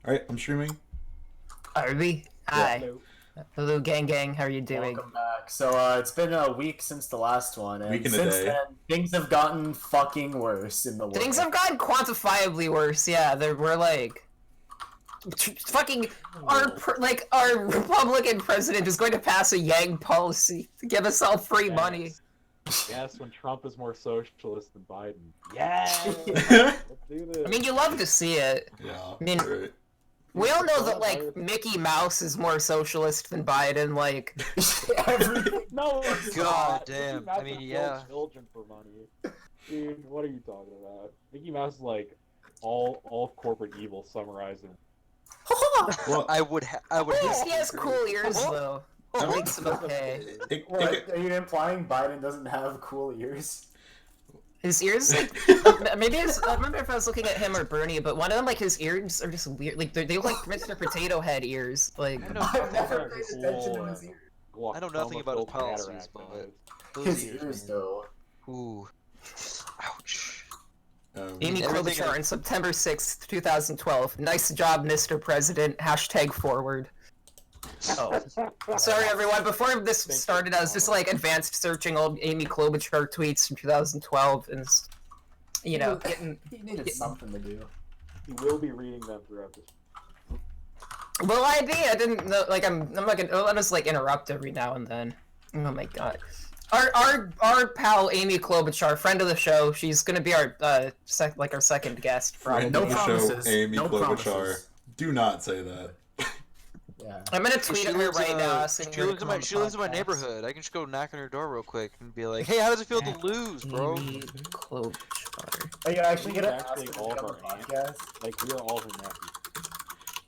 Alright, I'm streaming. Arby, hi. Hello, gang. How are you doing? Welcome back. So, it's been a week since the last one, and Week and a since day. then, things have gotten fucking worse in the world. Things have gotten quantifiably worse. Yeah, we're like, fucking our Republican president is going to pass a Yang policy to give us all free money. Yes, when Trump is more socialist than Biden. Yeah. Yeah, Let's do this. I mean, you love to see it. I mean, right. we all know that like Mickey Mouse is more socialist than Biden. Like, No, it's God not. damn. Mickey Mouse I mean, will yeah. kill children for money. Dude, what are you talking about? Mickey Mouse is like all corporate evil summarized in. Well, I would he has cool ears though. That makes him okay. What, are you implying Biden doesn't have cool ears? His ears, like, maybe I don't remember if I was looking at him or Bernie, but one of them, like, his ears are just weird. Like, they look like Mr. Potato Head ears. Like, I've never paid attention to his ears. I know nothing about his policies, but those His ears, ears, man. though. Ooh. Ouch. Amy Everything Klobuchar on September 6th, 2012. Nice job, Mr. President. #forward. Oh. Sorry, everyone. Before this started, I was just, like, advanced searching old Amy Klobuchar tweets from 2012, and, you know, getting... He needed something to do. He will be reading them throughout this. Will I be? I didn't know, like, I'm not gonna... Let us, like, interrupt every now and then. Oh my god. Our pal Amy Klobuchar, friend of the show, she's gonna be our our second guest. Probably. Friend of the show, promises. Amy No Klobuchar. promises. Do not say that. Yeah. I'm gonna tweet at her right now. asking She her to lives in come my on the she lives in my podcast. neighborhood. I can just go knock on her door real quick and be like, "Hey, how does it feel to lose, bro?" Amy Klobuchar. Are you actually We're gonna ask actually him to all come of on the our aunts. podcast? Like we are all her nephews.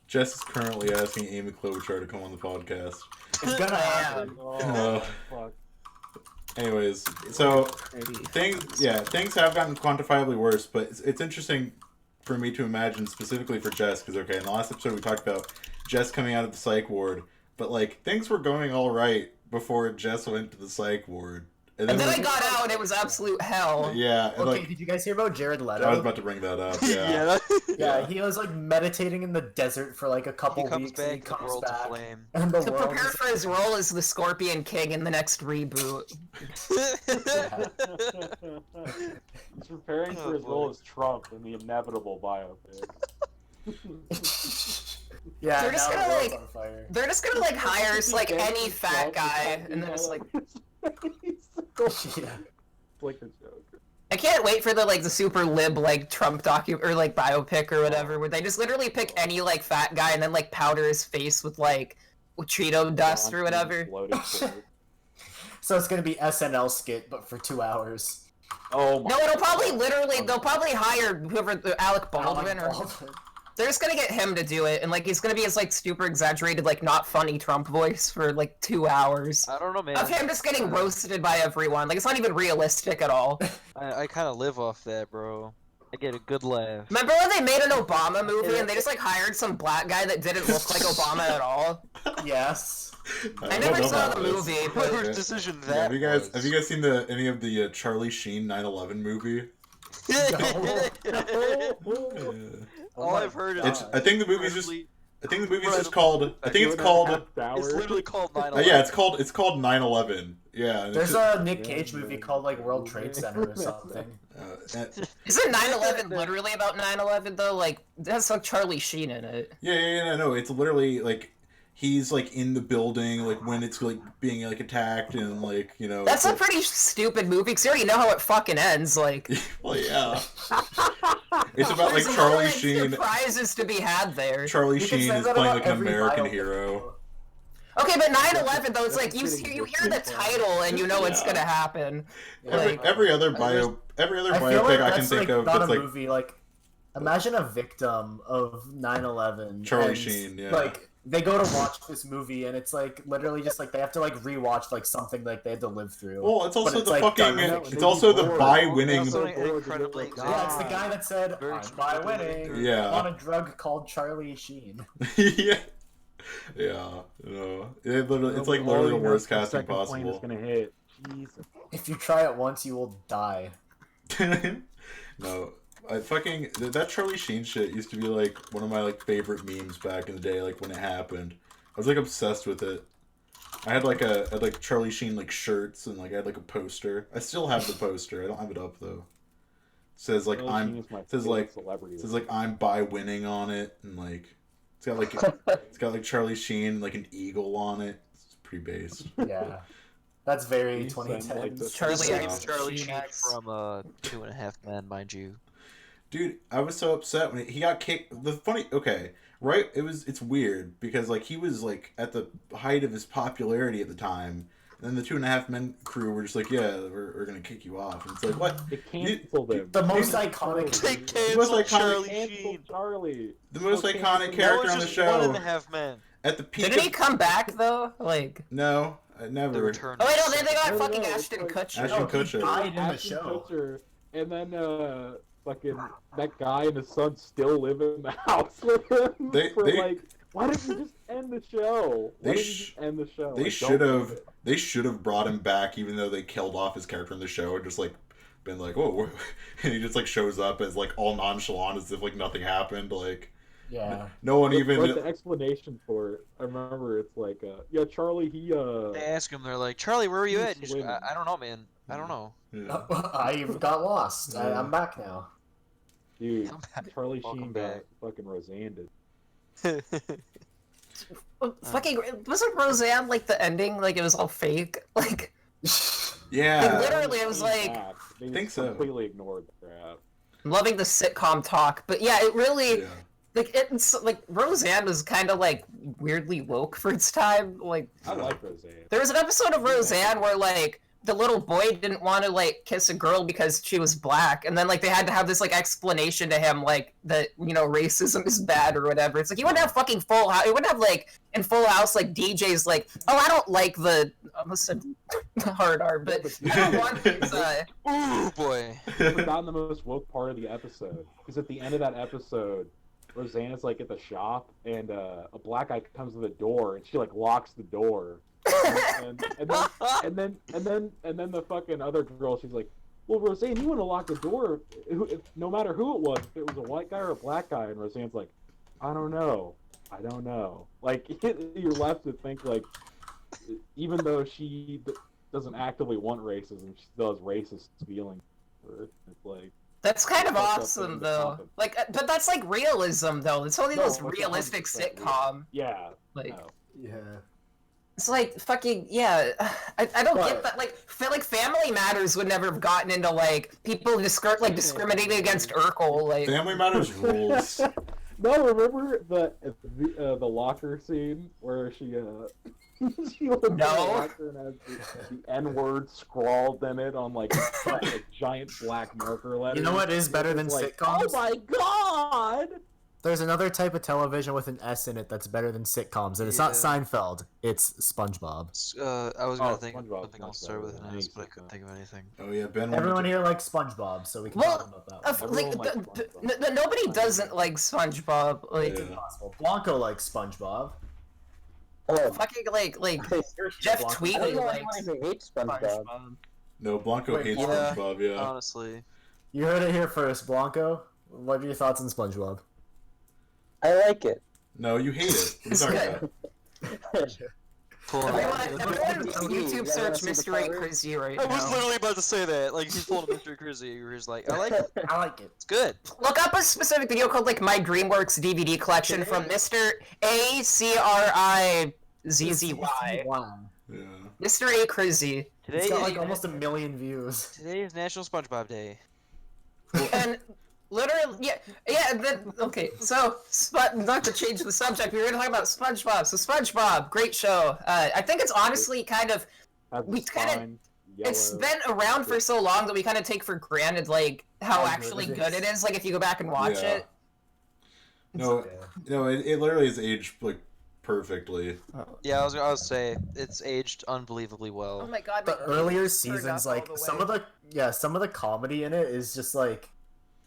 Jess is currently asking Amy Klobuchar to come on the podcast. It's gonna happen. Oh, fuck. Anyways, so things have gotten quantifiably worse, but it's interesting for me to imagine specifically for Jess, because okay, in the last episode we talked about Jess coming out of the psych ward, but like things were going all right before Jess went to the psych ward, And then I got out and it was absolute hell. yeah, and, Okay, like did you guys hear about Jared Leto? I was about to bring that up. Yeah, Yeah, he was like meditating in the desert for like a couple He comes weeks, and he back, the comes world to back, flame. and the To world prepare is... for his role as the Scorpion King in the next reboot. He's preparing for his role as Trump in the inevitable biopic. Yeah, They're just now gonna, the world's like- on fire. They're just gonna like hire like any fat guy, and then it's like Yeah. Like the joke. I can't wait for the super lib like Trump or like biopic or whatever, where they just literally pick any like fat guy and then like powder his face with like Cheeto dust or whatever. Exploded sword. So it's gonna be SNL skit, but for 2 hours. Oh my. No, they'll probably hire whoever Alec Baldwin or Baldwin. they're just gonna get him to do it, and like he's gonna be his like super exaggerated like not funny Trump voice for like 2 hours. I don't know, man. Of him just getting roasted by everyone. Like it's not even realistic at all. I kind of live off that, bro. I get a good laugh. Remember when they made an Obama movie and they just like hired some black guy that didn't look like Obama at all? Yes. I don't never know saw about the this. movie, but Whoever's decision Yeah, that have you guys seen any of the Charlie Sheen 9/11 movie? All I've heard is I think the movie's just Right. called. I think it's called. it's literally called 9/11. Yeah, it's called 9/11. Yeah. and There's it's a Nick Cage movie called like World Trade Center or something. isn't 9/11 literally about 9/11 though? Like it has like Charlie Sheen in it. no. It's literally like he's like in the building like when it's like being like attacked and like That's a it's, pretty stupid movie because you already know how it fucking ends. Like well, yeah. It's about like there's no, Charlie like, Sheen. surprises to be had there. Charlie You can Sheen say is that playing about like an every American biopic. hero. Okay, but 9/11 though, it's like you That's hear getting the good. title and you know it's Yeah. gonna happen. Like, Every other I feel biopic like I can that's think like of not that's a like movie. Like, imagine a victim of 9/11. Charlie and, Sheen, yeah. Like they go to watch this movie and it's like literally just like they have to like rewatch like something like they had to live through. well, it's also But it's, the like, fucking done. it's also the by winning. Also incredibly Yeah, it's the guy that said, Very "I'm by winning." Yeah. On a drug called Charlie Sheen. yeah. Yeah, it's like literally the worst casting possible. Is gonna hit. Jesus. If you try it once, you will die. No, I fucking that Charlie Sheen shit used to be like one of my like favorite memes back in the day. Like when it happened, I was like obsessed with it. I had like Charlie Sheen like shirts and like I had like a poster. I still have the poster. I don't have it up though. It says like Charlie Sheen is my favorite celebrity. says like I'm by winning on it and like it's got like Charlie Sheen like an eagle on it. It's pretty based. Yeah. That's very You sound 2010s. like the Charlie This X. is Charlie Sheen Sheen X. from 2.5 Men, mind you. Dude, I was so upset when he got kicked. Okay, right? It's weird because like he was like at the height of his popularity at the time, and then the 2.5 Men crew were just like, yeah, we're gonna kick you off, and it's like what? They canceled him. The most iconic. They The most canceled iconic- Charlie Canceled Sheen. Charlie. The most Okay, iconic so character That on was the just show 1.5 Men. at the peak. Didn't he come back though? Like, No, The never. return. oh wait, no, they got No, fucking no, it's Ashton like- Kutcher. Ashton Oh, he Kutcher. died in the Ashton show. Kutcher, and then fucking that guy and his son still live in the house with him. They- like, why didn't you just end the show? Why They didn't you sh- just end the show? They Like, should don't have. end it. They should have brought him back, even though they killed off his character in the show, and just like been like, oh, and he just like shows up as like all nonchalant, as if like nothing happened. Like Yeah. no one But, even. like, the explanation for it, I remember it's like, yeah, Charlie, he They ask him, they're like, Charlie, where were you He's at? And he's just, swimming. I don't know, man. I don't know. Yeah. I've got lost. Yeah. I'm back now. dude, Come back. Charlie Welcome Sheen back. got fucking Roseanne. Fucking wasn't Roseanne like the ending? Like it was all fake. Like Yeah. literally, it was like They think just so. completely ignored the crap. I'm loving the sitcom talk, but yeah, it really Yeah. like it's like Roseanne was kind of like weirdly woke for its time. Like I like Roseanne. there was an episode of Roseanne where like the little boy didn't want to like kiss a girl because she was black, and then like they had to have this like explanation to him like that racism is bad or whatever. It's like you wouldn't have fucking Full House. You wouldn't have like in Full House like DJs like, oh, I don't like the I almost said hard R, but I don't want these. Ooh, boy. I've forgotten the most woke part of the episode. Because at the end of that episode, Roseanne is like at the shop, and a black guy comes to the door, and she like locks the door. And then the fucking other girl, she's like, well, Roseanne, you want to lock the door no matter who it was, if it was a white guy or a black guy. And Roseanne's like, I don't know. Like, you're left to think, like, even though she doesn't actively want racism, she still has racist feelings for it. It's like, That's kind of Fucked up awesome thing to though. happen. Like, but that's like realism though. It's only No, those it's realistic 100% sitcom. yeah. Like, No. Yeah. it's like fucking yeah. I don't But- get that. Like Family Matters would never have gotten into like people discriminating against Urkel. Like, Family Matters rules. No, remember the locker scene where she she looks in the No. locker and has the N-word scrawled in it on like a giant black marker letter. You know what is better than It's like, sitcoms? oh my god! There's another type of television with an S in it that's better than sitcoms, and it's not Yeah. Seinfeld. It's SpongeBob. I was gonna Oh, think SpongeBob's something much else started with better an than S, but I any couldn't sitcom. think of anything. Oh yeah, Ben. Everyone wanted to- here likes SpongeBob, so we can Well, talk about that. one. Everyone likes SpongeBob. nobody doesn't like SpongeBob. Like, Yeah. Possible. Blanco likes SpongeBob. Oh, fucking like okay, seriously, Jeff Blanco. I Tweedy don't know likes anyone who hates SpongeBob. SpongeBob. No, Blanco Wait, hates yeah. SpongeBob. Yeah. Honestly. You heard it here first, Blanco. What are your thoughts on SpongeBob? I like it. No, you hate it. What are you talking about? Pulling Everyone YouTube Yeah, search see the Mr. 8 cover? Crazy right I was now. literally about to say that. Like, he's pulling a Mr. Crizzy. He was like, I like it. I like it. It's good. Look up a specific video called like My DreamWorks DVD collection from Mr. ACRIZZY. Wow. Yeah. Mr. A Crazy. Today It's got is, like almost 1 million views. today is National SpongeBob Day. And literally, okay, so, not to change the subject, we were gonna talk about SpongeBob. So SpongeBob, great show. I think it's honestly kind of, Has the we kinda- spine, yellow. it's been around for so long that we kind of take for granted, like, how How actually good it good is. it is, like, if you go back and watch Yeah. it. No, it literally is aged like perfectly. Yeah, I was say it's aged unbelievably Oh well. my god, The my earlier ears turned seasons, up all like the some way. of the comedy in it is just like,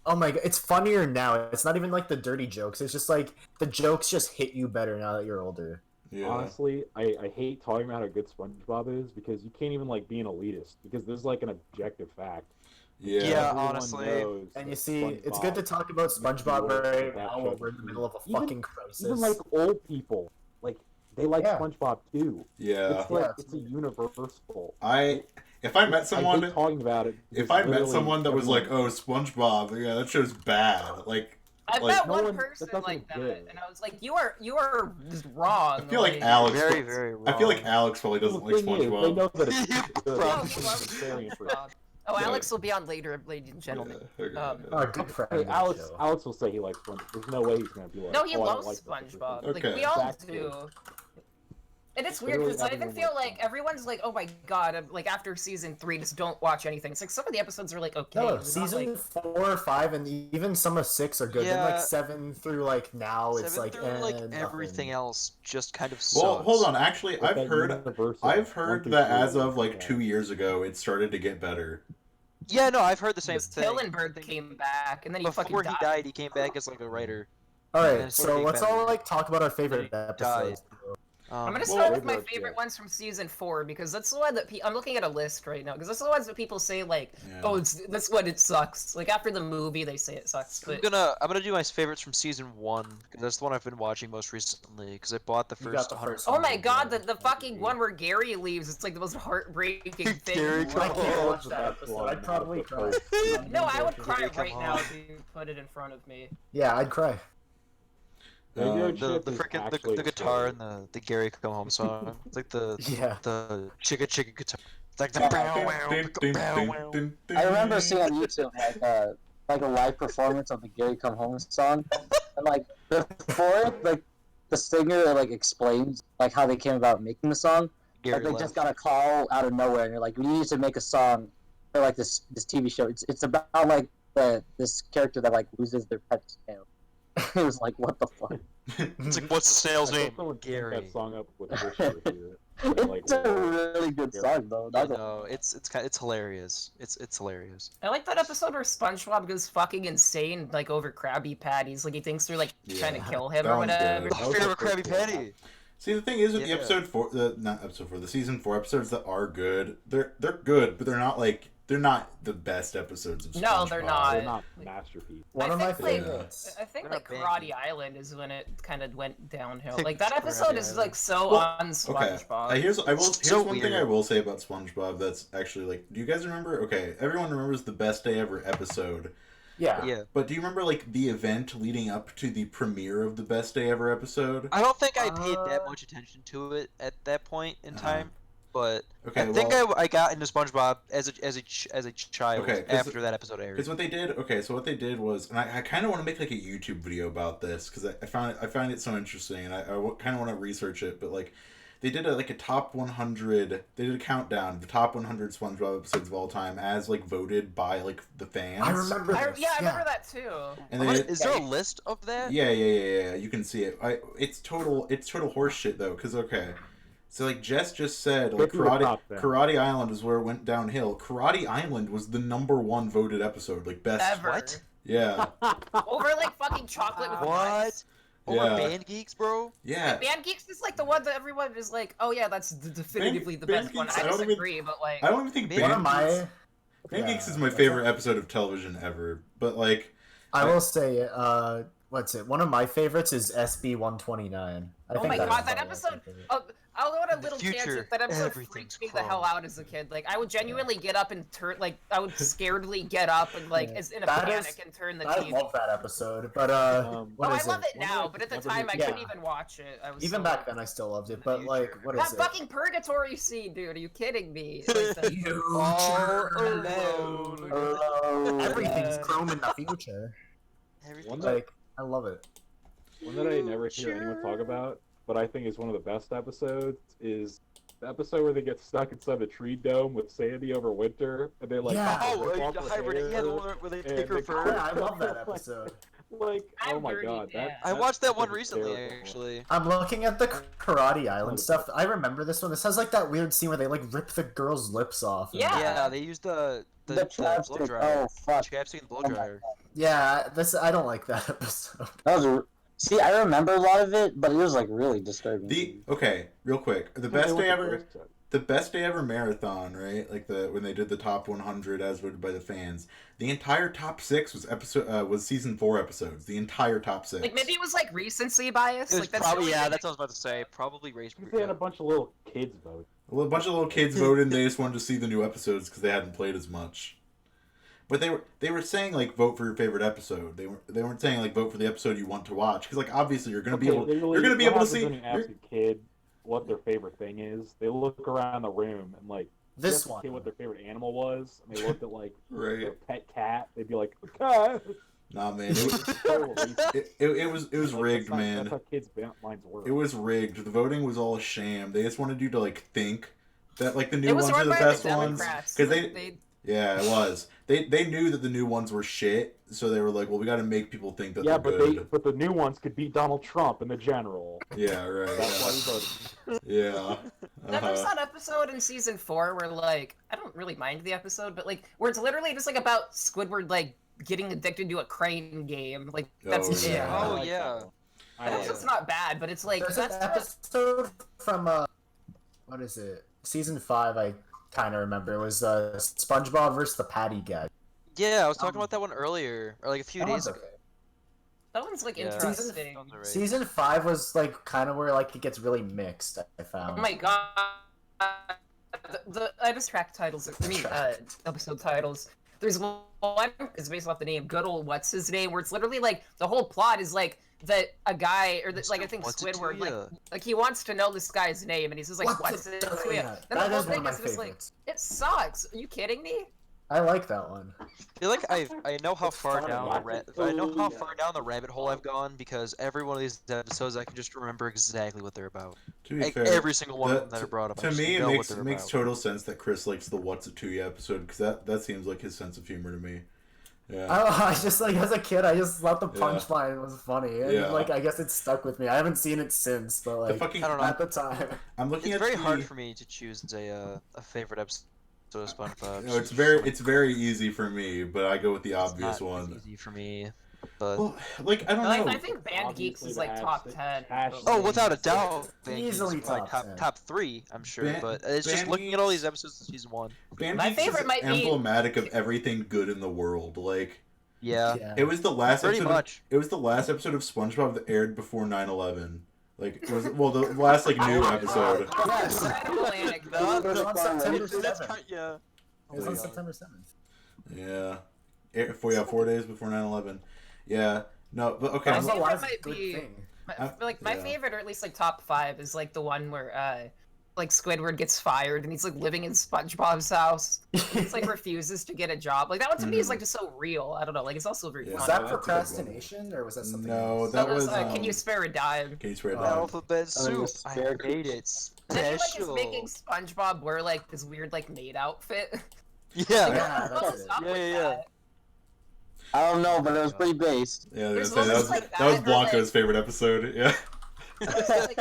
oh my god, it's funnier now. It's not even like the dirty jokes. It's just like the jokes just hit you better now that you're older. Yeah. Honestly, I hate talking about how good SpongeBob is because you can't even like be an elitist because there's like an objective fact. Yeah. Yeah, Everyone honestly. knows And you that see, it's good to SpongeBob talk about SpongeBob makes right that now show when we're in the middle of a even- fucking crisis. Even like old people, like they like Yeah. SpongeBob too. Yeah. It's like Yeah, it's a universal. If I met I someone, hate talking about it. if because I met literally someone that was like, everyone- "Oh, SpongeBob," yeah, that show's bad. Like, I've like met no one one- that person doesn't like that, exist. and I was like, "You are just wrong." I feel like Alex. Very, very wrong. I feel like Alex probably doesn't the like thing is, they SpongeBob. know that it's Yeah, good. No, It's he loves very interesting. SpongeBob. Oh, Alex will be on later, ladies and gentlemen. Yeah, okay, Um, yeah. good friend. Hey, of the Alex. show. Alex will say he likes SpongeBob. There's no way he's gonna be like. No, he "Oh, I don't loves like this SpongeBob. person." Like Okay. we all Exactly. do. And it's weird Literally because I even everyone feel likes like everyone's like, "Oh my god!" Like after season 3, just don't watch anything. It's like some of the episodes are like okay. No, they're not, season like... 4 or 5, and even some of 6 are good. Then Yeah. like 7 through like now, it's 7 like through, like nothing. everything else just kind of Well, sucks. hold on. Actually, Like I've that heard universal 1 through that 3, as of like yeah. 2 years ago, it started to get better. Yeah, no, I've heard the same thing. Hillenberg came back, and then he Before fucking he died. died, he came back as like a writer. All And right, it's sort so of let's better. all like talk about our Then favorite he episodes. I'm gonna Well, start with my Hillenberg, favorite yeah. ones from season 4 because that's the one that I'm looking at a list right now because that's the ones that people say like, Yeah. "Oh, that's what it sucks." Like after the movie, they say it sucks. I'm But gonna do my favorites from season 1 because that's the one I've been watching most recently because I bought the You got first the 100. first oh my Yeah, god, yeah, the fucking one where Gary leaves, it's like the most heartbreaking thing. Gary, in the I world. can't Oh, watch that that's episode. one I'd probably out of the cry. first- No, I would cry Gary come right now home. if you put it in front of me. Yeah, I'd cry. Graveyard Um, Shift The is freaking actually the guitar exciting. and the Gary come home song. It's like the Yeah. chicka guitar. It's like the I remember seeing on YouTube like a live performance of the Gary Come Home song, and like before it, like the singer like explains like how they came about making the song. Gary Like they left. just got a call out of nowhere, and you're like, we need to make a song for like this TV show. It's about like this character that like loses their pet's tail. It was like, what the fuck? It's like, what's the snail's I saw name? someone sync Gary. that song up with Wish You Were Here. Like, It's a really good Yeah. song though. That's No, it's hilarious. It's hilarious. I like that episode where SpongeBob goes fucking insane, like over Krabby Patties. Like he thinks they're like trying to Yeah. kill him That or one's whatever. good. The That was fear the of a Krabby first one. Patty. See, the thing is with the Yeah. not episode 4, the season 4 episodes that are good, they're good, but they're not the best episodes of SpongeBob. No, they're not. They're not masterpieces. One I of my think, like, favorites. I think They're like not Karate bangy. Island is when it kind of went downhill. Think Like that Karate episode is Island. like so Well, on Okay, SpongeBob. here's So one thing weird. I will say about SpongeBob that's actually like, do you guys remember? Okay, everyone remembers the Best Day Ever episode, Yeah. Yeah. but do you remember like the event leading up to the premiere of the Best Day Ever episode? I don't think I paid that Uh, much attention to it at that point in Uh-huh. time, but Okay, I think I got into SpongeBob as a child Okay, 'cause after that episode aired. Because what they did, so what they did was, and I kind of want to make like a YouTube video about this because I found it so interesting, and I kind of want to research it. But like, they did a top 100. They did a countdown of the top 100 SpongeBob episodes of all time as like voted by like the fans. I remember this. I remember that too. And they Is there a list of that? yeah. You can see it. It's total horseshit though. Because so like Jess just said, like Get to the top, then. Karate Island is where it went downhill. Karate Island was the #1 voted episode, like best. Ever. What? Yeah, Over like fucking chocolate with What? nuts. Over Yeah. Band Geeks, bro? yeah. Band Geeks is like the one that everyone is like, oh yeah, that's definitively the Band best one. Geeks, I I don't even- disagree, but like, I don't even think Band One of Band my. Geeks, Band Geeks is my favorite episode of television ever. But like, I will say, what's it? One of my favorites is SB 129. Oh my God, that episode- I'll go on a The little future, tangent. That episode everything's freaked me the hell chrome. out as a kid. Like I would genuinely get up and turn, like I would scaredly get up and like Yeah. as in a That panic is- and turn the I TV. love that episode, but what Oh, is I love it One now, that but at the never time I did- couldn't Yeah. even watch it. I was Even so back then I still loved it. But like, what that is it? fucking purgatory scene, dude. Are you kidding me? Like, the- All alone. Hello. Everything's chrome in the future. Everything. One that, Like, I love it. one that I never hear anyone talk about, but I think is one of the best episodes, is the episode where they get stuck inside a tree dome with Sandy over winter, and they like Yeah. Oh, rip off the her hybrid. hair, Yeah, the one where they and take her they- fur. Yeah, I love that episode. Like, oh I'm my dirty, god, yeah. I that watched that one episode is recently, terrible. actually. I'm looking at the Karate Island Oh, stuff. I remember this one. This has like that weird scene where they like rip the girl's lips off. Yeah. Yeah, they used the The blow chapstick. dryer. Oh fuck. Chapstick and blow Oh my dryer. Yeah, this I don't like that episode. That was see, I remember a lot of it, but it was like really disturbing. real quick, the They best went day to ever. first set. the best day ever marathon, right? Like when they did the top 100 as voted by the fans. The entire top 6 was season 4 episodes. The entire top 6. Like maybe it was like recency bias. It was Like that's probably the only thing that's what I was about to say. Probably race. They had a bunch of little kids vote. Well, a bunch of little kids voted, and they just wanted to see the new episodes because they hadn't played as much. But they were saying like vote for your favorite episode. They weren't saying like vote for the episode you want to watch because like obviously you're gonna be able to see. When you ask a kid what their favorite thing is, they look around the room and like This ask a one. kid what their favorite animal was, and they looked at like Right. their pet cat. They'd be like, cat. Nah, man, it was rigged, man. That's how kids' minds work. It was rigged. The voting was all a sham. They just wanted you to like think that like the new It was ones are run the by best the ones Democrats. because They yeah, it was. They knew that the new ones were shit, so they were like, well, we got to make people think that yeah, they're but good. but the new ones could beat Donald Trump in the general. Yeah, right. That's why we voted. Yeah. There was that episode in season 4 where like I don't really mind the episode, but like where it's literally just like about Squidward like getting addicted to a crane game. Like that's Oh, it. yeah. Oh like yeah. that one. I It's like just it. not bad, but it's like There's an that's episode from what is it? Season 5. I kind of remember. It was SpongeBob versus the Patty Gag. Yeah, I was talking about that one earlier, or like a few That days one's ago. okay. that one's like Yeah. interesting. Sounds alright. Season 5 was like kind of where like it gets really mixed. I found. Oh my god. I just track titles. I mean, episode titles. There's one it's based off the name Good Old What's His Name, where it's literally like the whole plot is like that a guy or like I think What's it to Squidward ya? like he wants to know this guy's name and he's just like what's it to ya? Yeah, Then that the whole is one thing of my is just like favorites. it sucks. Are you kidding me? I like that one. I feel like I know how It's far fun. down the rabbit hole I've gone because every one of these episodes I can just remember exactly what they're about. To be Like, fair, every single one of them that are brought up. I to just me, know it what they're makes about. total sense that Chris likes the "What's It To You" episode because that seems like his sense of humor to me. Yeah. I just like as a kid, I just thought the Yeah. punchline was funny, and Yeah. like I guess it stuck with me. I haven't seen it since, but The like fucking I don't know. at the time, I'm looking It's at very the, hard for me to choose a favorite episode of SpongeBob. No, it's very easy for me, but I go with the It's obvious not one. as easy for me, but Well, like I don't know. I think Band Geeks Obviously is the like top hashtag- 10. hashtag- oh, without a doubt, Van Geeks Easily is probably top 10. top 3, I'm sure. Van- but it's just Van looking at all these Geeks- episodes of season 1. Band My Geeks favorite is might be- emblematic of everything good in the world. Like Yeah, it was the last pretty episode. much. It was the last episode of SpongeBob that aired before 9/11. Like it was the last like new episode. yes, Atlantic, it was on September That's 7th. Yeah. It was on September 7th. Yeah, 4 days before 9/11. Yeah, no, but okay. My That was a favorite last might good be- thing. my Yeah. favorite, or at least like top 5, is like the one where like Squidward gets fired and he's like living in SpongeBob's house. It's like refuses to get a job. Like that one to me is like just so real. I don't know. Like it's also very Yeah. Was funny. that that's a good one. procrastination or was that something? No, else? that So was. Can you spare a dime? Can you swear it Oh. down? Alphabet soup. yes, I very made it I feel like it's special. making SpongeBob wear like this weird like maid outfit. Yeah. Yeah, What's that's it. up with Yeah. that? I don't know, but it was pretty based. Yeah, I was There's gonna say, that moments was like that was that where, like- Blanco's favorite episode. Yeah. It's like-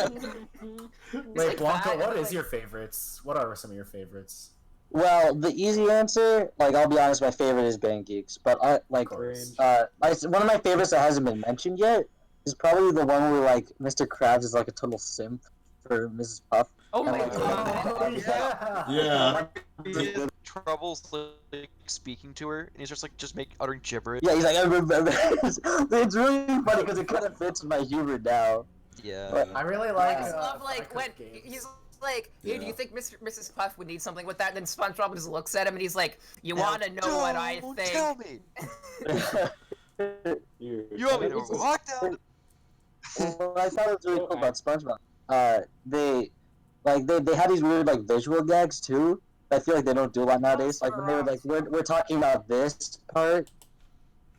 Wait, like Blanca, that, what and, is like- your favorites? What are some of your favorites? Well, the easy answer, like I'll be honest, my favorite is Band Geeks, but I like Of course. one of my favorites that hasn't been mentioned yet is probably the one where like Mr. Krabs is like a total simp for Mrs. Puff. Oh my like- god. yeah. Yeah. Troubles like speaking to her, and he's just like uttering gibberish. Yeah, he's like, I remember. It's really funny because it kind of fits my humor now. Yeah. I really like. I just love like when Games. he's like, hey, do Yeah. you think Mrs. Puff would need something with that? And then SpongeBob just looks at him and he's like, you want to know what I Don't think? Tell me. You You want me to walk down? What I thought was really cool about SpongeBob, they had these weird like visual gags too. I feel like they don't do a lot nowadays. Like when they were like, we're talking about this part.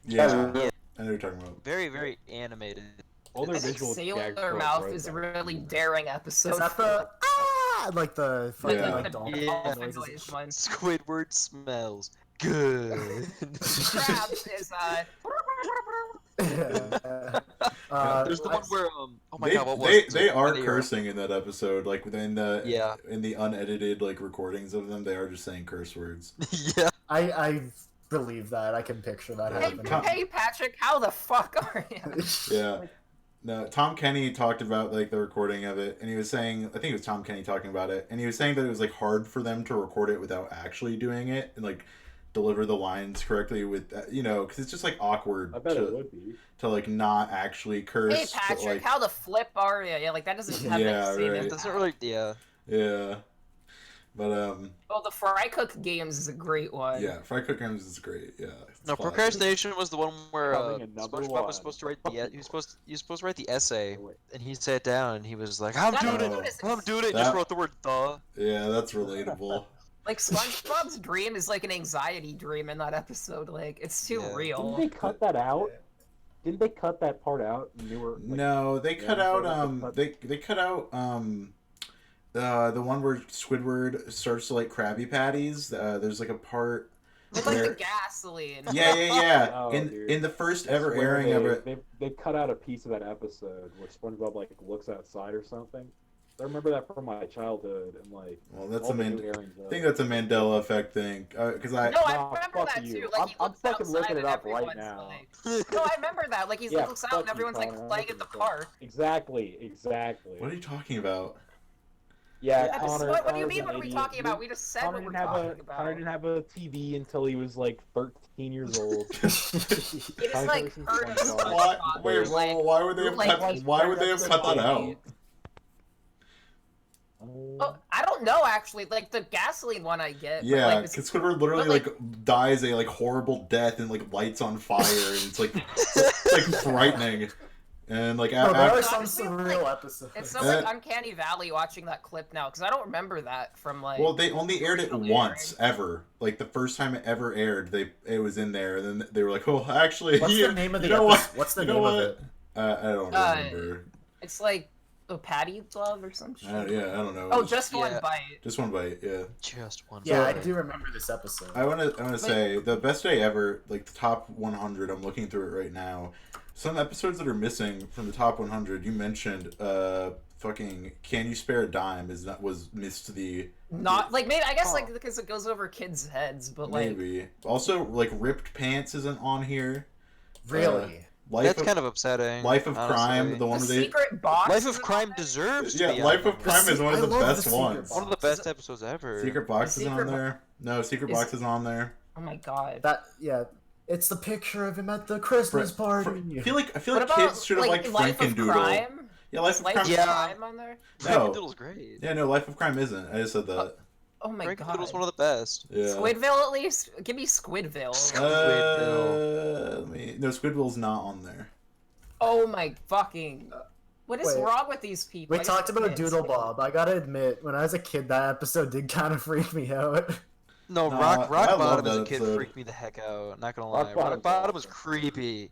Yeah. That was I really- know what you're talking about. Very, very animated. All their I think visual gags Sailor were Mouth great, is a though. really daring episode. Is that the like the fucking Yeah. like dolphin Yeah. noises? Noise one. Squidward smells good. Krabs is There's the one where oh my They, god, what was they, it? they are Video. cursing in that episode, like in the Yeah. in the unedited like recordings of them, they are just saying curse words. Yeah. I believe that. I can picture that Yeah. Hey, happening. Come- hey, Patrick, how the fuck are you? Yeah, No, Tom Kenny talked about like the recording of it, and he was saying, I think it was Tom Kenny talking about it, and he was saying that it was like hard for them to record it without actually doing it and like deliver the lines correctly with because it's just like awkward I bet it would be. to like not actually curse. Hey Patrick, but, like, how the flip are you? Yeah, like that doesn't have Yeah, any same right. It impact. doesn't really. Yeah. yeah, but Oh, the Fry Cook Games is a great one. yeah, Fry Cook Games is great. Yeah, it's No, classic. procrastination was the one where Coming another SpongeBob one. was supposed to write the he was supposed to write the essay, and he sat down and he was like, "I'm That doing it, Oh. I'm doing it." And just That- wrote the word "the." Yeah, that's relatable. Like SpongeBob's dream is like an anxiety dream in that episode. Like it's too Yeah. real. Didn't they cut that out? Didn't they cut that part out? And they were, like, No, they cut yeah, out they they cut out the one where Squidward starts to like Krabby Patties. There's like a part With like where the gasoline. yeah. Oh, in dude. in the first I ever swear airing of it. They cut out a piece of that episode where SpongeBob like looks outside or something. I remember that from my childhood and like. Well, that's all a the man. new airings of I think it. that's a Mandela effect thing. Because I No, I Nah, remember fuck that you. too. Like he I'm looks fucking outside looking it and up right everyone's now. like, no, I remember that. Like he Yeah, looks out fuck and you, everyone's like Connor. I'm playing at the looking this up. park. Exactly. what are you talking about? Yeah, Yeah, Connor. what do you Connor's mean? an What are we idiot. talking about? We just said Connor what we're didn't have talking a about. Connor didn't have a TV until he was like 13 years old. He just Connor like listens heard to of SpongeBob. Why? SpongeBob. Wait, like, why would they have like, cut? Why would they have cut that out? Oh, I don't know actually. Like the gasoline one, I get. but, Yeah, like, because Squidward literally but, like dies a like horrible death and like lights on fire and it's like frightening. And like Bro, there are after, some Honestly, surreal like, episodes. it's so like uncanny valley watching that clip now because I don't remember that from like. well, they only aired it Early once ever. Like the first time it ever aired, it was in there, and then they were like, "Oh, actually, What's you- the name of you the know episode? what? What's the You name know of what? it? I don't remember. It's like a patty glove or some shit. Yeah, I don't know. Oh, just one Yeah. bite. just one bite. Yeah. Just one. Yeah, I bite. do remember this episode. I want to say the best day ever, like the top 100. I'm looking through it right now. Some episodes that are missing from the top 100. You mentioned, fucking "Can You Spare a Dime" was missed the Not like maybe I guess like because it goes over kids' heads, but like maybe also like "Ripped Pants" isn't on here. Really? That's kind of upsetting. Life of honestly. Crime, the the one where they secret box. Life of isn't Crime on there? deserves to yeah, be Life on of there. Crime is one of I the love the best Secret ones. Box. One of the best episodes ever. Secret Box is Secret on there. No, Secret Is- Box is on there. Oh my god. It's the picture of him at the Christmas party. I feel like What kids about should have liked Life of Frankendoodle. Crime? Yeah, Life Is of Life Crime. of Yeah. Crime on there? No. Doodle's great. Yeah, no, Life of Crime isn't. I just said that. Oh my god. Doodle's one of the best. Yeah. Squidville at least? Give me Squidville. No, Squidward's not on there. Oh my fucking. What is Wait. wrong with these people? We talked about Doodle Bob. I gotta admit, when I was a kid, that episode did kind of freak me out. No, No, Rock I love Bottom as that a kid episode. freaked me the heck out. Not gonna lie. Rock Bottom's Rock Bottom was awesome. creepy.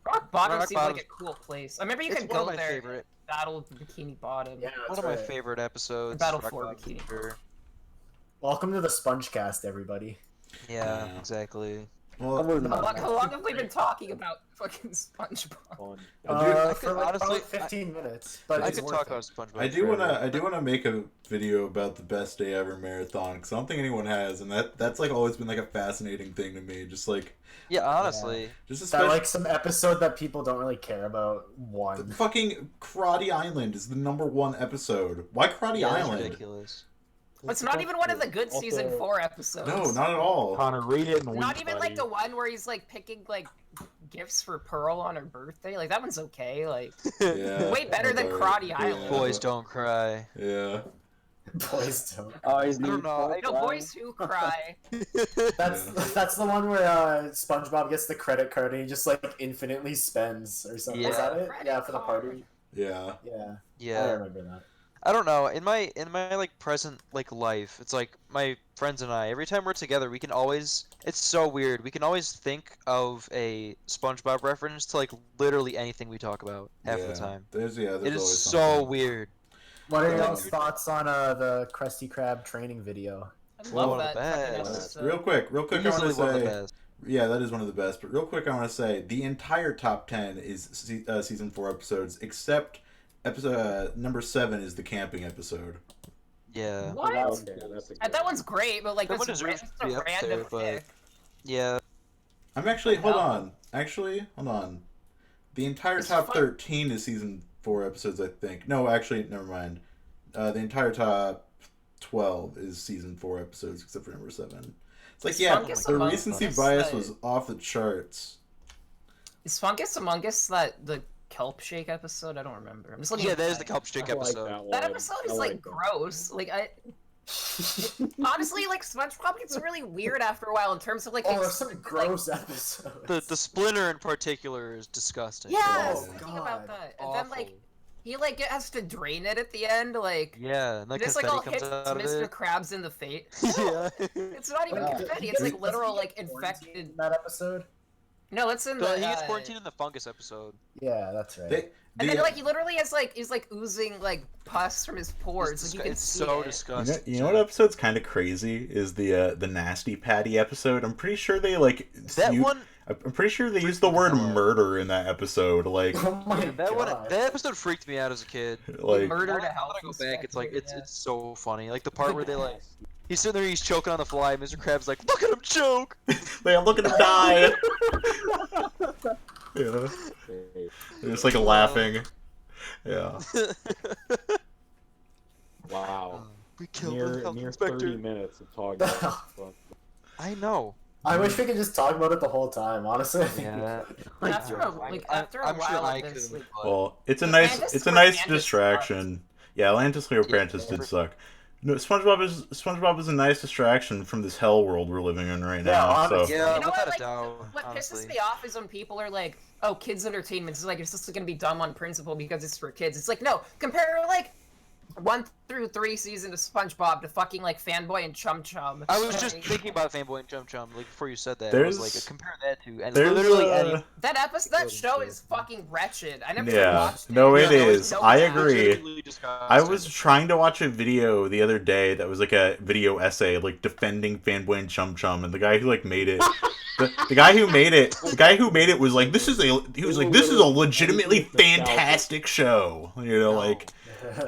Rock Bottom Rock seems like Bottom's- a cool place. I remember you It's could one of go my there favorite. and battle Bikini Bottom. Yeah, One that's of my right. favorite episodes. Battle Rock for Bottom, Bikini. for sure. Welcome to the SpongeCast, everybody. Yeah, Yeah. exactly. Well, How long have we been talking about fucking SpongeBob? Fun. For like honestly- about 15 minutes. But I it's could worth talk it. about SpongeBob. I do forever. wanna make a video about the best day ever marathon because I don't think anyone has, and that's like always been like a fascinating thing to me. Just like Yeah, honestly. just That especially like some episode that people don't really care about the won. fucking Karate Island is the #1 episode. Why Karate Yeah, that's Island? ridiculous. It's not even one of the good Also- season 4 episodes. No, not at all. Connor, read it and Not weep, even buddy. like the one where he's like picking like gifts for Pearl on her birthday. Like that one's okay. Like Yeah, way better than that's Karate alright. Island. Boys don't cry. Yeah. Boys don't. Oh, he's I don't know, I No, boys who cry. That's the one where SpongeBob gets the credit card and he just like infinitely spends or something. Is Yeah. that it? Yeah, for the party. Yeah. Yeah. I Yeah. remember that. I don't know. In my like present like life, it's like my friends and I. Every time we're together, we can always. It's so weird. We can always think of a SpongeBob reference to like literally anything we talk about half of the time. There's It always is so something. weird. What are Yeah. y'all's thoughts on the Krusty Krab training video? I Well, love one of that the fucking best. episode. Real quick, I want Easily to one of the say, best. yeah, that is one of the best. But real quick, I want to say the entire top 10 is season 4 episodes, except episode number 7 is the camping episode. Yeah. What? Okay, that's a That good one's great, but like That that's one deserves just to be a up random there, but- pick. Yeah. I'm actually hold No. on. Actually, hold on. The entire top 13 is season 4 episodes, I think. No, actually, never mind. The entire top 12 is season 4 episodes, except for number 7. It's like, yeah, the recency bias was off the charts. Is Fungus Among Us the Kelp Shake episode? I don't remember. I'm just looking. Yeah, that is the Kelp Shake episode. That episode is like gross. Like honestly, like SpongeBob gets really weird after a while in terms of like. Oh, there's some gross episodes. The Splinter in particular is disgusting. Yeah, I was thinking about that. And then like he like has to drain it at the end, like yeah, and like just like all hits Mr. Krabs in the face. Yeah, it's not even confetti. It's like literal like infected. In that episode. No, it's in the. He gets quarantined in the fungus episode. Yeah, that's right. And then like he literally has like he's like oozing like pus from his pores. Like you can see so it. disgusting. You know what episode's kind of crazy is the Nasty Patty episode. I'm pretty sure they like one. I'm pretty sure they used the word murder in that episode. Like, oh my God. That episode freaked me out as a kid. Like, murder to hell. I go back. It's like it's so funny. Like the part where they like. He's sitting there, he's choking on the fly. Mr. Krabs like, look at him choke. Man, look at him die. Yeah. They're just like laughing. Yeah. Wow. We killed near 30 minutes of talking about I know. I wish we could just talk about it the whole time, honestly. Yeah. After a while, eventually. Well, it's a nice distraction. Yeah, Atlantis Cleopatra did suck. No, SpongeBob is a nice distraction from this hell world we're living in right now. So. Yeah, you know without what, a doubt. What honestly. pisses me off is when people are like, "Oh, kids' entertainment is like it's just gonna be dumb on principle because it's for kids." It's like, no, compare like 1 through 3 seasons of SpongeBob to fucking like Fanboy and Chum Chum. I was just thinking about Fanboy and Chum Chum like before you said that. There's, I was like, compare that to and there's, literally any. That show is fucking wretched. I never yeah, watched it. no, it is. No, I agree. Disgusting. I was trying to watch a video the other day that was like a video essay like defending Fanboy and Chum Chum, and the guy who like made it. The guy who made it was like, this is a legitimately fantastic show. You know, like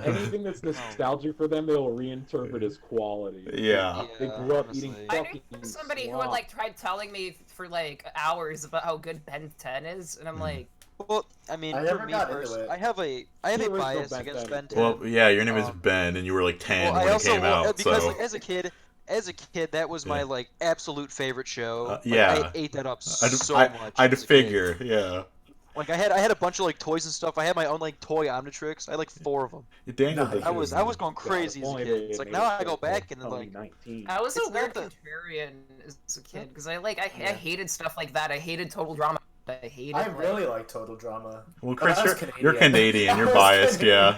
anything that's nostalgic for them, they will reinterpret as quality. Yeah. They grew up eating I fucking knew somebody who had like tried telling me for like hours about how good Ben 10 is, and I'm like, well, I mean, for me personally, I have a bias against Ben 10. Well, yeah, your name is Ben, and you were like 10 when it came out. Because so. like, as a kid, that was my like absolute favorite show. Like, yeah, I ate that up much. I'd figure, yeah. Like I had a bunch of like toys and stuff. I had my own like toy Omnitrix. I had like 4 of them. Daniel, I was going crazy as a kid. It's like now I go back and then like 19. I was a weird contrarian as a kid because I hated stuff like that. I hated total drama. I really like total drama. Well, Chris, you're Canadian. You're biased, yeah.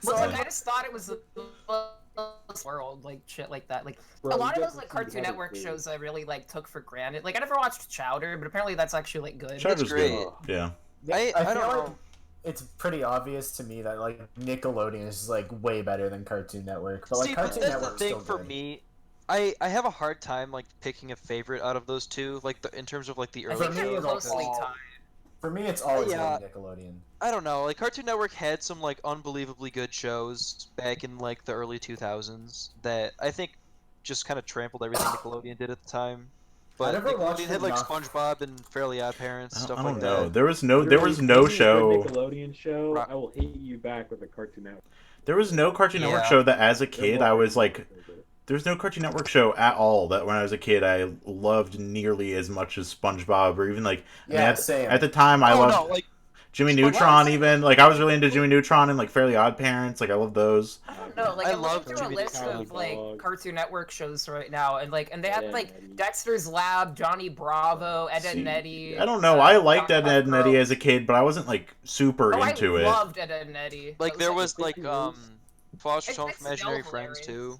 So like, I just thought it was the world, like shit like that. Like a lot of those like Cartoon Network shows I really like took for granted. Like I never watched Chowder, but apparently that's actually like good. Chowder's great. Good. Yeah. I don't feel know. like it's pretty obvious to me that like Nickelodeon is like way better than Cartoon Network. But like See, Cartoon that's Network's the thing still for good. me. I have a hard time like picking a favorite out of those two, like in terms of like the I early think they're shows. closely tied. For me, it's always Yeah. been Nickelodeon. I don't know, like Cartoon Network had some like unbelievably good shows back in like the early 2000s that I think just kind of trampled everything Nickelodeon did at the time. But never watched Nickelodeon had like enough. SpongeBob and Fairly Odd Parents, stuff I like don't know. that. There was no If you show. see a Nickelodeon show, I will hate you back with a Cartoon Network. There was no Cartoon Network Yeah. show that as a kid I was like. There's no Cartoon Network show at all that when I was a kid I loved nearly as much as SpongeBob or even like. Same. At the time I loved. like Jimmy Neutron even like I was really into Jimmy Neutron and like Fairly Odd Parents like I love those. I don't know, like I I'm love looking through a Jimmy list Neutron. of like Cartoon Network shows right now, and they have Yeah, like Eddie. Dexter's Lab, Johnny Bravo, Ed, Ed and Eddie. I don't know. I liked Powerpuff Ed and Eddie Girls. as a kid, but I wasn't like super into I it. loved Ed, Ed and Eddie. like That there was like like the Foster's Home It's for Imaginary still Friends hilarious. too.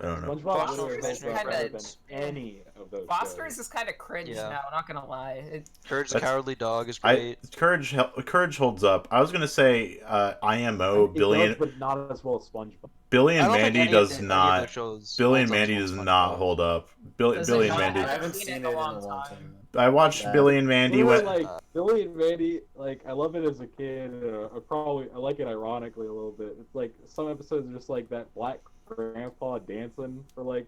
I don't know. SpongeBob Foster's literally is Imaginary better than Friends. any of those Foster's shows. is kind of cringe Yeah. now. Not gonna lie. Courage the That's- Cowardly Dog is great. Courage holds up. I was gonna say IMO It Billy does, and but not as well as SpongeBob. Billy I and don't think Mandy any of does the- any of not. those shows Billy and holds up Mandy to does SpongeBob. not hold up. Billy Does Billy it and not? Mandy. I haven't seen seen it it in in a a long long time. time. I watched Yeah. Billy and Mandy. Literally, Went, like Billy and Mandy, like I love it as a kid. I like it ironically a little bit. It's like some episodes are just like that black grandpa dancing for like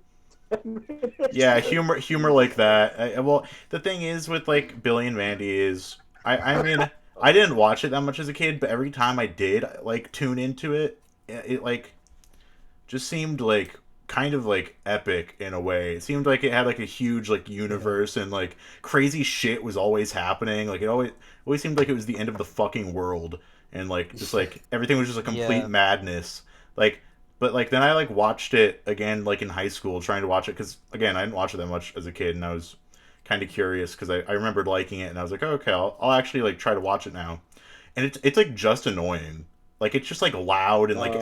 10 minutes. yeah, humor like that. Well, the thing is with like Billy and Mandy is, I mean, I didn't watch it that much as a kid, but every time I did like tune into it, it like just seemed like kind of like epic in a way. It seemed like it had like a huge like universe and like crazy shit was always happening. Like it always seemed like it was the end of the fucking world and like just like everything was just a complete Yeah. madness. Like but like then I like watched it again like in high school trying to watch it cuz again, I didn't watch it that much as a kid and I was kind of curious cuz I remembered liking it and I was like, oh, "Okay, I'll actually like try to watch it now." And it's like just annoying. Like it's just like loud and like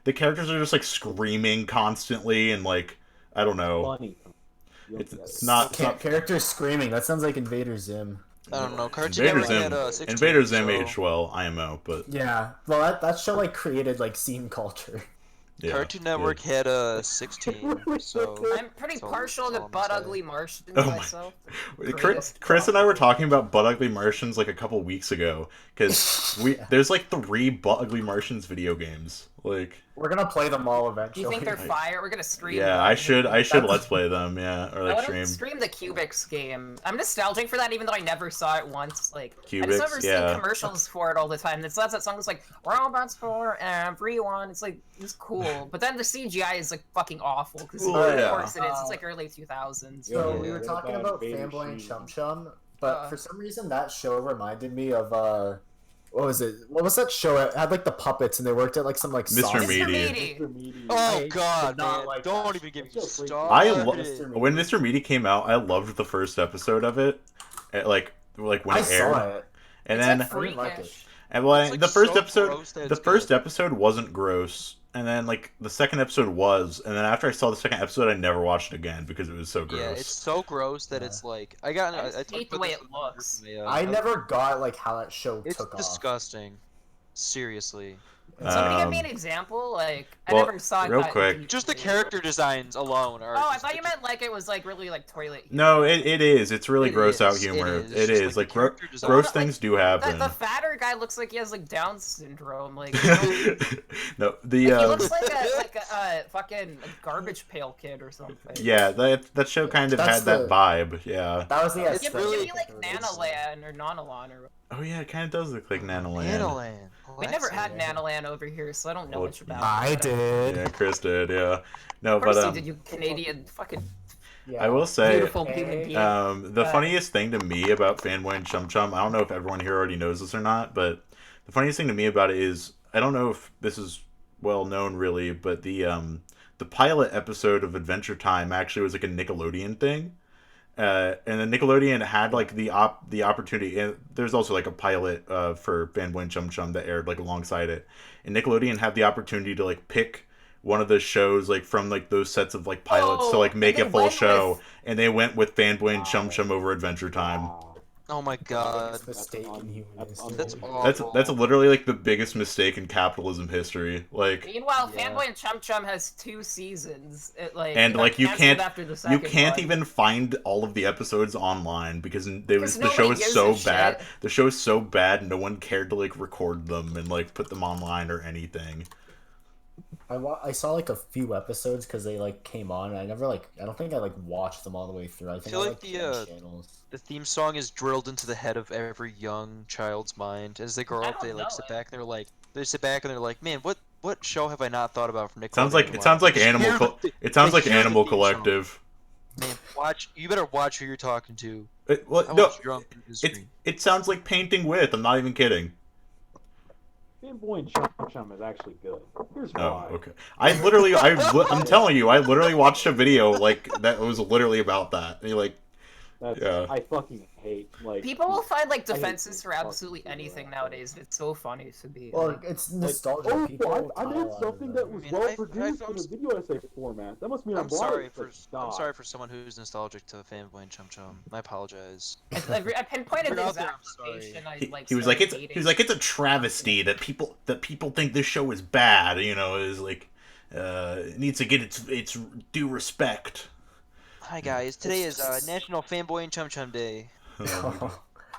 the characters are just like screaming constantly and like I don't know. Funny. It's not Characters screaming. That sounds like Invader Zim. I don't know. Cartoon Invader Network Zim. had 16. Invader Zim so... aged well, IMO, but Yeah. Well, that show like created like scene culture. yeah. Cartoon Network had 16. So I'm pretty So- partial to so I'm butt sorry. ugly Martians Oh my- myself. Chris and I were talking about Butt Ugly Martians like a couple weeks ago because there's like 3 Butt Ugly Martians video games. Like We're gonna play them all Do eventually. you think they're fire? We're gonna stream. yeah, them. I should let's play them, yeah, or I like want stream to stream the Cubics game. I'm nostalgic for that, even though I never saw it once. Like I Cubics, just remember yeah. seeing commercials for it all the time. It's that song was like robots for everyone. It's like it's cool, but then the CGI is like fucking awful because Oh, of yeah. course it is. It's like early 2000s. So Yeah. we were What talking about about Vader Fanboy and Sheen? Chum Chum, but Uh. for some reason that show reminded me of what was it? What was that show? It had like the puppets and they worked at like some like Mr. sausage- Meaty. Mr. Meaty. Oh I God, did not man! like Don't that. even get me That's so freaky. started. When Mr. Meaty came out, I loved the first episode of it. Like when I it aired. saw it. And It's then like I didn't like it. freakish. and well, It's, like, the first so episode gross that the it's first good. episode wasn't gross. And then like the second episode was, and then after I saw the second episode, I never watched it again because it was so gross. Yeah, it's so gross that Yeah. it's like I got. I just talked hate the about way this it with looks. my, I never got like how that show It's took off. disgusting. Seriously. Somebody give me Um, an example. Like I well, never saw it. real that quick. deeply. Just the character designs alone are. Oh, I just- thought you meant like it was like really like toilet. No, it is. It's really It gross out is, it humor. is. It Just, is. like, Like, the character design. gross Like, things do happen. The fatter guy looks like he has like Down syndrome. Like No, he the looks like a fucking garbage pail kid or something. yeah, that show kind of That's had that the- vibe. Yeah. That was the It's Give, aesthetic. give me like of it. Nanolan or Nonalon or. Oh yeah, it kind of does look like Nanoland. Nanoland. We never had Classic. Nanolan over here, so I don't know Well, much about I it. did. Yeah, Chris did. Yeah. No, Of course but you did, you Canadian fucking Yeah. I will say, beautiful human being. the funniest thing to me about Fanboy and Chum Chum, I don't know if everyone here already knows this or not, but the funniest thing to me about it is, I don't know if this is well known really, but the pilot episode of Adventure Time actually was like a Nickelodeon thing. And then Nickelodeon had like the opportunity, and there's also like a pilot for Fanboy and Chum Chum that aired like alongside it, and Nickelodeon had the opportunity to like pick one of the shows like from like those sets of like pilots to like make and a they full went show, with- and they went with Fanboy and Chum Chum over Adventure Time. Wow. Oh my god. Biggest mistake in human history. That's That's awful. literally like the biggest mistake in capitalism history. Like, Meanwhile, Yeah. Fanboy and Chum Chum has 2 seasons. It, like, and it got like you canceled can't after the you second can't one. even find all of the episodes online because the show nobody is gives so a bad. shit. The show is so bad, no one cared to like record them and like put them online or anything. I saw like a few episodes because they like came on. And I never like I don't think I like watched them all the way through. I think feel I like the, changed channels. The theme song is drilled into the head of every young child's mind. As they grow I up, they don't like know sit it. back and they sit back and they're like, man, what show have I not thought about from Nickelodeon? Sounds like in a it while?" sounds like Just Animal hear Co- the- it sounds like hear the Animal theme song. Collective. Man, you better watch who you're talking to. Well, I no, was drunk in his it screen. it sounds like Painting With. I'm not even kidding. Fanboy and Chum Chum is actually good. Here's why. Oh, okay. I'm telling you, I literally watched a video like that was literally about that. And you're like, That's, Yeah. I fucking hate like People will find like I hate defenses for fucking absolutely people anything like that. nowadays. It's so funny to be. Well, like, it's like, nostalgia. oh, People I tie a made lot of something them. that was I mean, well I- produced I'm in a video essay format. That must mean I'm, I'm sorry biased, for but stop. I'm sorry for someone who's nostalgic to Fanboy and Chum Chum. I apologize. I pinpointed You're the out there, exact I'm sorry. location I like. he was like started it's a travesty that people think this show is bad. You know, is like it needs to get its due respect. Hi guys, today is National Fanboy and Chum Chum Day.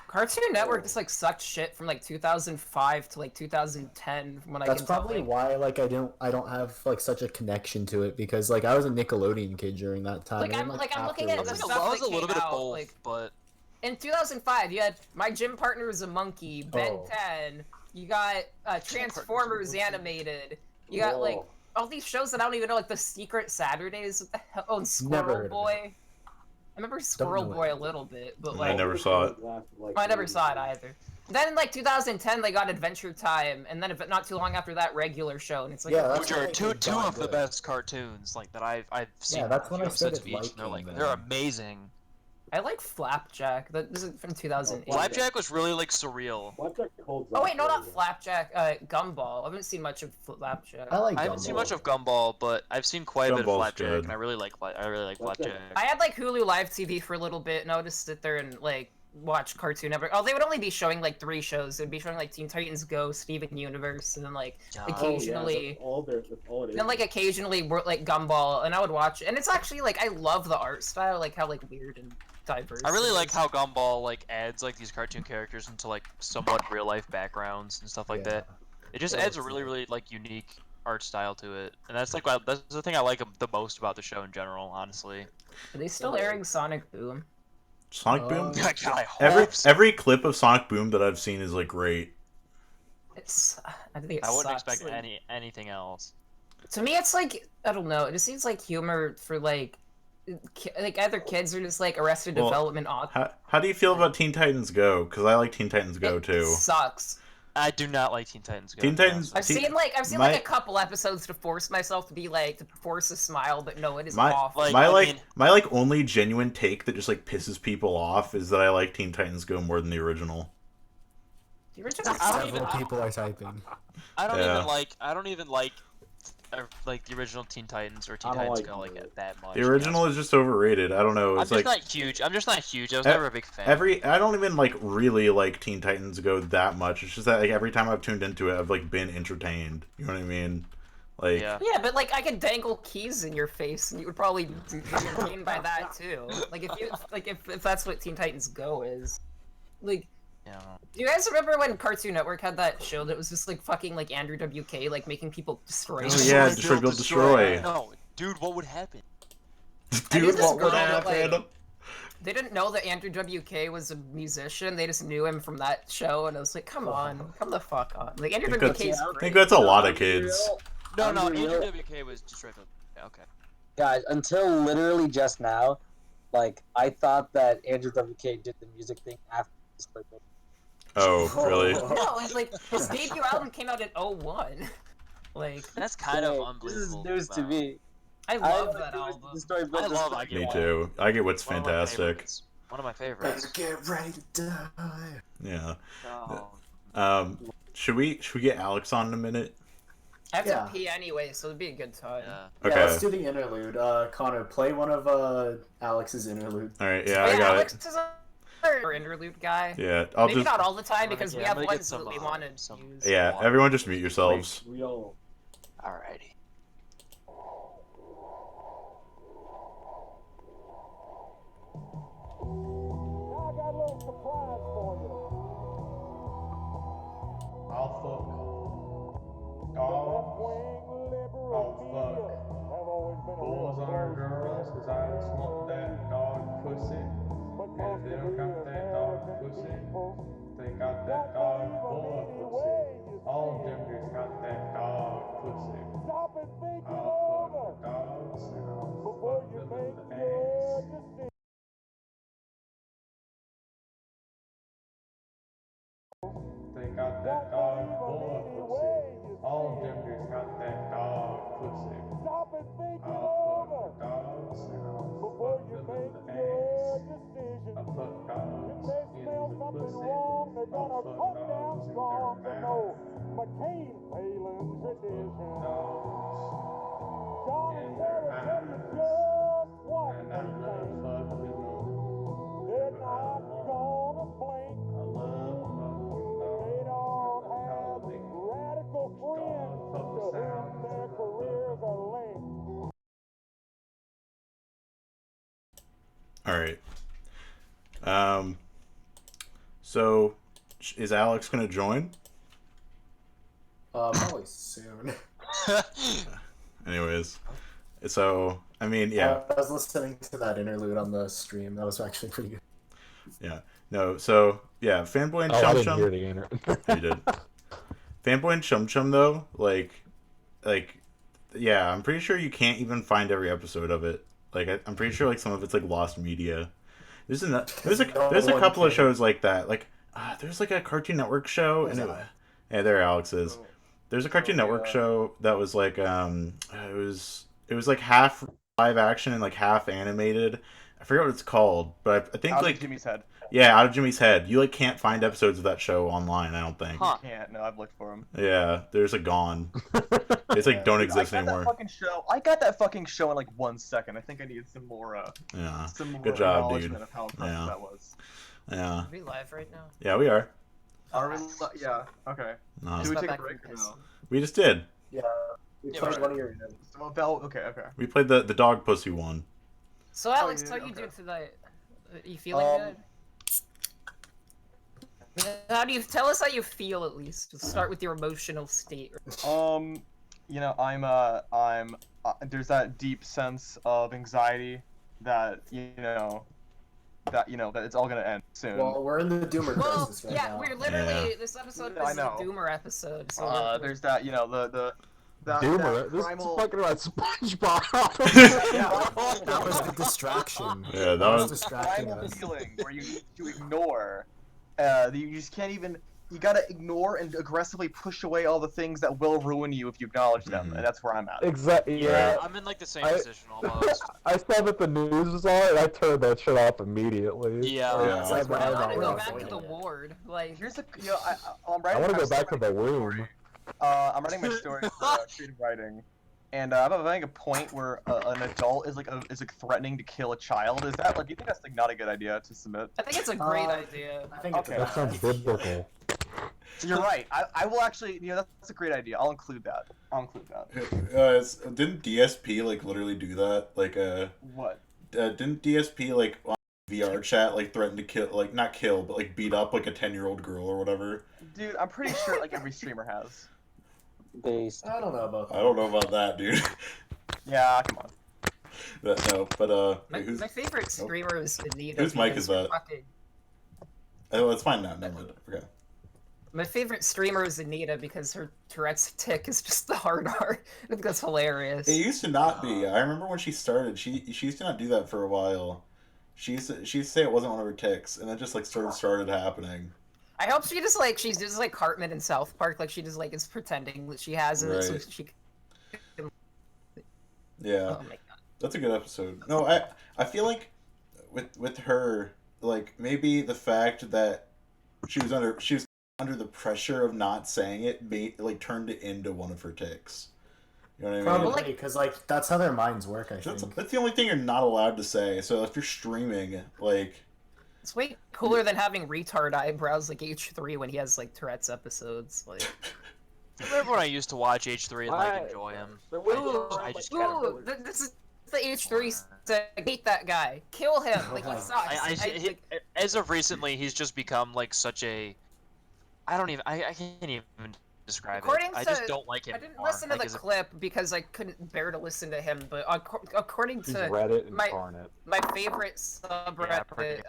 Cartoon Network just like sucked shit from like 2005 to like 2010 from when I That's can tell, probably like- why like I don't have like such a connection to it because like I was a Nickelodeon kid during that time. Like, and I'm- then, like, I'm looking at afterwards- the I stuff was a that little came bit of out, both, like- but in 2005, you had My Gym Partner is a Monkey, Ben 10. You got Transformers animated. You got like all these shows that I don't even know, like the Secret Saturdays. What the hell? Oh, and Squirrel Boy. I remember Squirrel Boy a little bit, but like I never saw it. I never saw it either. Then in like 2010, they got Adventure Time, and then if not too long after that, regular show, and it's like Yeah, which are two of the best cartoons like that I've seen. Yeah, that's when I episodes started of each, and they're liking like them. they're amazing. I like Flapjack. This is from 2008. Flapjack was really like surreal. Flapjack holds Oh up wait, no, really not well. Flapjack. Gumball. I haven't seen much of Flapjack. I like. I haven't seen much of Gumball, but I've seen quite a bit of Gumball's Flapjack, good. and I really like Flapjack. I had like Hulu Live TV for a little bit, and I would just sit there and like watch Cartoon Network. Oh, they would only be showing like 3 shows. They'd be showing like Teen Titans Go, Steven Universe, and then like occasionally, that's all it is. and like occasionally like Gumball, and I would watch. And it's actually like I love the art style, like how like weird and diverse. I really it like is. how Gumball like adds like these cartoon characters into like somewhat real life backgrounds and stuff like that. It just adds a really like unique art style to it, and that's like that's the thing I like the most about the show in general, honestly. Are they still airing Sonic Boom? Sonic Boom. God, I hope so. Every clip of Sonic Boom that I've seen is like great. It's I think it I wouldn't sucks. expect Like, anything else. to me, it's like I don't know. It just seems like humor for like either kids or just like Arrested Well, Development. How do you feel about Teen Titans Go? Because I like Teen Titans Go It too. sucks. I do not like Teen Titans Go. Teen Titans- I've See, seen like my- a couple episodes to force myself to be like to force a smile, but no, it is My awful. Like, my I like mean- my like only genuine take that just like pisses people off is that I like Teen Titans Go more than the original. The original I don't sucked. even- People are typing. I don't Yeah. even like the original Teen Titans or Teen I don't Titans like Go like either. that much. The original is just overrated. I don't know. I'm It's just like not huge. I'm just not huge. I was E- never a big fan. I don't even like really like Teen Titans Go that much. It's just that like every time I've tuned into it, I've like been entertained. You know what I mean? Like Yeah. Yeah, but like I could dangle keys in your face, and you would probably be entertained by that too. Like if that's what Teen Titans Go is, like. Yeah. Do you guys remember when Cartoon Network had that show that was just like fucking like Andrew WK, like making people destroy? Oh, yeah, Destroy, Build, Destroy. No, dude, what would happen? dude, just what would go to, happen? like- They didn't know that Andrew WK was a musician. They just knew him from that show, and I was like, come on, come the fuck on. Like Andrew I think WK that's- is I great. think that's a lot of kids. No, Unreal. Andrew WK was Destroy Build. Yeah, okay. Guys, until literally just now, like I thought that Andrew WK did the music thing after this purple. Oh, really? No, it's like his debut album came out in 01. Like That's kind of This is unbelievable. news to though. me. I I love know that it was album. the story, I but love this- I Get Me Wild. too. I get what's One of my fantastic. favorites. One of my favorites. Get ready to die. Yeah. Oh, Should we get Alex on in a minute? I have Yeah. to pee anyway, so it'd be a good time. yeah. Okay. Yeah, let's do the interlude. Connor, play one of Alex's interludes. All right. Oh, Yeah, I got Alex it. is our interlude guy. Yeah, I'll Maybe just. not all the time I'm gonna because get- we I'm have gonna get ones some, that we want to some- use. Yeah, everyone just mute yourselves. Real. Alrighty. I'll fuck dogs. I'll fuck boys or girls, 'cause I smoke that dog pussy. And if they don't got that dog pussy, they got that dog boy pussy. All of them just got that dog pussy. I'll fuck the dogs and I'll fuck them in the ass. They got that dog boy pussy. All of them just got that dog pussy. I'll fuck the dogs and I'll fuck them in the ass. I'll fuck dogs in the pussy. I'll fuck dogs in their mouth. I'll fuck dogs and I love fucking All right. So, is Alex gonna join? Probably soon. Anyways, so I mean, yeah. I was listening to that interlude on the stream. That was actually pretty good. Yeah. No. So yeah, Fanboy and Oh, I Chum didn't hear Chum. the inner. You did. Fanboy and Chum Chum though, like, yeah, I'm pretty sure you can't even find every episode of it. Like, I'm pretty sure like some of it's like lost media. There's a one couple of can. shows like that. Like, there's like a Cartoon Network show, Who's and that? yeah, there Alex is. Oh. There's a Cartoon Network yeah. show that was like it was like half live action and like half animated. I forget what it's called, but I think Out like of Jimmy's head. yeah, Out of Jimmy's Head. You like can't find episodes of that show online. I don't think. Huh. Can't. No, I've looked for him. Yeah, there's a gone. It's like don't Dude, exist I got anymore. That fucking show. I got that fucking show in like 1 second. I think I needed some more. Yeah, Some more good job, dude. acknowledgement of how impressive Yeah. that was. yeah, Are we live right now? yeah. We are. Are we? Yeah. Okay. No, Do we Step take a back break from or this. no? we just did. Yeah. We Yeah, played right. one of your. So Bell. Okay. Okay. We played the dog pussy one. So Alex, yeah, how you okay. doing tonight? You feeling good? How do you tell us how you feel at least? Just start with your emotional state. You know, I'm. There's that deep sense of anxiety that that it's all gonna end soon. Well, we're in the Doomer Well, crisis right yeah, now. we're literally Yeah. this episode I is a know. Doomer episode. So There's that that Doomer. This is primal. fucking about SpongeBob. That was the distraction. Yeah, that was. distracting Primal us. feeling where you ignore. That you just can't even. You gotta ignore and aggressively push away all the things that will ruin you if you acknowledge them, Mhm. and that's where I'm at. Exactly. Yeah. I'm in like the same I- position almost. I saw that the news was on, and I turned that shit off immediately. Yeah. Yeah. It's like, I wow, want to go wow, back wow. to the ward. Like, Here's the I'm I writing. want to I'm go back to still the writing my womb. story. I'm writing my story for creative writing, and I'm having a point where an adult is like threatening to kill a child. Is that like? Do you think that's like not a good idea to submit? I think it's a great idea. I think Okay. it's That sounds biblical. You're right. I will actually. That's a great idea. I'll include that. Didn't DSP like literally do that? Like What? didn't DSP like on VR chat like threaten to kill, like not kill, but like beat up like a 10-year-old girl or whatever? Dude, I'm pretty sure like every streamer has. Based. I don't know about that. I don't know about that, dude. Yeah, come on. No, but My, who's? my favorite streamer is Anita. Whose mic because is that? fucking- Oh, it's fine now. Never mind. Okay. My favorite streamer is Anita because her Tourette's tick is just the hard R. I think that's hilarious. It used to not be. I remember when she started. She used to not do that for a while. She used to say it wasn't one of her tics, and then just like started happening. I hope she's just like Cartman in South Park, like she just like is pretending that she has it, so Right. she. Yeah. Oh my god. That's a good episode. No, I feel like with her, like maybe the fact that she was under the pressure of not saying it like turned it into one of her tics. You know what I mean? Probably, because like that's how their minds work. I think. That's the only thing you're not allowed to say. So if you're streaming, like It's way cooler than having retard eyebrows like H3 when he has like Tourette's episodes. Like, I remember when I used to watch H3 and like enjoy him. I just kind of. ooh, this is the H3 said, hate that guy, kill him, like he Okay. sucks. As of recently, he's just become like such a. I can't even describe According it. I to- just don't like him. I didn't anymore. listen to Like, the as a- clip because I couldn't bear to listen to him, but according He's to Reddit my- incarnate. my favorite subreddit, pretty-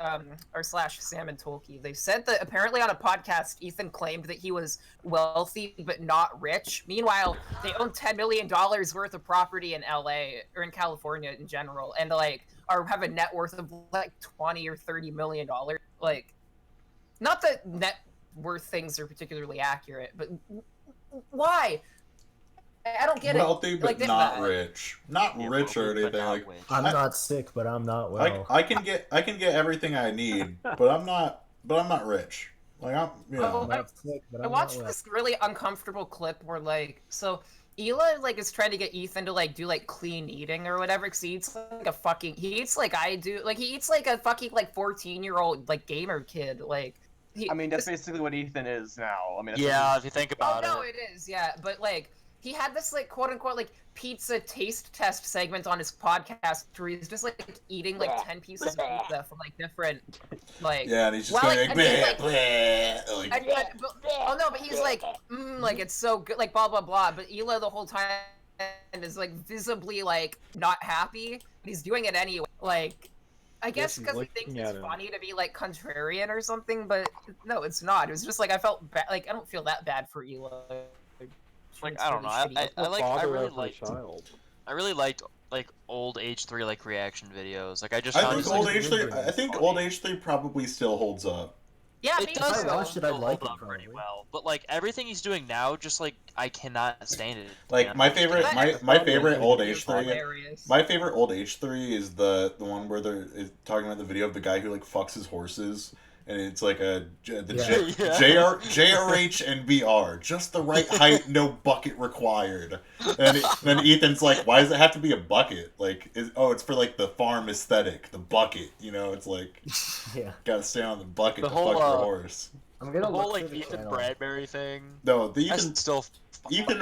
or slash Sam and Tolkien, they said that apparently on a podcast, Ethan claimed that he was wealthy but not rich. Meanwhile, they own $10 million worth of property in LA or in California in general, and like have a net worth of like 20 or 30 million dollars. Like, not that net worth things are particularly accurate, but why? I don't get wealthy it. but Like, not that. rich, not Yeah, rich or wealthy, but anything. not Like rich. I'm I- not sick, but I'm not well. I can get everything I need, but I'm not rich. Like I'm Oh, I'm not sick, but I I'm watched not well. this really uncomfortable clip where like Ela like is trying to get Ethan to like do like clean eating or whatever because he eats like I do, like he eats like a fucking like 14-year-old like gamer kid. Like I mean, that's basically what Ethan is now. I mean, that's Yeah, if you think oh about no, it. it is, yeah, but like he had this like quote unquote like pizza taste test segment on his podcast where he's just like eating like 10 pieces of pizza from like different like Yeah, and he's just Well, going like, like, I mean, bleh, like- bleh, like oh no, but he's like, like it's so good, like blah blah blah. But Ela the whole time is like visibly like not happy, but he's doing it anyway. Like, I guess she's because he thinks looking it's at him. funny to be like contrarian or something, but no, it's not. It was just like I felt bad. Like I don't feel that bad for Eli. Like It's I don't really know. shitty. I really liked like old H3 like reaction videos. Like I just I found think just, like, old H3. really I think funny. old H3 probably still holds up. Yeah, It me does too. I watched it, I'd still like hold it up pretty probably. well, but like everything he's doing now, just like I cannot stand it. Like Yeah, my I just favorite, can't. my favorite old It was H3. hilarious. My favorite old H3 is the one where they're talking about the video of the guy who like fucks his horses, and it's like the Yeah. JRH and BR, just the right height, no bucket required. And then Ethan's like, why does it have to be a bucket? Like, it's for like the farm aesthetic, the bucket. You know, it's like Yeah. gotta stay on the bucket The to whole, fuck your horse. I'm The gonna whole look like for the Ethan channel. Bradbury thing. No, the That's Ethan still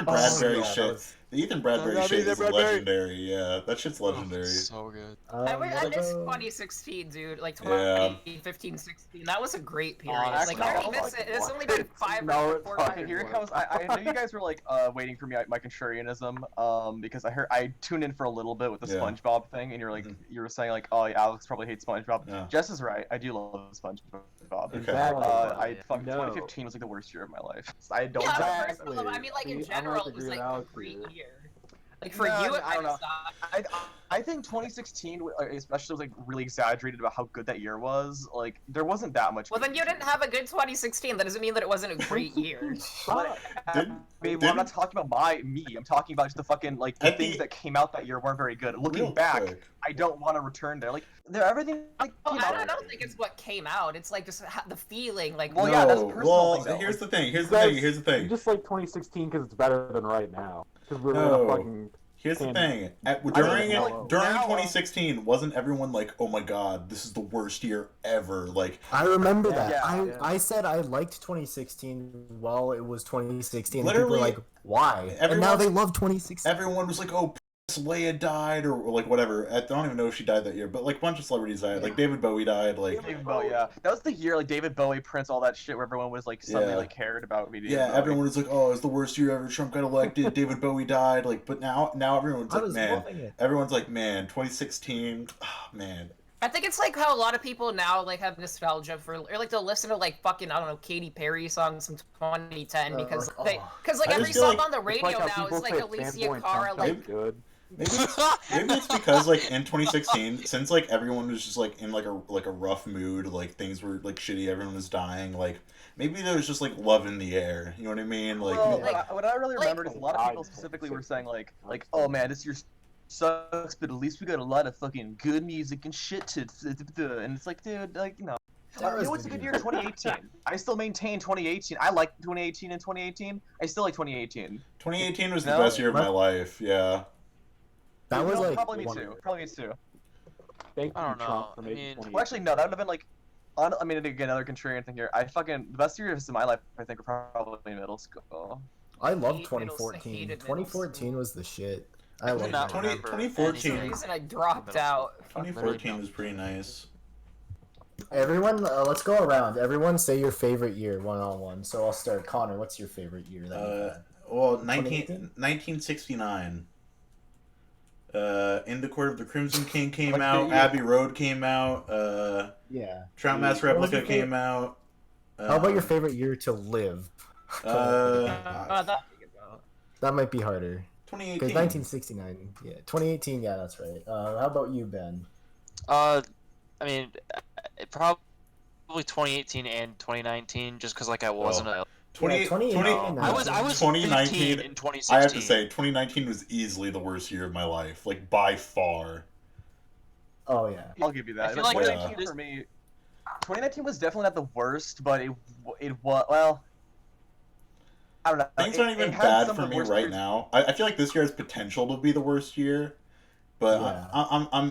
Bradbury yeah, that shit. was- The Ethan Bradbury Not shit Ethan is Bradbury. legendary. Yeah, that shit's oh, legendary. so good. I miss go- 2016, dude. Like Yeah. 2015, 16. That was a great period. Honestly, like I don't no, miss it. It's only been 5 No, or it's 4 fucking Okay, years. here it comes. I knew you guys were like waiting for me my contrarianism because I tuned in for a little bit with the Yeah. SpongeBob thing, and you're like Mhm. you were saying like, oh yeah, Alex probably hates SpongeBob. Yeah. Jess is right. I do love SpongeBob. Okay. Exactly. I fucking No. 2015 was like the worst year of my life. I don't. Yeah, die. but I mean, like in See, I might general, it was agree like with a Alex great here. year. Like for No, you, I don't know. stopped. I think 2016 especially was like really exaggerated about how good that year was. Like there wasn't that much. Well, good then you didn't years. have a good 2016. That doesn't mean that it wasn't a great year. But, Did- I mean, well, I'm not talking about me. I'm talking about just the fucking like the At the- things that came out that year weren't very good. Looking Real back, quick. I don't want to return there. Like everything like Oh, came I out. don't think it's what came out. It's like just the feeling. Like, Well, yeah, that's a No, personal well, thing, though. here's the thing. Here's You the thing. guys- Here's the You thing. just like 2016 because it's better than right now. Because we're No. in a fucking. Here's the And- thing. mean, During like, during now- 2016, wasn't everyone like, "Oh my god, this is the worst year ever"? Like, I remember Yeah, that. yeah. I said I liked 2016 while it was 2016. And Literally, people were like, why? And now everyone- they love 2016. everyone was like, "Oh, Leia died," or like whatever. I don't even know if she died that year, but like a bunch of celebrities died. Like David Bowie died. Like, David Bowie, yeah, that was the year like David Bowie, Prince, all that shit, where everyone was like suddenly Yeah. like cared about me. yeah, everyone was like, "Oh, it's the worst year ever." Trump got elected. David Bowie died. Like, but now everyone's I like, was "Man." loving it. Everyone's like, "Man, 2016, man." I think it's like how a lot of people now like have nostalgia for, or like they'll listen to like fucking I don't know Katy Perry songs from 2010 because like, like I every just feel song like- on the It's radio like how now people is like say Alicia Fanboy and Cara Trump like. sounds good. Maybe it's because like in 2016, since like everyone was just like in like a rough mood, like things were like shitty, everyone was dying, like maybe there was just like love in the air. You know what I mean? Like, Well, Like- what I really like- remembered is a lot of people specifically were saying like, oh man, this year sucks, but at least we got a lot of fucking good music and shit to, and it's like, dude, like you know. That You was know what's a the good year. year? 2018. I still maintain 2018. I like 2018 and 2018. I still like 2018. 2018 was the No? best year of my life. Yeah. That You was know, like probably me one- too. Probably me too. Thank I you, don't know. Trump, for I making mean- 2018. Well, actually, no. That would have been like, I mean, again, another contrarian thing here. The best years of my life, I think, were probably middle school. I love Hate middle- 2014. hated middle 2014 school. was the shit. I do love not it. 2014 For some 2014. reason I dropped Middle out. 2014 was pretty nice. Everyone, let's go around. Everyone say your favorite year, one-on-one. So I'll start. Connor, what's your favorite year? That you've had? Well, 2018? 1969. In the Court of the Crimson King came Like, out. yeah. Abbey Road came out. Yeah. Trout Mask What was Replica your favorite- came out. How about your favorite year to live? That might be harder. 2018. Because 1969, yeah. 2018, yeah, that's right. How about you, Ben? I mean, probably 2018 and 2019, just because like I wasn't a. 2018 I was 2019 15 in 2016. I have to say, 2019 was easily the worst year of my life, like by far. Oh, yeah. I'll give you that. I feel But like 2019 this- for me, 2019 was definitely not the worst, but it was well. I don't know. Things aren't even it had bad some for of the me worst right years. now. I feel like this year has potential to be the worst year, but Yeah.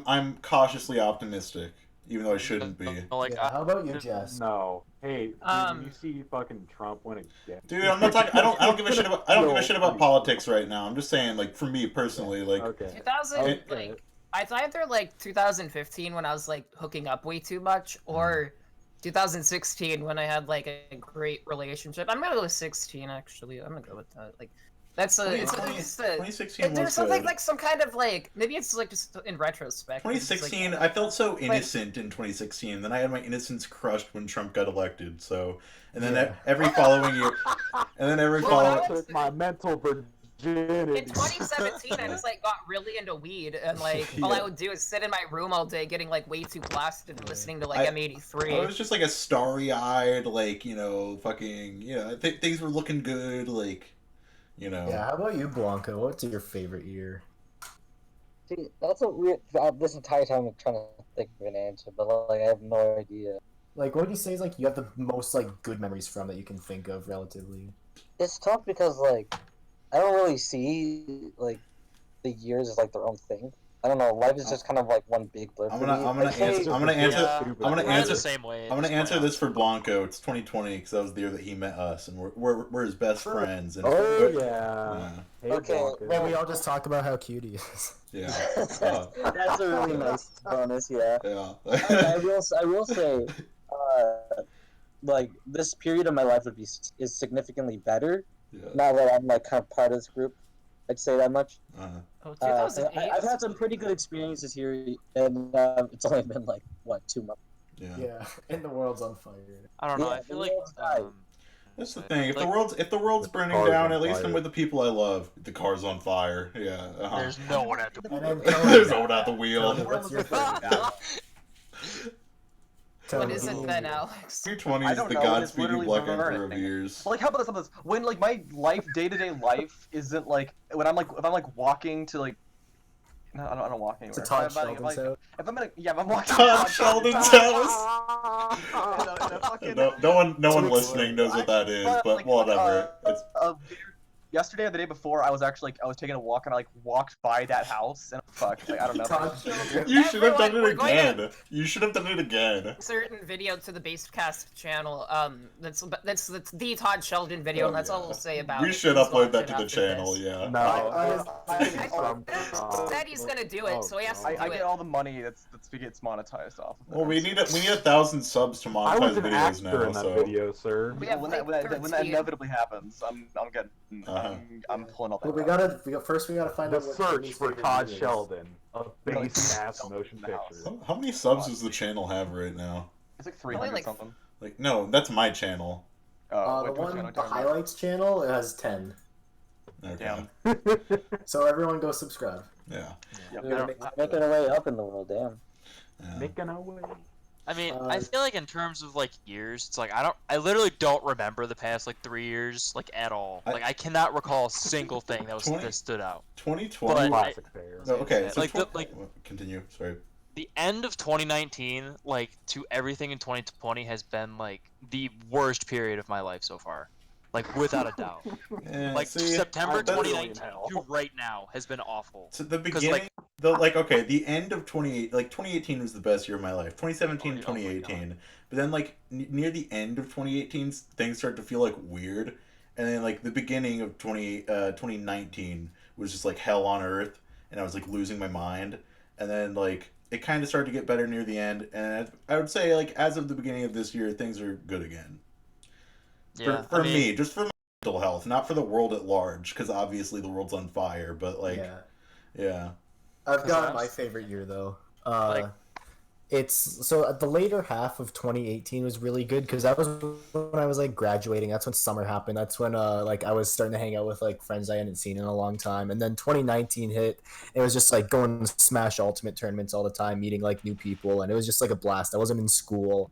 I'm cautiously optimistic, even though I shouldn't be. Like, Yeah, how about you, Jess? No. Hey, dude, when you see fucking Trump win again. Dude, I'm not talking. I don't give a shit about. I don't give a shit about No. politics right now. I'm just saying, like for me personally, like Okay. 2000 Okay. like it's either like 2015 when I was like hooking up way too much, or 2016 when I had like a great relationship. I'm gonna go with 16 actually. I'm gonna go with that. Like That's a. It's 2016 was there's something good. like some kind of like maybe it's like just in retrospect. it's just, 2016, I felt so innocent in 2016. Then I had my innocence crushed when Trump got elected. So, and then every following year, and then every following. Took my mental virginity. In 2017, I just like got really into weed, and like all I would do is sit in my room all day, getting like way too blasted, and listening to like M83. I was just like a starry-eyed, like fucking, things were looking good, like, Yeah, how about you, Blanca? What's your favorite year? See, that's a weird. This entire time I'm trying to think of an answer, but like I have no idea. Like, what would you say is like you have the most like good memories from that you can think of relatively? It's tough because like I don't really see like the years as like their own thing. I don't know. Life is just kind of like one big blur. I'm gonna answer the same way. I'm gonna answer this for Blanco. It's 2020 because that was the year that he met us, and we're his best friends. And Yeah. Hey, Okay, Blanca. Well, we all just talk about how cute he is. Yeah. That's a really nice bonus. Yeah. Yeah. I will say, like this period of my life is significantly better Yeah. now that I'm like kind of part of this group. I'd say that much. Oh, So 2008. I've had some pretty good experiences here, and it's only been like what 2 months. Yeah, and the world's on fire. I don't know. Yeah, I feel the like world's died. That's the thing. If Like- the world's burning car's down, on at least I'm fire. with the people I love. The car's on fire. Yeah. there's no one at the And then There's no one at the wheel. Tony, what's your favorite? What is it then, Alex? 220 I is don't the know, it's Godspeed You literally Black Emperor of burning. years. Like, how about this? When like my life, day-to-day life, isn't like when I'm like if I'm like walking to like. No, I don't walk anywhere. To Todd If I'm, Sheldon's house. if I'm if I'm walking Todd to Sheldon's house. in a fucking, No one listening knows what that is, but like, whatever. It's yesterday or the day before, I was taking a walk and I like walked by that house and fuck, like I don't know. Todd Sheldon. You should have done Everyone, it we're going again. You should have done it again. Certain video to the Basedcast channel. That's the Todd Sheldon video, and that's all we'll say about it. We should Please upload watch that it to the after channel, this. yeah. No. Said he's gonna do it, so he has to I do get it. all the money that's gets monetized off of it. Well, we need 1,000 subs to I was monetize an videos actor now, in that so. video, sir. We have when like that 13. inevitably happens, I'm getting I'm pulling all that. But we out. gotta find The out what search Tony's for favorite Todd movie is. Sheldon, a Really? base ass motion In the house. picture. How many subs does the channel have right now? It's like 300 like- something. Like, no, that's my channel. Oh, The wait, which one, channel the are you talking about? highlights channel, it has 10. Okay. Damn. So everyone go subscribe. Yeah. Yep. We're making our way up in the world. Damn. Yeah. Making our way. I mean, Uh, I feel like in terms of like years, it's like I literally don't remember the past like 3 years like at all. Like I cannot recall a single thing that stood out. 2020. But- Classic fair. No, okay, so Like, continue. Sorry. The end of 2019, like to everything in 2020, has been like the worst period of my life so far, like without a doubt. Yeah, Like see, September that's- 2019 to right now has been awful. So the 'Cause, beginning, the end of 2018 was the best year of my life. 2017, Oh my 2018, but then like near the end of 2018, things started to feel like weird, and then like the beginning of 2019 was just like hell on earth, and I was like losing my mind, and then like it kind of started to get better near the end, and I would say like as of the beginning of this year, things are good again. Yeah, For I mean, me, just for my mental health, not for the world at large, because obviously the world's on fire, but like, yeah. I've 'Cause got I'm- my favorite year though. Like- It's so at the later half of 2018 was really good because that was when I was like graduating. That's when summer happened. That's when like I was starting to hang out with like friends I hadn't seen in a long time. And then 2019 hit. It was just like going to Smash Ultimate tournaments all the time, meeting like new people, and it was just like a blast. I wasn't in school.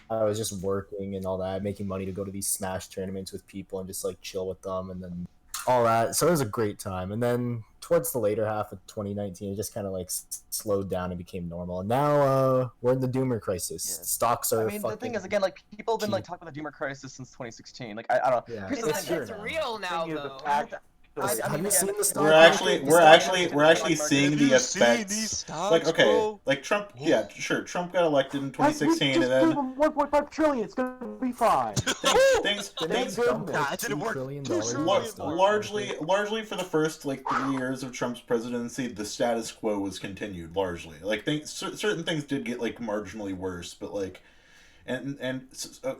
I was just working and all that, making money to go to these Smash tournaments with people and just like chill with them and then all that. So it was a great time. And then towards the later half of 2019, it just kind of like slowed down and became normal. And now we're in the Doomer crisis. Yeah. Stocks are. I mean, the thing is, again, like people have been like talking about the Doomer crisis since 2016. Like I don't know. Yeah. Here's the It's thing. here It's now. real now, Thing is, the though. fact- Have you seen the stock We're market? actually seeing the effects. Like, okay, bro? like Trump, yeah, sure, Trump got elected in Just 2016, give and then them 1.5 trillion. It's gonna be fine. things Things Thank dumped goodness. like It didn't $2 work. trillion $2 in the trillion. stock market. largely for the first like 3 years of Trump's presidency, the status quo was continued largely. Like certain things did get like marginally worse, but like,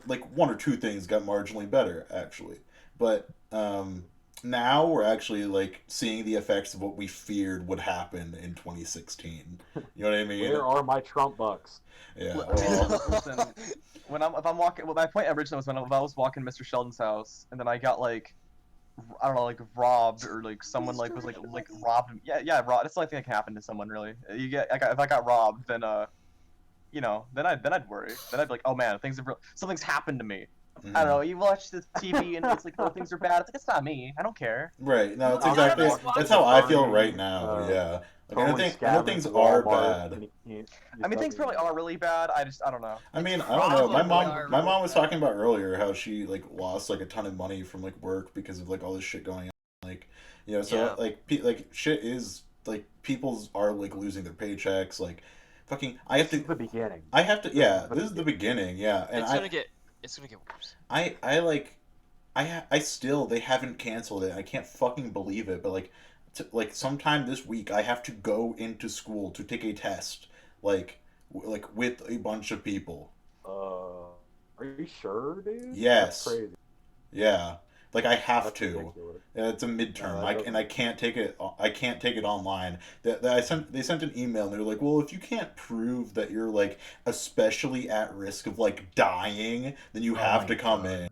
like one or two things got marginally better actually. But now we're actually like seeing the effects of what we feared would happen in 2016. You know what I mean? Where are my Trump bucks? Yeah. Well, I mean, listen, if I'm walking, well, my point originally was if I was walking Mr. Sheldon's house and then I got like, I don't know, like robbed or like someone like was like robbed. Yeah, robbed. It's the only thing that can happen to someone really. If I got robbed, then then I'd worry. Then I'd be like, oh man, something's happened to me. Mhm. I don't know. You watch this TV and it's like, oh, things are bad. It's like it's not me. I don't care. Right. No, it's A lot of exactly. us watch That's how I feel Bernie, right now. Yeah. Like, I know things at are Walmart, bad. and he can't do I mean, things something. probably are really bad. I don't know. I mean, I don't know. My Probably mom, are my really mom was bad. talking about earlier how she like lost like a ton of money from like work because of like all this shit going on. Like, so Yeah. like shit is like people's are like losing their paychecks. Like, fucking, I have This is to. the beginning. I have to. Yeah, this is the beginning. Yeah, and It's gonna get worse. I like, I still they haven't canceled it. I can't fucking believe it. But like, like sometime this week, I have to go into school to take a test. Like, like with a bunch of people. Are you sure, dude? Yes. That's crazy. Yeah, like I have That's to. ridiculous. It's a midterm. No, that And I can't take it. I can't take it online. They sent an email and they were like, "Well, if you can't prove that you're like especially at risk of like dying, then you Oh have my to come God. in."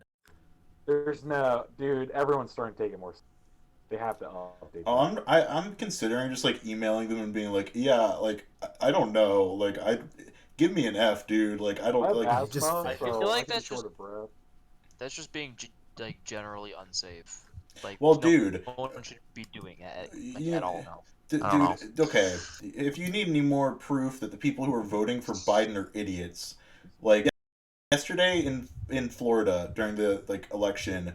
There's no, dude. Everyone's starting to take it more. They have to update. Oh, that. I'm considering just like emailing them and being like, "Yeah, like I don't know, like I give me an F, dude. Like I don't I have like." asthma, just- I so feel like I can that's be short just- of breath. That's just being like generally unsafe. Like, Well, no dude, one should be doing it like, yeah, at all now. Dude, I don't okay. If you need any more proof that the people who are voting for Biden are idiots, like yesterday in Florida during the like election,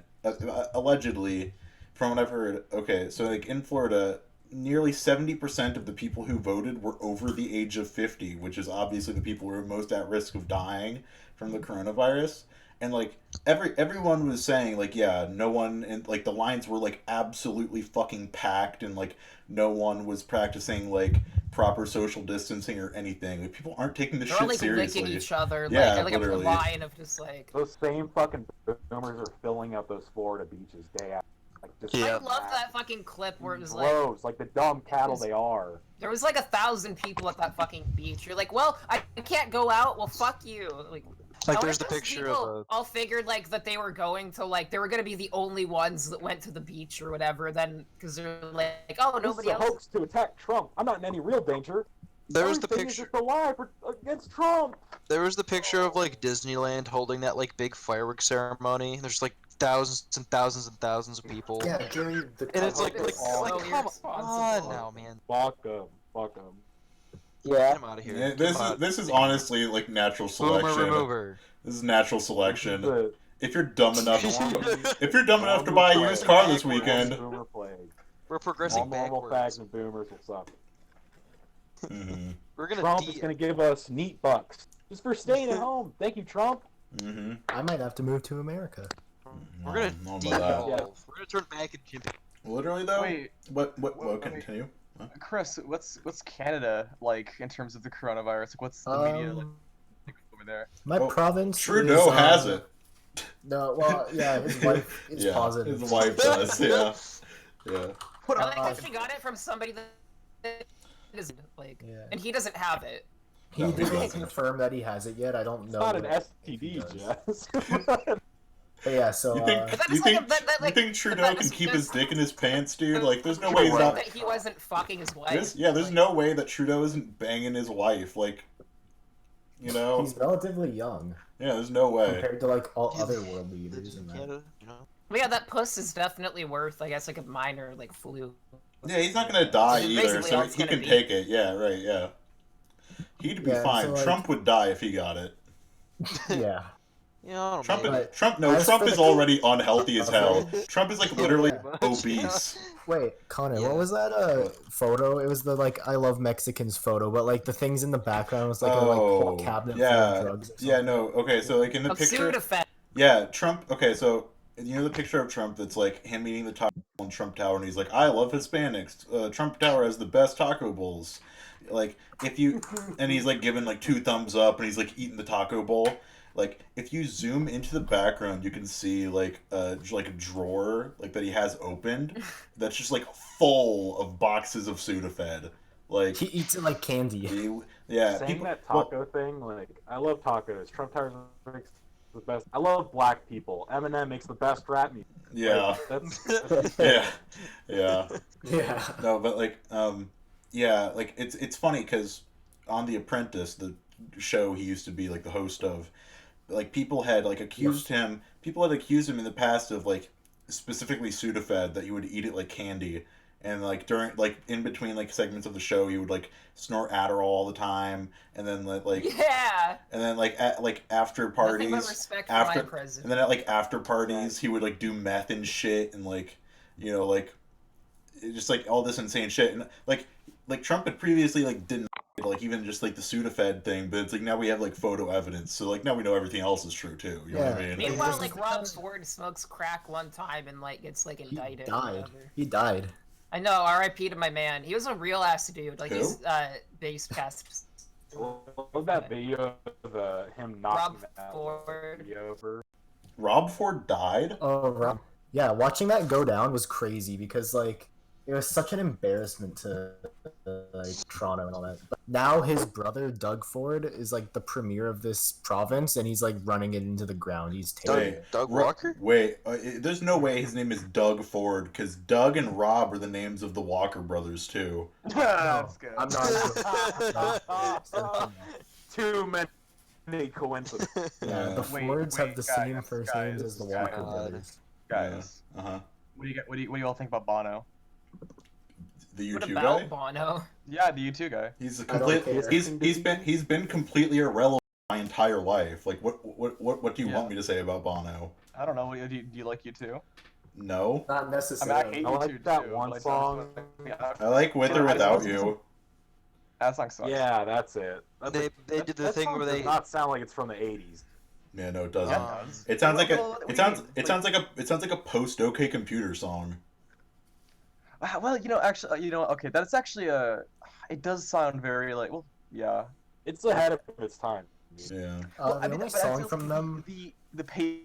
allegedly, from what I've heard, okay, so like in Florida, nearly 70% of the people who voted were over the age of 50, which is obviously the people who are most at risk of dying from the coronavirus. And like everyone was saying like yeah, no one, and like the lines were like absolutely fucking packed, and like no one was practicing like proper social distancing or anything. Like people aren't taking this They're all shit like seriously. licking each other, Yeah, like a literally. line of just like. Those same fucking boomers are filling up those Florida beaches day after. Like, just Yeah. I love that fucking clip where it was like Gross, like the dumb cattle they are. there was like 1,000 people at that fucking beach. You're like, well, I can't go out. Well, fuck you. Like, I there's wonder the if those picture people of all figured like that they were going to like they were gonna be the only ones that went to the beach or whatever. Then because they're like, oh, This nobody is a else. hoax to attack Trump. I'm not in any real danger. there was the Everything is picture. just a lie against Trump. There was the picture of like Disneyland holding that like big fireworks ceremony. There's like thousands and thousands and thousands of people. Yeah, during the And it's like, It's so come on irresponsible. now, man. Fuck them. Fuck them. Yeah. Get him out of here. Yeah, Get this him is out. this is honestly like natural Boomer selection. remover. This is natural selection. The If you're dumb enough, if you're dumb enough to normal buy a plague. used car this Normal weekend, Boomer plague. We're All progressing normal backwards. fags and boomers will suck. mm-hmm, We're gonna Trump is gonna give us neat bucks just for staying at home. Thank you, Trump. mm-hmm. I might have to move to America. We're gonna No, de-evolve. Yeah. We're gonna turn back into chimpanzees. Literally though. Wait, What? wait. Continue. Chris, what's Canada like in terms of the coronavirus? Like, what's the media like over there? My Well, province. Trudeau is, has it. No, well, yeah, his wife is Yeah, positive. his wife does. Yeah, yeah. What I like up? that she got it from somebody that is like, Yeah. and he doesn't have it. He No, he didn't doesn't. confirm that he has it yet. I don't It's know. not an what STD, he does. Jess. But yeah, so You think But that you is like think a- that, you like, think Trudeau that can is keep just- his dick in his pants, dude? Like, there's no way he's Prove not. that he wasn't fucking his wife. There's Like, no way that Trudeau isn't banging his wife. Like, you know, he's relatively young yeah, there's no way. compared to like all other world leaders. Lives in And that. Canada, you know. But yeah, that puss is definitely worth, I guess, like a minor like flu. Yeah, he's not gonna die Which is either, basically so all it's he gonna can be. take it. Yeah, right. Yeah, he'd be Yeah, fine. so, like- Trump would die if he got it. Yeah. Yeah, I don't Trump, know. But Trump, no, as Trump for is the- already unhealthy as hell. Okay. Trump is like literally Yeah. obese. Wait, Connor, Yeah. what was that photo? It was the like I love Mexicans photo, but like the things in the background was like a like whole cabinet full yeah, of drugs. Or yeah, something. no, okay, so like in the Of picture, Sudafed. yeah, Trump. Okay, so you know the picture of Trump that's like him eating the taco bowl in Trump Tower, and he's like, "I love Hispanics. Trump Tower has the best taco bowls." Like if you, and he's like giving like 2 thumbs up, and he's like eating the taco bowl. like if you zoom into the background, you can see like a drawer like that he has opened that's just like full of boxes of Sudafed. Like He eats it like candy. yeah, Saying people. that taco thing, like I love tacos. Trump Towers makes the best. I love black people. Eminem makes the best rap music. Yeah, That's yeah, yeah. Yeah. No, but like, yeah, like it's funny because on The Apprentice, the show he used to be like the host of, like people had like accused him. People had accused him in the past of like specifically Sudafed that he would eat it like candy, and like during like in between like segments of the show, he would like snort Adderall all the time, and then Yeah. and then like at like after Nothing but parties, respect for after my president. and then at like after parties, he would like do meth and shit, and like like just like all this insane shit, and like Trump had previously like didn't like even just like the Sudafed thing, but it's like now we have like photo evidence, so like now we know everything else is true too. You know what I mean? Meanwhile, like Rob Ford smokes crack one time and like gets like He indicted. died. He died. I know. R.I.P. to my man. He was a real ass dude. Like Who? he's Basedcast. love that video of him knocking Rob that Ford. lady over. Rob Ford died. Oh, right. Yeah, watching that go down was crazy because like it was such an embarrassment to like Toronto and all that. But now his brother Doug Ford is like the premier of this province, and he's like running it into the ground. He's terrible. Doug Walker? Wait, there's no way his name is Doug Ford because Doug and Rob are the names of the Walker brothers too. That's good. I'm not. Too many coincidences. Yeah, the Wait, Fords have the guys, same first names as the guys, Walker God. brothers. Guys, Uh huh. what do you all think about Bono? The What U2 about guy. Bono? Yeah, the U2 guy. He's a I don't complete. care. He's been completely irrelevant my entire life. Like what do you Yeah. want me to say about Bono? I don't know. Do you like U2? No, Not I mean, I necessarily. hate I U2 like that too, one but song. I like With or Yeah, I Without listen You. That song sucks. Yeah, that's it. They did the that thing song where does they not sound like it's from the '80s. Yeah, no, it doesn't. Yeah, it does. It sounds like Well, it what sounds do you mean? it sounds like a post OK Computer song. Well, actually, okay, that's actually it does sound very like, well, yeah. It's ahead of its time. Yeah. Well, The only but I song feel from like them. the pay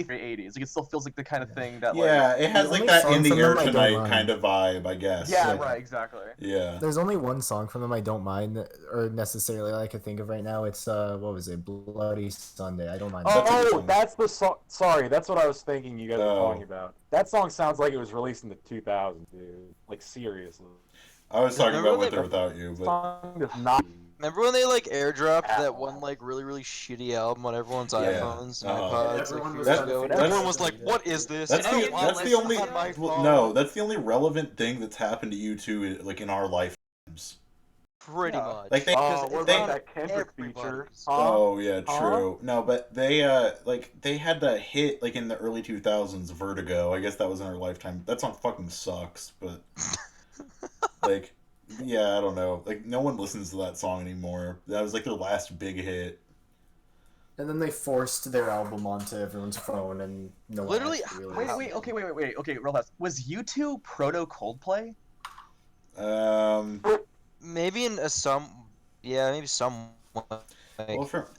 very 80s. Like it still feels like the kind of thing that Yeah, it has the like only that song in the from air them I don't tonight mind. kind of vibe, I guess. yeah, right, exactly. Yeah. There's only one song from them I don't mind, or necessarily I can think of right now. It's what was it? Bloody Sunday. I don't mind. That's a good Oh, song. that's the song. Sorry, that's what I was thinking you guys were Oh. talking about. That song sounds like it was released in the 2000s, dude. Like, seriously. I was talking Remember about With they- or Without You, The but song does not. Remember when they like airdropped At that all. one like really shitty album on everyone's Yeah. iPhones and Uh-huh. iPods Everyone like was years trying to ago, and figure out everyone how was to like, delete "What it. is this?" That's And the I get want that's the this only on my well, phone. no, that's the only relevant thing that's happened to U2 like in our lifetimes. Pretty Yeah. much. Like, they- Because Oh, it's what they- about on that Kendrick feature? everybody's. Oh yeah, Huh? true. No, but they like they had that hit like in the early 2000s, Vertigo. I guess that was in our lifetime. That song fucking sucks, but like yeah, I don't know. Like no one listens to that song anymore. That was like their last big hit. And then they forced their album onto everyone's phone, and no one Literally, actually really Wait, okay, real fast. Was U2 proto Coldplay? Maybe in a maybe some. Well,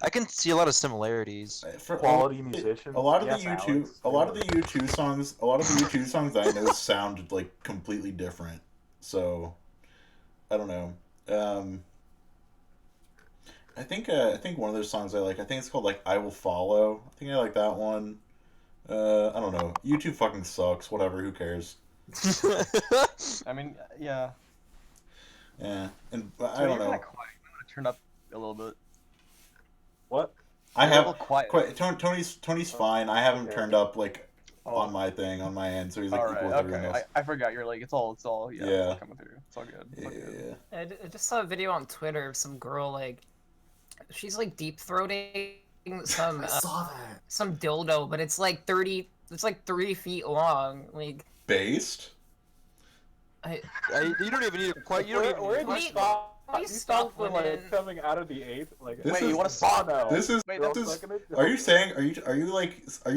I can see a lot of similarities. for Quality musicians. A lot of Yes, the U2, Alex. a lot of the U2 songs, a lot of the U2 songs I know sound like completely different. So, I don't know. I think one of their songs I like. I think it's called like "I Will Follow." I think I like that one. I don't know. U2 fucking sucks. Whatever. Who cares? I mean, yeah. Yeah. And So I don't you're know. kinda quiet. I'm gonna turn up a little bit. What? I You're a little have quiet. Tony's fine. I haven't Okay. turned up like Oh. on my thing on my end, so he's like All equal right, with everyone okay. else. I forgot. You're like it's all yeah. It's Yeah. all coming through. It's all good. It's all good. Yeah. I just saw a video on Twitter of some girl like, she's like deep throating some I saw that. some dildo, but it's like 3 feet long. Like, Based. You don't even need a quite. You don't even. Where Need a did question. you stop? Please You stop, stopped for women. like coming out of the eighth. Like, This Wait, is- you want to Bono? This is Wait, this Girl is. sucking it? Are you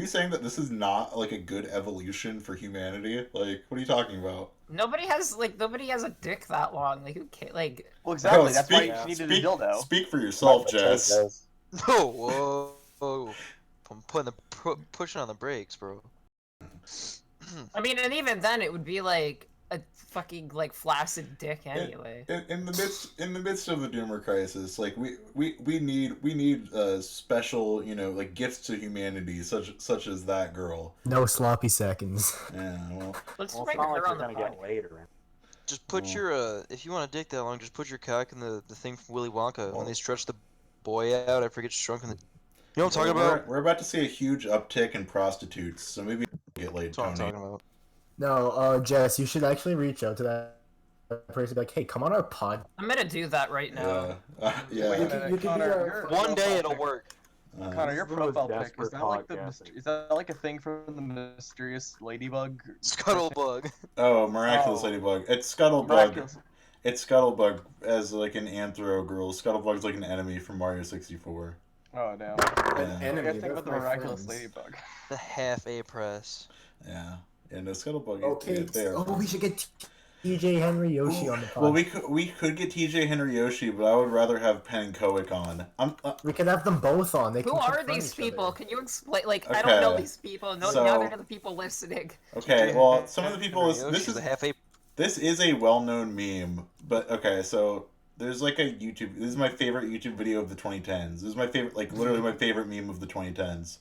saying that this is not like a good evolution for humanity? Like, what are you talking about? nobody has a dick that long. Like, who cares? Like, Well, exactly. Oh, That's why speak- she needed speak, a dildo. Speak for yourself, Jess. No, whoa. I'm pushing on the brakes, bro. I mean, and even then, it would be like a fucking like flaccid dick anyway. In the midst of the Doomer crisis, like we need special, you know, like gifts to humanity, such as that girl. No sloppy seconds. Yeah, well, Let's Well, bring it's not like her you're on the gonna get podcast. later. Just put Oh. your if you want a dick that long, just put your cock in the thing from Willy Wonka when Oh. they stretch the boy out. I forget shrunk in the. You know what I'm talking Well, about? we're about to see a huge uptick in prostitutes, so maybe get laid, That's what I'm Tony. talking about. No, Jess, you should actually reach out to that person. Be like, hey, come on our pod. I'm gonna do that right now. Yeah, Wait a You yeah. can- minute, you can be Connor, our- your One day profile it'll pic- work. Connor, your This is the most profile pic, is desperate that like the podcasting. is that like a thing from the mysterious ladybug? Scuttlebug. Oh, miraculous Oh. ladybug. It's Scuttlebug. Miraculous. It's Scuttlebug as like an anthro girl. Scuttlebug's like an enemy from Mario 64. Oh damn. An Yeah. I gotta enemy. think They're about the my miraculous friends. ladybug. The half A press. Yeah. And the Scuttlebug. Okay. they are Oh, we friends. should get TJ Henry Yoshi on the pod. Well, we could get TJ Henry Yoshi, but I would rather have Penn and Koic on. We can have them both on. They Who can are confront these each people? other. Can you explain? Like, I don't know Okay. these people. No, So- neither do the people listening. Okay. Well, some of the people. Yoshi's This is a half A. This is a well-known meme, but okay, so there's like a YouTube. This is my favorite YouTube video of the 2010s. This is my favorite, like literally my favorite meme of the 2010s.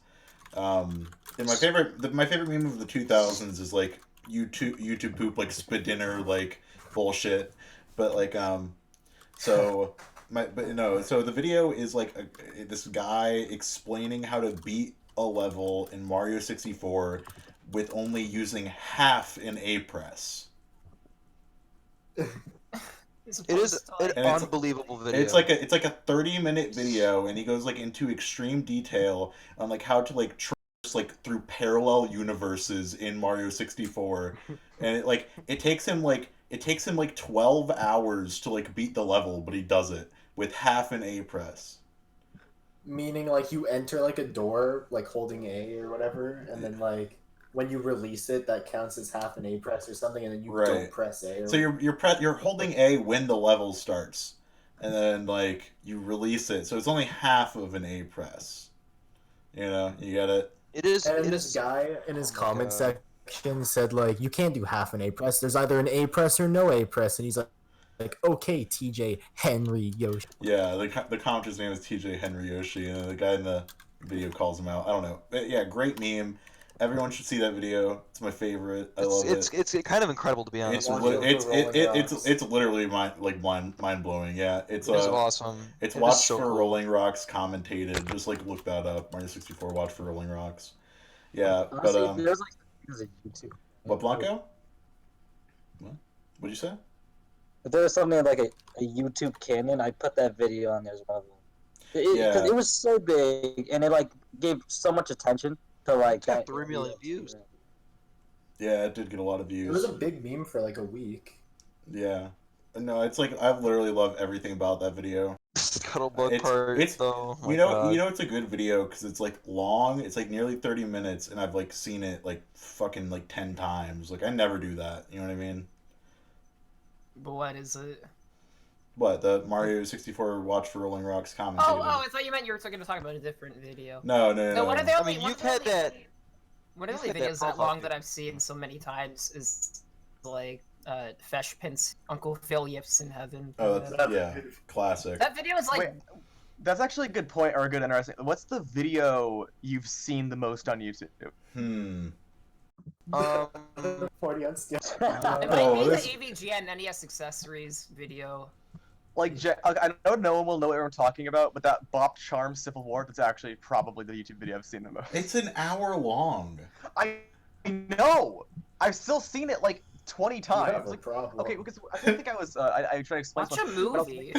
And my favorite meme of the 2000s is like YouTube poop, like spit dinner, like bullshit. But like so so the video is like this guy explaining how to beat a level in Mario 64 with only using half an A press. It's It is an And it's- unbelievable video. It's like a 30-minute video, and he goes like into extreme detail on like how to like traverse like through parallel universes in Mario 64, and it takes him like 12 hours to like beat the level, but he does it with half an A press. Meaning, like, you enter, like, a door, like, holding A or whatever, and then, like, when you release it, that counts as half an A press or something, and then you Right. don't press A. Or So you're holding A when the level starts, and then like you release it, so it's only half of an A press. You know, you get it. It is. And It this is. guy in his Oh my comment God. section said, like, you can't do half an A press. There's either an A press or no A press, and he's like, okay, TJ Henry Yoshi. Yeah, the commenter's name is TJ Henry Yoshi, and the guy in the video calls him out. I don't know. But yeah, great meme. Everyone should see that video. It's my favorite. I love it. It's kind of incredible to be honest. It's with you. it's literally mind blowing. Yeah, it's It is awesome. It's It is Watch so for cool. Rolling Rocks commentated. Just like look that up. Mario 64 Watch for Rolling Rocks. Yeah, Honestly, but there's like videos of YouTube. what Blanco? What? What'd you say? If there was something like a YouTube canon, I'd put that video on there as well. Because Yeah. it was so big, and it like gave so much attention to like It's got that 3 million views. Yeah, it did get a lot of It was a views. big meme for, like, a week. Yeah. No, it's like I literally love everything about that video. Scuttlebug It's- part it's- though. Oh You my know, God. it's a good video because it's like long. It's like nearly 30 minutes, and I've like seen it like fucking like 10 times. Like I never do that. You know what I mean? But what is it? What the Mario 64 Watch for Rolling Rocks commentated? Oh, I thought you meant you were going to talk about a different video. No. No, one of the I only, mean, one you've of the had only- that. One of the you've only had that videos that profile long pic. that I've seen so many times is like Fesh Pins Uncle Phil Yips in Heaven. Oh, that's classic. That video is like Wait, that's actually a good point or a good interesting. What's the video you've seen the most on YouTube? Um, 40 on scale. it Oh, might be this- the AVGN NES accessories video. Like, I know no one will know what we're talking about, but that Bop Charm Civil War, that's actually probably the YouTube video I've seen the most. It's an hour long. I know! I've still seen it like 20 You times. have a Like, problem. okay, because I think I was, I tried to explain Watch a something. When I was movie.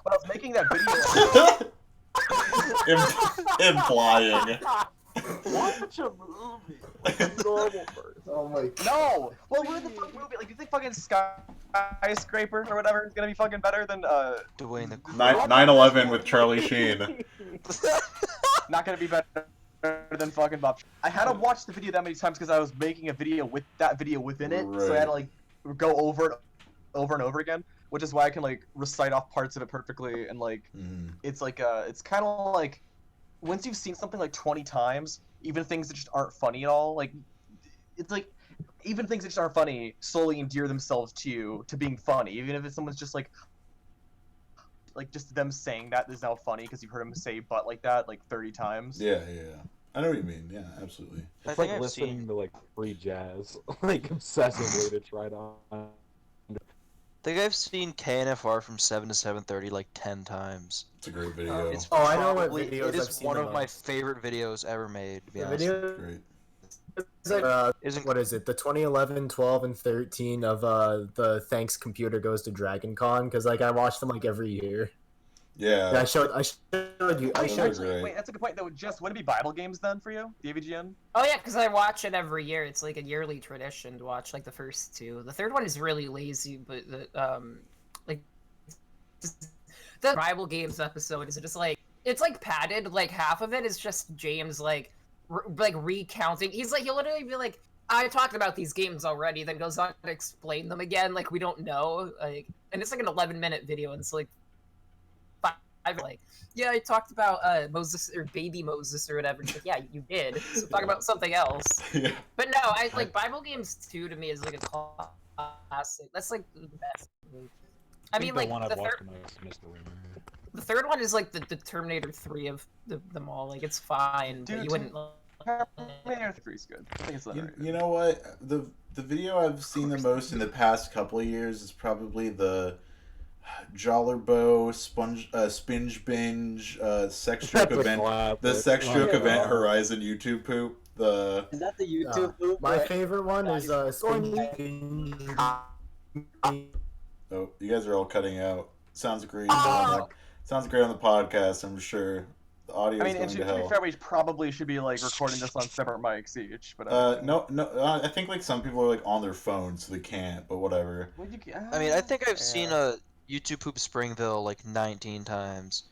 when I was making that video, Implying. Watch a movie. Normal person. Oh my god. no! Well, what the fuck movie? Like, you think fucking Skyscraper or whatever is gonna be fucking better than, Dwayne the 9/11 with Charlie Sheen. not gonna be better than fucking Bob. I had to watch the video that many times because I was making a video with that video within it, so I had to like go over it over and over again, which is why I can like recite off parts of it perfectly, and like Mhm. it's like it's kind of like once you've seen something like 20 times, even things that just aren't funny at all, like it's like even things that just aren't funny slowly endear themselves to you to being funny, even if it's someone's just like just them saying that is now funny because you've heard them say "but" like that like 30 times. Yeah. I know what you mean. Yeah, absolutely. It's I like think I've listening seen. to like free jazz, like obsessively to try to. I think I've seen KNFR from 7 to 7:30 like 10 times. It's a great video. It's Oh, I know what probably videos it is I've seen one the of my most. favorite videos ever made. To be The honest. video Great. is like, Isn't what is it? The 2011, 12, and 13 of the Thanks Computer Goes to Dragon Con, because like I watch them like every year. Yeah. Yeah, I showed you. I Wait, showed actually, great. wait, that's a good point though. Jess, would it be Bible games then for you, the AVGN? Oh yeah, because I watch it every year. It's like a yearly tradition to watch like the first two. The third one is really lazy, but like the Bible games episode is just like it's like padded. Like half of it is just James like recounting. He'll literally be like, "I talked about these games already," then goes on to explain them again. Like we don't know. Like, and it's like an 11-minute video, and it's like. I'm like, yeah, I talked about Moses or baby Moses or whatever. She's like, yeah, you did. So talk about something else. Yeah. But no, I like Bible games 2 to me is like a classic. That's like the best. I mean, like one the I've watched third, the most is Mr. Rimmer. the third one is like the Terminator 3 of them all. Like it's fine, but Dude, you wouldn't. Terminator 3 is good. I think it's underrated. You know what? The video I've seen the most in the past couple of years is probably the Jollerbo Spinge Binge Sex Joke That's a event. classic. The Sex Joke Yeah. Event Horizon YouTube poop. The Is that the YouTube poop? my that- favorite one is oh, you guys are all cutting out. Sounds great. Oh! Sounds great on the podcast. I'm sure the audio I is mean, and going to to be hell. fair, we probably should be like recording this on separate mics each. But No. I think like some people are like on their phones, so they can't. But whatever. Well, I mean, I think I've seen a YouTube poop Springville like 19 times.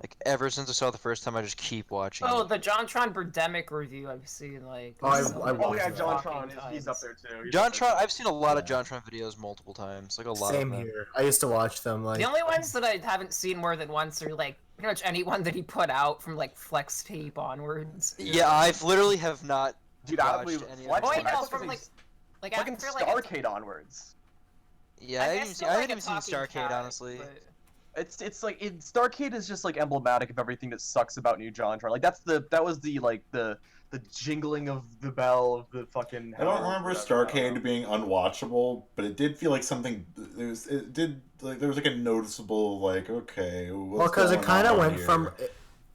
Like ever since I saw it the first time, I just keep watching. Oh, it. the JonTron Birdemic review I've seen like. Oh, I so watched many Oh yeah, that. John fucking Tron, he's up there too. He's John up there Tron. too. I've seen a lot of Yeah. John Tron videos multiple times. Like a lot Same of them. here. I used to watch them like. The only ones that I haven't seen more than once are like pretty much anyone that he put out from like Flex Tape onwards. Yeah, I've literally have not Dude, I watched believe any Flex of Oh, them. wait, no, Tape. from like Fucking after like Starcade onwards. Yeah, I haven't even guess seen, still, I like, haven't a even seen talking Starcade cat, honestly. but- It's like Starcade is just like emblematic of everything that sucks about New JonTron. Like that was the like the jingling of the bell of the fucking. I don't hell or remember whatever, I don't know. Starcade being unwatchable, but it did feel like something. It did like there was like a noticeable like okay. Well, because it kind of went here? from.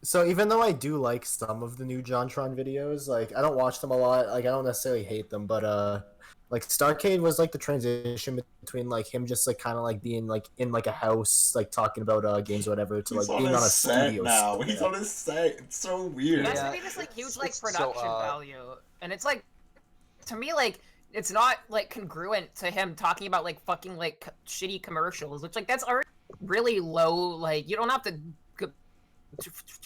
So even though I do like some of the new JonTron videos, like I don't watch them a lot. Like I don't necessarily hate them, but like Starcade was like the transition between like him just like kind of like being like in like a house like talking about games or whatever to He's like on being his on a set studio now. set. He's on his set. It's so weird. It has Yeah, to be this like huge like it's so production odd. value, and it's like to me like it's not like congruent to him talking about like fucking like shitty commercials, which like that's already really low. Like you don't have to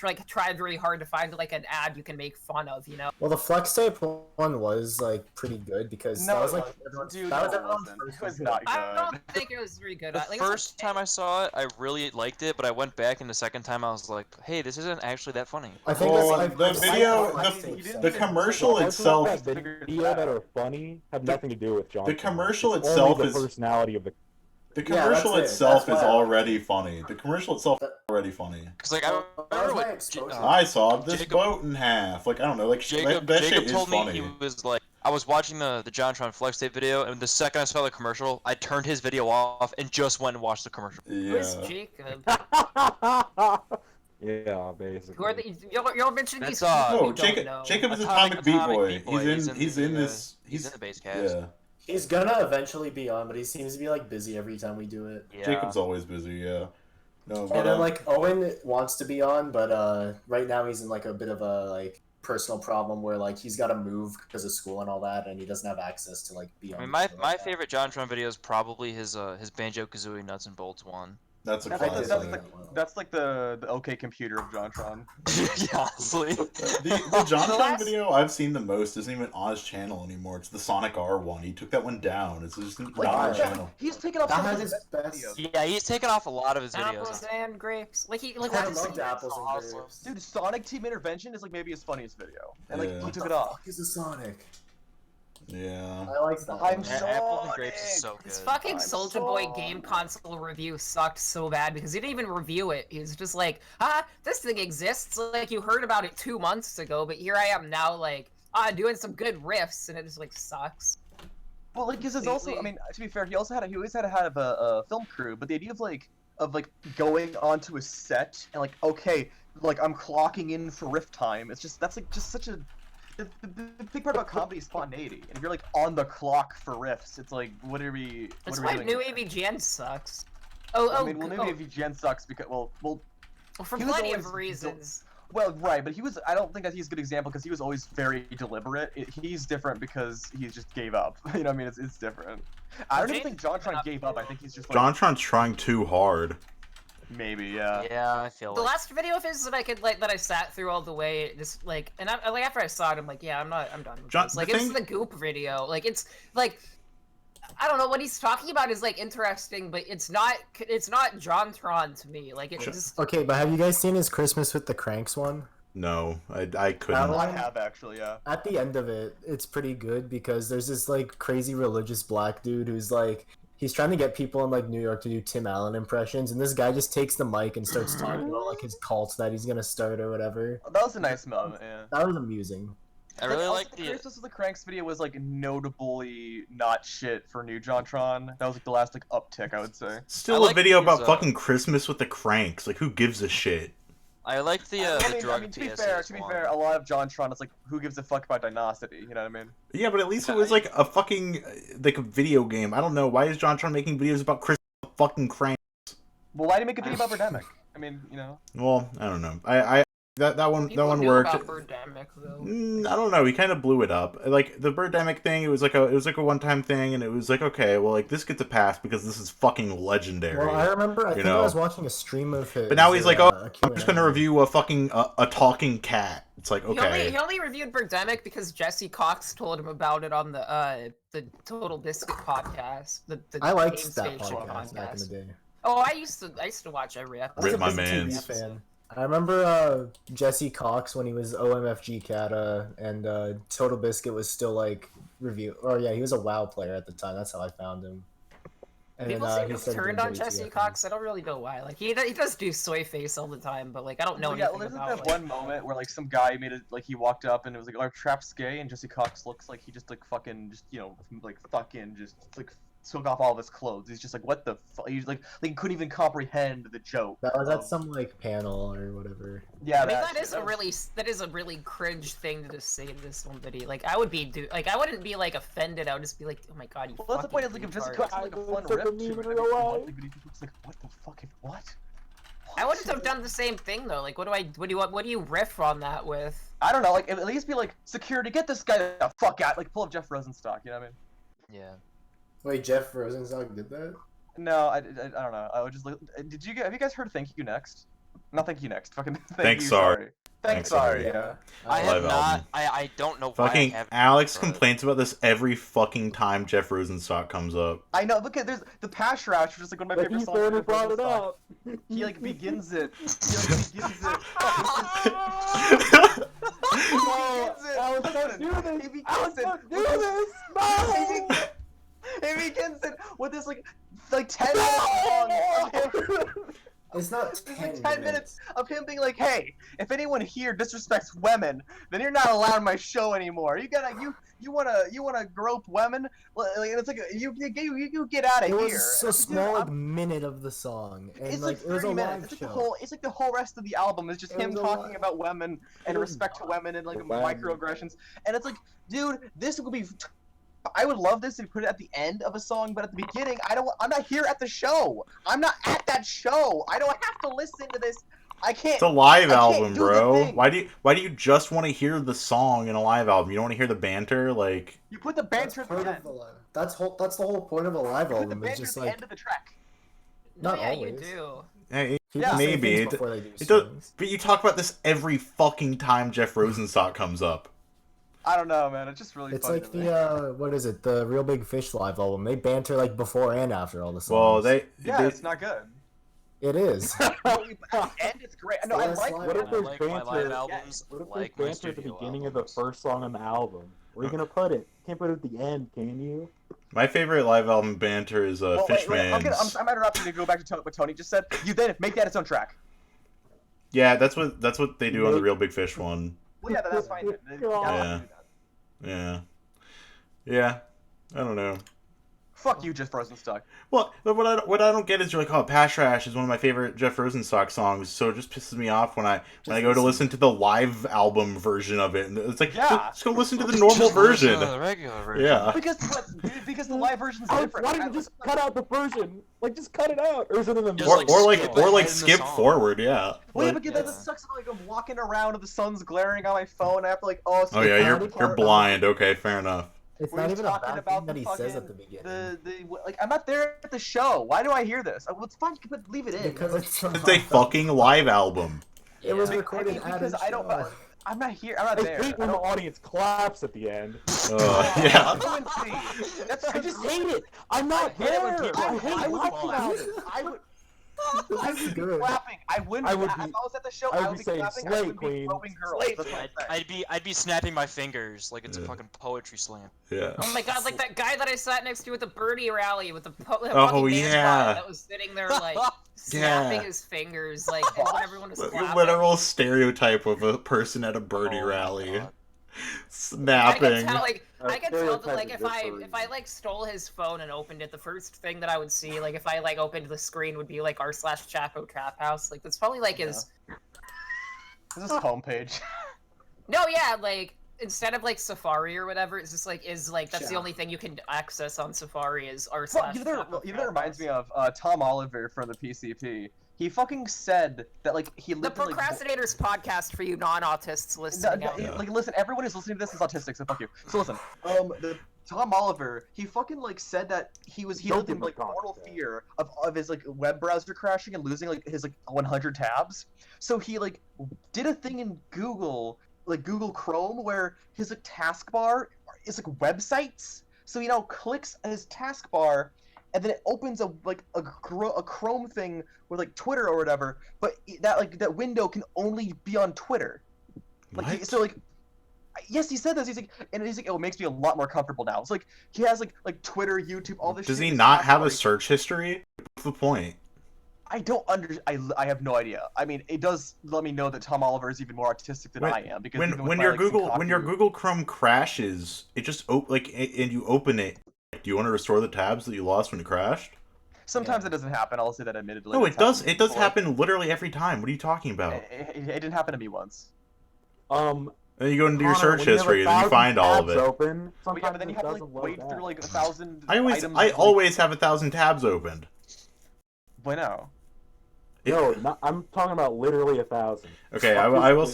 like try very hard to find like an ad you can make fun of, you know. Well, the Flex Tape one was like pretty good because that No, was it like wasn't. everyone's, Dude, that was no, it everyone's wasn't. first It was video. not I don't good. think it was very good. The Like, it's first okay. time I saw it, I really liked it, but I went back and the second time I was like, hey, this isn't actually that funny. I think Well, that's, the I've seen video- Flex the- Tape you stuff. The commercial Parts of itself. that video that are funny have nothing to do with John. The Tron. commercial It's itself only is- the personality of the. The Yeah, commercial that's it. itself That's is why I- already funny. The commercial itself is already funny. Cause like I That was remember my what exposure. I saw this Jacob- boat in half. Like I don't know. Like Jacob, that Jacob shit is told me funny. he was like, I was watching the JonTron Flex Tape video, and the second I saw the commercial, I turned his video off and just went and watched the commercial. Who's Yeah. Jacob? Yeah, basically. Who are the? You'll mention That's, these people No, you don't Jacob. know. Jacob is Atomic Atomic Beat Boy. Beat Boy. He's in. He's in the, this. He's in the Basedcast. Yeah. He's gonna eventually be on, but he seems to be like busy every time we do it. Yeah. Jacob's always busy. Yeah. No, but And then like Owen wants to be on, but right now he's in like a bit of a like personal problem where like he's got to move because of school and all that, and he doesn't have access to like be on. I mean, the my show right now. favorite JonTron video is probably his Banjo Kazooie Nuts and Bolts one. That's a That's classic. that's like the OK Computer of JonTron. Yeah, honestly. The JonTron video I've seen the most isn't even on his channel anymore. It's the Sonic R one. He took that one down. It's just not on his channel. He's taken off That some of had his his best best. videos. Yeah, he's taken off a lot of his Apples videos. and grapes. Like he like I what is loved he? apples and awesome. grapes. Dude, Sonic Team Intervention is like maybe his funniest video, and like Yeah. he What took the it off. fuck is a Sonic? Yeah. I like that. I'm one. so- Apples and grapes is so good. His fucking I'm Soldier Boy sorry. game console review sucked so bad because he didn't even review it. He was just like, this thing exists. Like, you heard about it 2 months ago, but here I am now, like, doing some good riffs, and it just, like, sucks. Well, like, because it's also, I mean, to be fair, he always had a film crew, but the idea of going onto a set and like, okay, like I'm clocking in for riff time. It's just that's such a the big part about comedy is spontaneity, and if you're like on the clock for riffs, it's like what are we? That's what are why we New doing? AVGN sucks. I mean, well, maybe Gen sucks because for he was plenty of always reasons. well, right, but he was. I don't think that he's a good example because he was always very deliberate. He's different because he just gave up. You know what I mean? It's different. I don't even think JonTron gave up. I think he's just like JonTron's trying too hard. maybe, yeah. Yeah, I feel The like. last video of his that I could that I sat through all the way, just like, and I like after I saw it, I'm like, yeah, I'm done with John- this. Like, the it's thing- the Goop video. Like, it's like, I don't know what he's talking about is like interesting, but it's not JonTron to me. Like, it's just Okay, but have you guys seen his Christmas with the Cranks one? No, I That couldn't. one? I have actually, yeah. At the end of it, it's pretty good because there's this like crazy religious black dude who's like he's trying to get people in like New York to do Tim Allen impressions, and this guy just takes the mic and starts talking about like his cult that he's gonna start or whatever. That was a nice moment, yeah. That was amusing. I really also, like the. Christmas of the Cranks video was like notably not shit for New JonTron. That was like the last like uptick, I would say. Still I a like video his, about fucking Christmas with the Cranks. Like, who gives a shit? I like the drug to be TSS fair, a lot of JonTron is like, who gives a fuck about Dynasty? You know what I mean? Yeah, but at least it was like a fucking like a video game. I don't know. Why is JonTron making videos about Christmas with the fucking Cranks? Well, why did he make a video about Birdemic? I mean, you know. Well, I don't know. I that one people knew worked. about Birdemic, though. I don't know. He kind of blew it up. Like the Birdemic thing, it was like a one-time thing, and it was like, okay, well, like this gets a pass because this is fucking legendary. Well, I remember I think I know? was watching a stream of his. But now he's like, oh, a I'm just gonna Q&A. review a fucking a talking cat. It's like, okay. He only reviewed Birdemic because Jesse Cox told him about it on the Total Biscuit podcast. The I liked Game that Station podcast back in the day. Oh, I used to watch every episode. Rip my I was a big mans. TV fan. I remember Jesse Cox when he was OMFG Kata and Total Biscuit was still like review. Or yeah, he was a WoW player at the time. That's how I found him. And People then, seem he to have started turned doing on Jesse WTF. Cox. I don't really know why. Like he does do soy face all the time, but like I don't know Well, yeah, anything well, there's about that like, one moment where like some guy made it like he walked up and it was like, "Our trap's gay," and Jesse Cox looks like he just like fucking just like fucking just like took off all of his clothes. He's just like, "What the fuck?" He's like he couldn't even comprehend the joke. That was at some like panel or whatever. Yeah, I mean that that is a really cringe thing to just say in this one video. Like I wouldn't be like offended. I would just be like, oh my god, you. Well, that's the point. Is like if Jesse Cox had like a fun riff to it, like, what the fuck? What? I wouldn't have done the same thing though. Like, what do you riff on that with? I don't know. Like at least be like, security, get this guy the fuck out. Like pull up Jeff Rosenstock. You know what I mean? Yeah. Wait, Jeff Rosenstock did that? No, I don't know. I would just like. Have you guys heard Thank You Next? Not Thank You Next. Fucking Thanks, You, sorry. Thanks, Thanks, sorry. sorry. Yeah. I Live have not. album. I don't know why. Fucking I haven't Alex heard it. complains about this every fucking time Jeff Rosenstock comes up. I know. Look at there's the Pash Rash, which is like one of my favorite songs. He brought it up. He like begins it. He like begins it. He begins it. He begins it with this like 10-minute song of him. It's not It's 10, like 10 minutes of him being like, "Hey, if anyone here disrespects women, then you're not allowed on my show anymore. You wanna grope women? Well, like, it's like you get out of It here." was a small like, minute of the song, and It's like like it was a 30 live minutes. It's like show. the whole rest of the album is just It him was a talking lot. about women and It was respect to women and like Women. microaggressions. And it's like, dude, this would be. I would love this if you put it at the end of a song, but at the beginning, I'm not here at the show. I'm not at that show. I don't have to listen to this. I can't. It's a live I can't album, do the bro. thing. Why do you just want to hear the song in a live album? You don't want to hear the banter, like. You put the That's banter at part the of end. the live. That's the whole point of a live You put the album. It's banter just at the like end of the track. Not yeah, always. you do. Hey, He Yeah. does say maybe. things before they do It does, songs. but you talk about this every fucking time Jeff Rosenstock comes up. I don't know, man. It's just really It's funny like to me. the what is it? The Real Big Fish live album. They banter like before and after all the songs. Well, Yeah, they it's not good. It is. And it's great. No, I Last like. live What if album. there's like my live banter? albums, What if like my there's banter at the studio beginning of albums. the first song on the album? Where are you gonna put it? Can't put it at the end, can you? My favorite live album banter is Well, wait, Fishman's. I'm interrupting to go back to what Tony just said. You then make that its own track. Yeah, that's what they do on the Make- Real Big Fish one. Well, yeah, that's fine. Yeah. Yeah. Yeah. I don't know. Fuck you, Jeff Rosenstock. Well, what I don't get is you're like, oh, Pash Rash is one of my favorite Jeff Rosenstock songs, so it just pisses me off when I go to listen to the live album version of it, and it's like, Yeah. just go listen to the normal Just listen version. to the regular version. Yeah. Because the live version's Alex, different. why don't you just cut out the version? Like, just cut it out, or is it in the Just, middle? like, skip ahead in the skip song. forward, yeah. Well, yeah, Like- but that sucks. Like I'm walking around and the sun's glaring on my phone. I have to like, oh, oh yeah, you're part blind. Okay, fair enough. It's We're not just even a talking bad about thing that the he says at the fucking- beginning. like I'm not there at the show. Why do I hear this? Well, it's fine. You can leave it in. Because it's from It's a fucking live album. It was Yeah. recorded because at I don't. I'm not here. I'm not I there. hate when the audience claps at the end. Yeah. I just hate it. I'm not hate it when there. people- I hate I would talking about clap. it. I would. This I is would be good. clapping. I wouldn't. I would If be- I was at the show, I would I would be be saying, clapping. I "Slay, would be queen. groping girls. Slay, That's what I'm saying. I'd be snapping my fingers like it's a Yeah. fucking poetry slam. Yeah. Oh my god, like that guy that I sat next to at the birdie rally with the Oh, fucking dance yeah. bot that was sitting there like snapping his fingers like and when everyone was clapping. Literal stereotype of a person at a birdie Oh my rally. God. I Snapping. can tell, like, I can tell that, stereotype like, is if good I for a if I like stole his phone and opened it, the first thing that I would see, like, if I like opened the screen, would be like r/Chapo Trap House. Like, that's probably like his. This is homepage. No, yeah, like instead of like Safari or whatever, it's just like that's the only thing you can access on Safari is r/. Well, you know that reminds me of Tom Oliver from the PCP. He fucking said that like he The lived in, like, Procrastinators podcast for you non-autists listening. out there. like listen, everyone who's listening to this is autistic, so fuck you. So listen, the Tom Oliver, he fucking like said that he lived in like mortal fear of his like web browser crashing and losing like his like 100 tabs. So he like did a thing in Google, like Google Chrome, where his like taskbar is like websites. So he now clicks his taskbar, and then it opens a Chrome thing with like Twitter or whatever. But that window can only be on Twitter. Like What? so like. Yes, he said this. He's like, oh, it makes me a lot more comfortable now. It's like he has like Twitter, YouTube, all this. Does shit he in his not have a taskbar. search history? What's the point? I don't I have no idea. I mean, it does let me know that Tom Oliver is even more autistic than When- I am because When even with when my, your like, Google when your Kotaku- Google Chrome crashes, it just and you open it. Do you want to restore the tabs that you lost when it crashed? sometimes it doesn't happen. I'll say that admittedly. No, It's it does. happened It does before. happen literally every time. What are you talking about? It didn't happen to me once. Then you go into your Connor, search when you have history, and then you 1,000 find all of tabs it. Open, But yeah, sometimes but then you it have to like doesn't load wade that. through like 1,000 I items. always have 1,000 tabs opened. Why no? No, I'm talking about literally 1,000. Okay, I will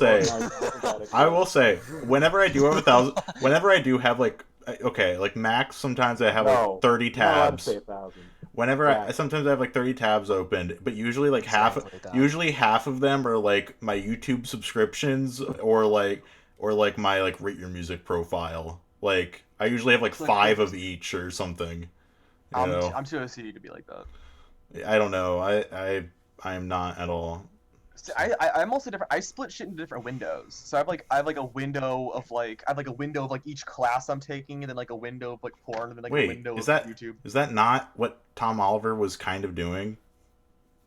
say, whenever I do have 1,000, whenever I do have like, okay, like max, sometimes I have like 30 No, I'd tabs. say 1,000. Whenever Yeah. sometimes I have like 30 tabs opened, but usually like half of them are like my YouTube subscriptions or my like rate your music profile. Like I usually have like 5 of each or something. You know? I'm too OCD to be like that. I don't know. I'm not at all. See, I'm also different. I split shit into different windows. So I have a window of like each class I'm taking, and then like a window of like porn, and then like a Wait, window is of that YouTube. is that not what Tom Oliver was kind of doing?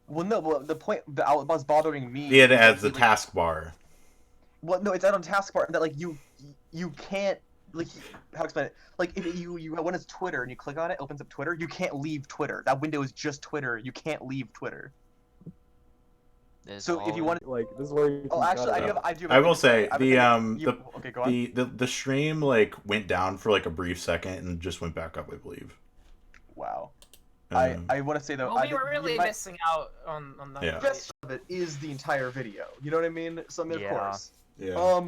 Well, no. Well, the point that was bothering me. He had it was as the like, taskbar. Well, no, it's not on taskbar. That like you can't like how to explain it. Like if you when it's Twitter and you click on it, opens up Twitter. You can't leave Twitter. That window is just Twitter. You can't leave Twitter. So if you want, Like, this is where you oh, can actually, cut it I out. do. Have I a will thing to say I have a thing- the okay, go on. the stream like went down for like a brief second and just went back up, I believe. Wow. Um, I want to say though. Well, we were really missing out on that. Yeah. The best of it is the entire video. You know what I mean? So I mean, of Yeah. course. yeah.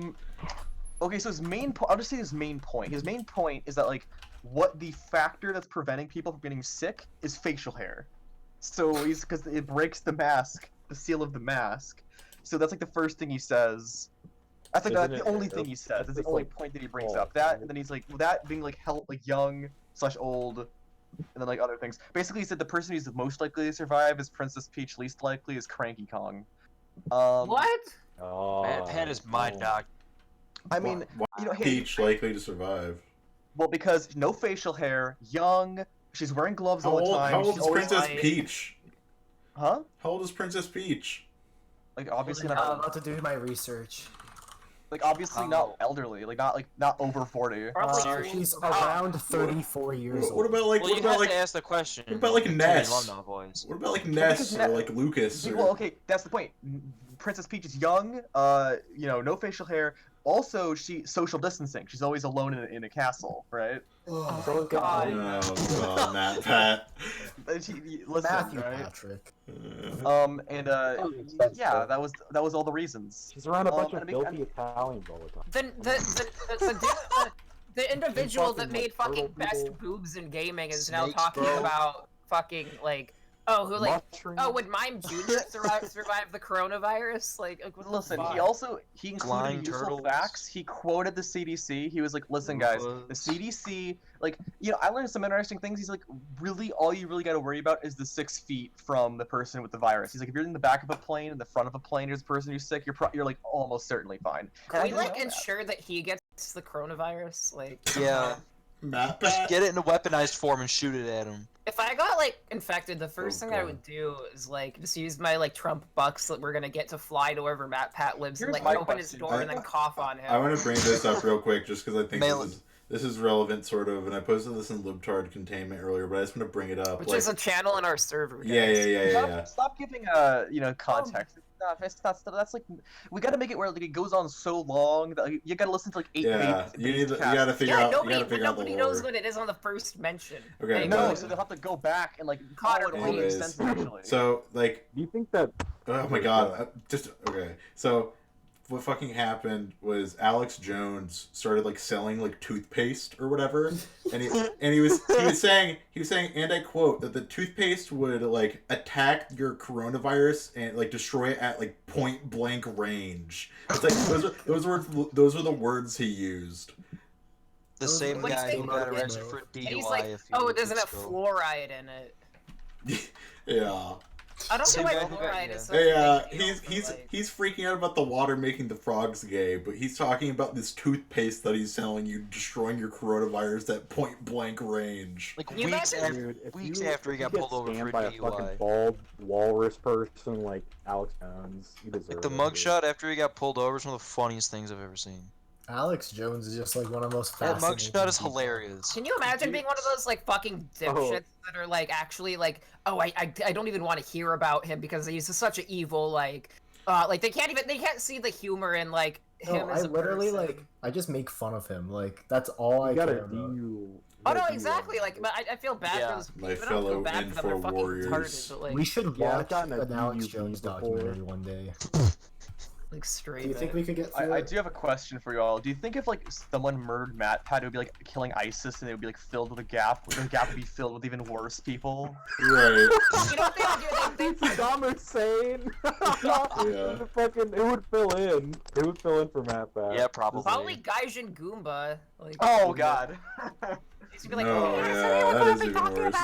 Okay, so his main point. I'll just say his main point. His main point is that like, what the factor that's preventing people from getting sick is facial hair. So he's because it breaks the mask, the seal of the mask. So that's like the first thing he says. That's like Isn't the it only there? thing he says. That's the It's only like point that he brings oh, up. That, and then he's like, well, that being like young/old, and then like other things. Basically, he said the person who's the most likely to survive is Princess Peach. Least likely is Cranky Kong. What? Matt Pat is my dog. I mean, Why you know, hey, Peach likely to survive? well, because no facial hair, young. She's wearing gloves all the time. How old she's is always Princess like- Peach? Huh? How old is Princess Peach? Like obviously I'm not. about to do my research. Like obviously not elderly. Like not over 40. Probably She's around 34 years What old. about like Well, what you about have like to ask the question. what about like to the Ness? alumni boys. What about like because Ness or Ne- like Lucas? Or... Well, okay, that's the point. Princess Peach is young. You know, no facial hair. Also, she social distancing. She's always alone in a castle, right? Oh So my is god. Oh god, Matt Pat. Listen, Matthew right? Patrick. And That's yeah, fair. that was all the reasons. She's around a bunch and of I mean- filthy Italians all the time. The individual that fucking, made like, fucking turtle best people. boobs in gaming is now Snakes, talking bro. about fucking like who like Mushrooms. would Mime Jr. survive the coronavirus? Like what the Listen, fuck? he included Flying useful turtles. facts. He quoted the CDC. He was like, "Listen, guys, the Rufus. CDC, like, you know, I learned some interesting things. He's like, really, all you really got to worry about is the 6 feet from the person with the virus. He's like, if you're in the back of a plane, in the front of a plane, there's a person who's sick, you're like almost certainly fine. Can we And I like didn't know that. ensure that he gets the coronavirus? Like Yeah. Matt Just Pat. get it in a weaponized form and shoot it at him. if I got like infected, the first Oh, thing I God. would do is like just use my like Trump bucks that we're gonna get to fly to wherever Matt Pat lives and Here's like my open his question. door and then cough on him. I want to bring this up real quick just because I think Mail this is relevant, sort of, and I posted this in libtard containment earlier, but I just want to bring it up. Which like, is a channel in our server. yeah, guys. yeah. Stop giving you know, context. That's like we got to make it where like it goes on so long that like, you got to listen to like 8 Yeah, minutes. you gotta figure Yeah, out. nobody, you gotta figure out the nobody lore. knows what it is on the first mention. Okay, No, but- so they'll have to go back and like Connor, follow it all makes anyways, sense eventually. So like, Do you think that? oh my god, just okay. So what fucking happened was Alex Jones started like selling like toothpaste or whatever, and he was saying, and I quote, that the toothpaste would like attack your coronavirus and like destroy it at like point blank range. It's like those are the words he used. The Those same are like guy who things got that- arrested for And DUI he's like, a few oh, it weeks doesn't have ago. fluoride in it. Yeah. I don't know Same why guy who got- fluoride yeah. is such Hey, a big deal he's for, like- he's freaking out about the water making the frogs gay, but he's talking about this toothpaste that he's selling you, destroying your coronavirus at point blank range. Like You weeks imagine- after, Dude, if weeks you- after he if you got get pulled over for scammed by a DUI. fucking bald walrus person like Alex Jones, you deserve Like the it, dude. mugshot after he got pulled over is one of the funniest things I've ever seen. Alex Jones is just like one of the most That fascinating. mugshot is people. hilarious. Can you imagine being one of those like fucking dipshits that are like actually like, oh, I don't even want to hear about him because he's such an evil like they can't see the humor in like him No, as I a literally person. like I just make fun of him. Like that's all I You gotta care about. Oh no, exactly. Like, but I feel bad Yeah. for those people. My I don't fellow feel bad for them. They're Infor fucking warriors. retarded, but like, We should Yeah, I've watch gotten a an Alex DUV Jones before. documentary one day. like straight. Do you think we could get through I it? do have a question for you all. Do you think if like someone murdered Matt Pat, it would be like killing ISIS and it would be like filled with a gap? The gap would be filled with even worse people. Right. You know what they would do? They, Saddam Hussein. Yeah. Fucking, it would fill in. It would fill in for Matt Pat. Yeah, probably. probably Gaijin Goomba. Like, Oh god. he's gonna be like, No, oh, yeah, that is even worse.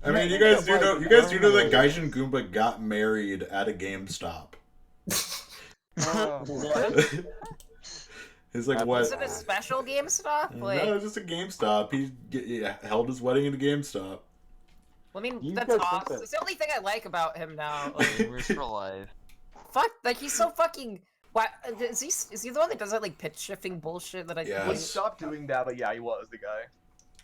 I mean, you guys do know that Gaijin Goomba got married at a GameStop. He's like, what? Was it a special GameStop? Like, No, it's just a GameStop. He held his wedding in a GameStop. I mean, You that's guys think awesome. that- It's the only thing I like about him now. Like, Gamers for life. fuck, like he's so fucking. Why is he the one that does that like pitch shifting bullshit that I Yeah. He like, stopped doing that, but yeah, he was the guy.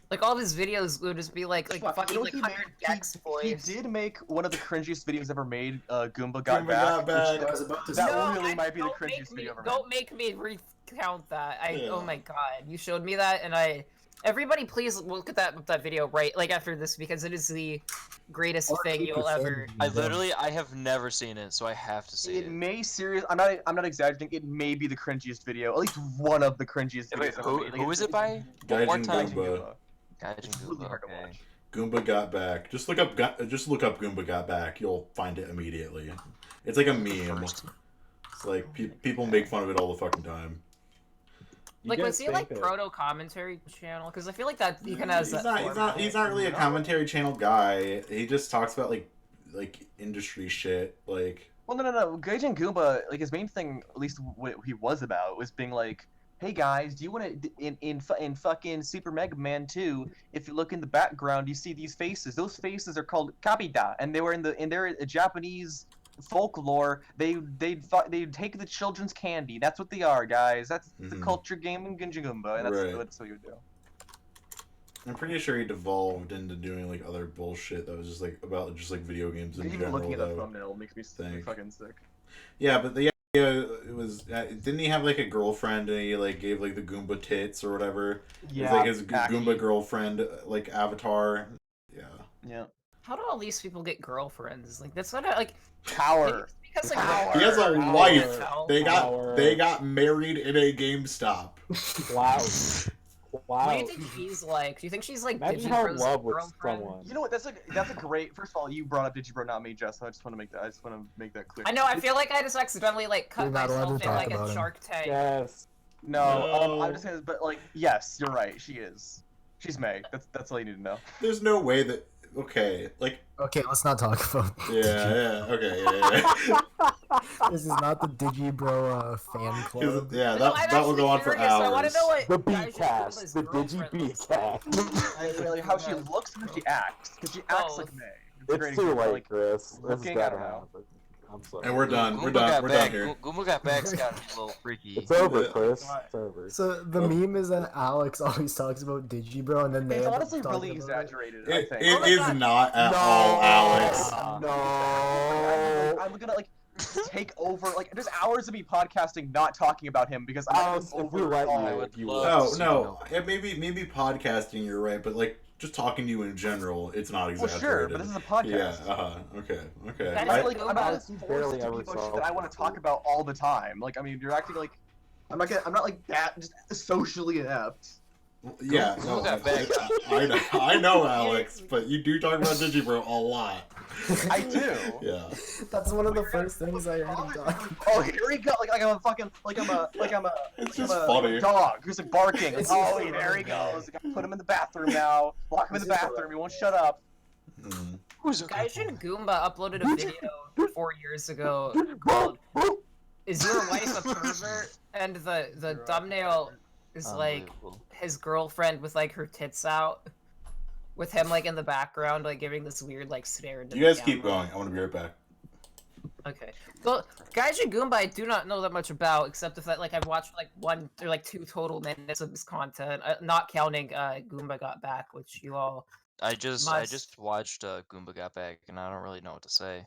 like all of his videos would just be like Fuck, fucking you know like what 100 Gex He boys. did make one of the cringiest videos ever made. Goomba Got Goomba Back. Got Back. I was about to That say. really might be the don't make cringiest me- video ever Don't make me recount that. Yeah. Oh my god, you showed me that, and everybody please look at that video right like after this because it is the greatest thing you'll ever. I have never seen it, so I have to see It it. may I'm not exaggerating. It may be the cringiest video, at least one of the cringiest videos Wait, ever made. Like, who is it by? Gaijin One more time. Goomba. Gaijin It's really Goomba, hard to okay. watch. Goomba got back. Just look up Goomba got back. You'll find it immediately. It's like a meme. It's like people make fun of it all the fucking time. Like, was he like proto commentary channel? Because I feel like that he kind of has He's not really a commentary channel guy. He just talks about like industry shit. Like, well, no. Gaijin Goomba, like his main thing, at least what he was about, was being like, "Hey guys, do you want to in fucking Super Mega Man 2? If you look in the background, you see these faces. Those faces are called kabita, and they were in their Japanese folklore. They'd take the children's candy. That's what they are, guys. That's the culture game in Gaijin Goomba, and that's what you would do." I'm pretty sure he devolved into doing like other bullshit that was just like about just like video games in general. Even looking at the thumbnail makes me fucking sick. Yeah, but the idea was didn't he have like a girlfriend and he like gave like the Goomba tits or whatever? Yeah, it was like his Goomba girlfriend like avatar. Yeah. Yeah. How do all these people get girlfriends? Like that's not like power. Because like power. He has a wife. They got married in a GameStop. Wow. What do you think she's like? Do you think she's like Imagine how in Digibro's love with girlfriend? someone. You know what? That's a great. First of all, you brought up Digibro, not me, Jess. So I just want to make that clear. I know. I feel like I just accidentally like cut You're not allowed myself to in talk like about a him. Shark Tank. Yes. No, I'm just saying, but like, yes, you're right. She is. She's May. That's all you need to know. There's no way that. Okay, like. Okay, let's not talk about. Yeah. Okay. Yeah. This is not the Digibro fan club. Yeah, No, that will go on for hours. I want to know what The Gaijin B-cast. Goomba's The girlfriend looks Digi-B-cast. Like how she looks and how she acts, because she acts like May. a great It's too example, late, like, Chris. This has looking got at to her. happen. I'm sorry. And we're done. We're Goomba done. got We're back. done here. Goomba got back's got a little freaky. It's over, Chris. It's over. So the meme is that Alex always talks about Digibro, and then they It's end up honestly talking really about exaggerated. It I think. is not at all, Alex. I'm gonna like take over. Like, there's hours of me podcasting not talking about him because Alex, I'm if we let over. you, would you love- would. No. Maybe podcasting. You're right, but like just talking to you in general, it's not Well, exaggerated. sure, but this is a podcast. Yeah. Okay. That's I'm like not Alex, you forced barely to ever be about saw shit that I want to talk about all the time. Like, I mean, you're acting like I'm not like that, just socially inept. Yeah. Goomba No, got back. I know, Alex, but you do talk about Digibro a lot. I do. Yeah. That's one of the first things I heard him talk. Oh, here we go. Like I'm a fucking I'm a It's I'm just a funny. dog who's like barking. Like, It's oh, just there he goes. I put him in the bathroom now. Lock him in the bathroom. He won't shut up. Who's a Gaijin Goomba uploaded a video 4 years ago called "Is Your Wife a Pervert?" and the thumbnail is like Unbelievable. his girlfriend with like her tits out, with him like in the background, like giving this weird like stare into You the guys keep camera. going. I want to be right back. Okay. Well, Gaijin Goomba I do not know that much about, except the fact like I've watched like 1 or like 2 total minutes of his content, not counting Goomba Got Back, which you all. I just Must- watched Goomba got back, and I don't really know what to say.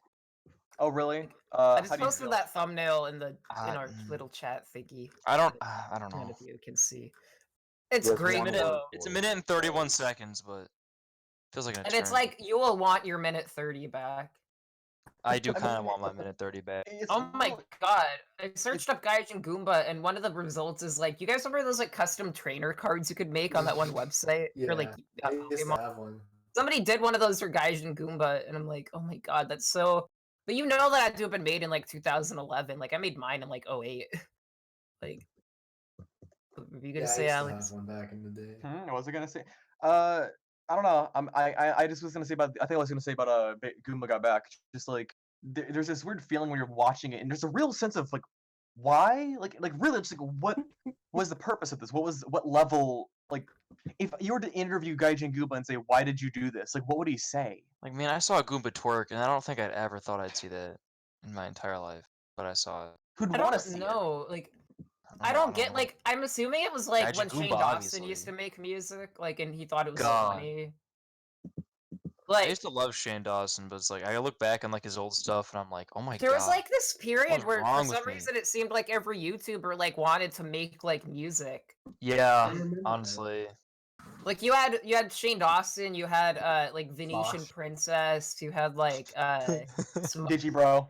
Oh, really? I How just do you posted feel? that thumbnail in our Mm. little chat thingy. I don't None know. of you can see. It's Yes, great one though. It's a minute and 31 seconds, but feels like an And it's eternity. like you will want your minute 30 back. I do I kind of mean, want my minute 30 back. It's Oh my really- god. I searched up Gaijin Goomba and one of the results is like, you guys remember those like custom trainer cards you could make on that one website? Or like I used to Pokemon? have one. Somebody did one of those for Gaijin Goomba and I'm like, oh my god, that's so. But you know that had to have been made in like 2011. Like I made mine in like 08. Like, what were you gonna say, Alex? Have one back in the day. What was I gonna say? I don't know. I just was gonna say about. I think I was gonna say about Goomba Got Back. Just like there's this weird feeling when you're watching it, and there's a real sense of like, why? Like really, just like what was the purpose of this? What level? Like, if you were to interview Gaijin Goomba and say, why did you do this? Like, what would he say? Like, man, I saw a Goomba twerk, and I don't think I'd ever thought I'd see that in my entire life, but I saw it. Who'd I want to don't see know. Like, I don't get like. I'm assuming it was like Gaijin when Shane Goomba, Dawson used obviously. to make music, like, and he thought it was so God. funny. I Like, used to love Shane Dawson, but it's like I look back on like his old stuff, and I'm like, oh my there god. was like this period What's where for wrong with some me? reason it seemed like every YouTuber like wanted to make like music. Yeah, remember that. honestly. Like you had Shane Dawson, you had like Venetian Bosh. Princess, you had like some Digibro.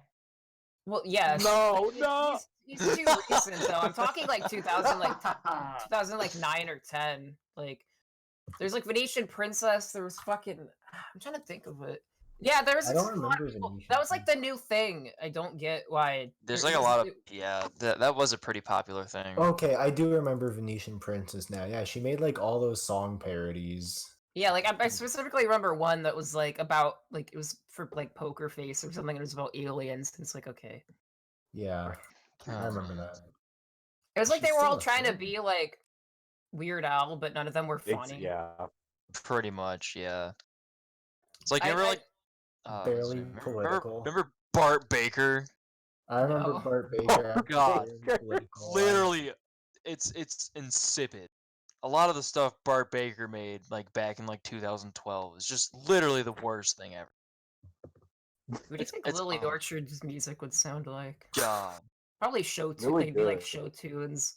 well yeah. No, but no. He's too recent though. I'm talking like 2009 or 10. Like there's like Venetian Princess, there was fucking I'm trying to think of it. Yeah, there was I a don't lot of remember people. Venetian That was like the new thing. I don't get why. There's there- like a lot of it- yeah. That was a pretty popular thing. Okay, I do remember Venetian Princess now. Yeah, she made like all those song parodies. Yeah, like I specifically remember one that was like about like it was for like Poker Face or something. It was about aliens. And it's like okay, Yeah, I Oh, remember man. that. it was like She's they were all still a trying to thing. be like Weird Al, but none of them were funny. Yeah. Pretty much, yeah. It's like I- remember I- like Barely remember, political. remember Bart Baker? I remember No. Bart Baker. God, Political. literally, it's insipid. A lot of the stuff Bart Baker made like back in like 2012 is just literally the worst thing ever. What do you think it's Lily awful. Orchard's music would sound like? God. Probably show tunes. Really They'd be like good. show tunes.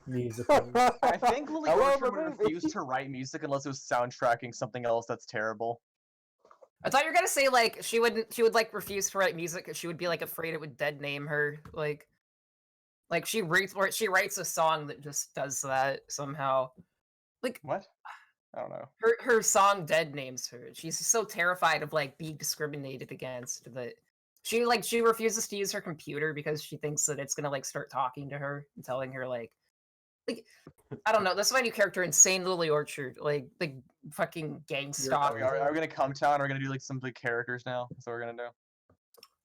Musical. I think Lily Hello, Orchard would baby. refuse to write music unless it was soundtracking something else that's terrible. I thought you were gonna say like she would like refuse to write music because she would be like afraid it would dead name her. Like she writes a song that just does that somehow. Like What? I don't know. her song dead names her. She's so terrified of like being discriminated against that she refuses to use her computer because she thinks that it's gonna like start talking to her and telling her like I don't know. That's my new character, Insane Lily Orchard, like fucking gang Are stalker. we gonna come town? Are we gonna do like some big characters now? That's what we're gonna do.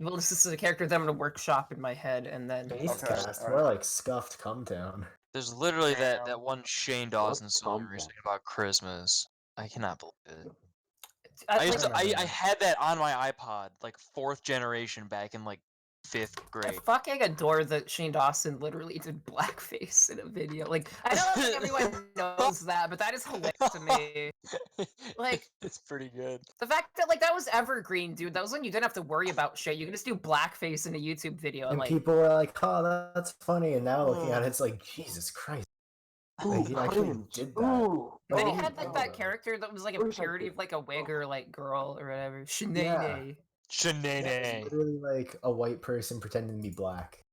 Well, this is a character that I'm gonna workshop in my head, and then Basedcast, alright. more like scuffed Cumtown. There's literally that Damn. one Shane Dawson song Tom recently about Christmas. I cannot believe it. I, I used like, to, I had that on my iPod, like 4th generation back in like 5th I grade. fucking adore that Shane Dawson literally did blackface in a video. Like, I don't think everyone knows that, but that is hilarious to me. Like, it's pretty good. the fact that like that was evergreen, dude. That was when you didn't have to worry about shit. You can just do blackface in a YouTube video, and And like, people were like, "Oh, that's funny," and now looking at it, it's like, Jesus Christ! Like, he actually did that. then he Oh, had like oh. that character that was like a parody of like a wig or like girl or whatever. Shanae. Yeah. Shenanay. Literally like a white person pretending to be black.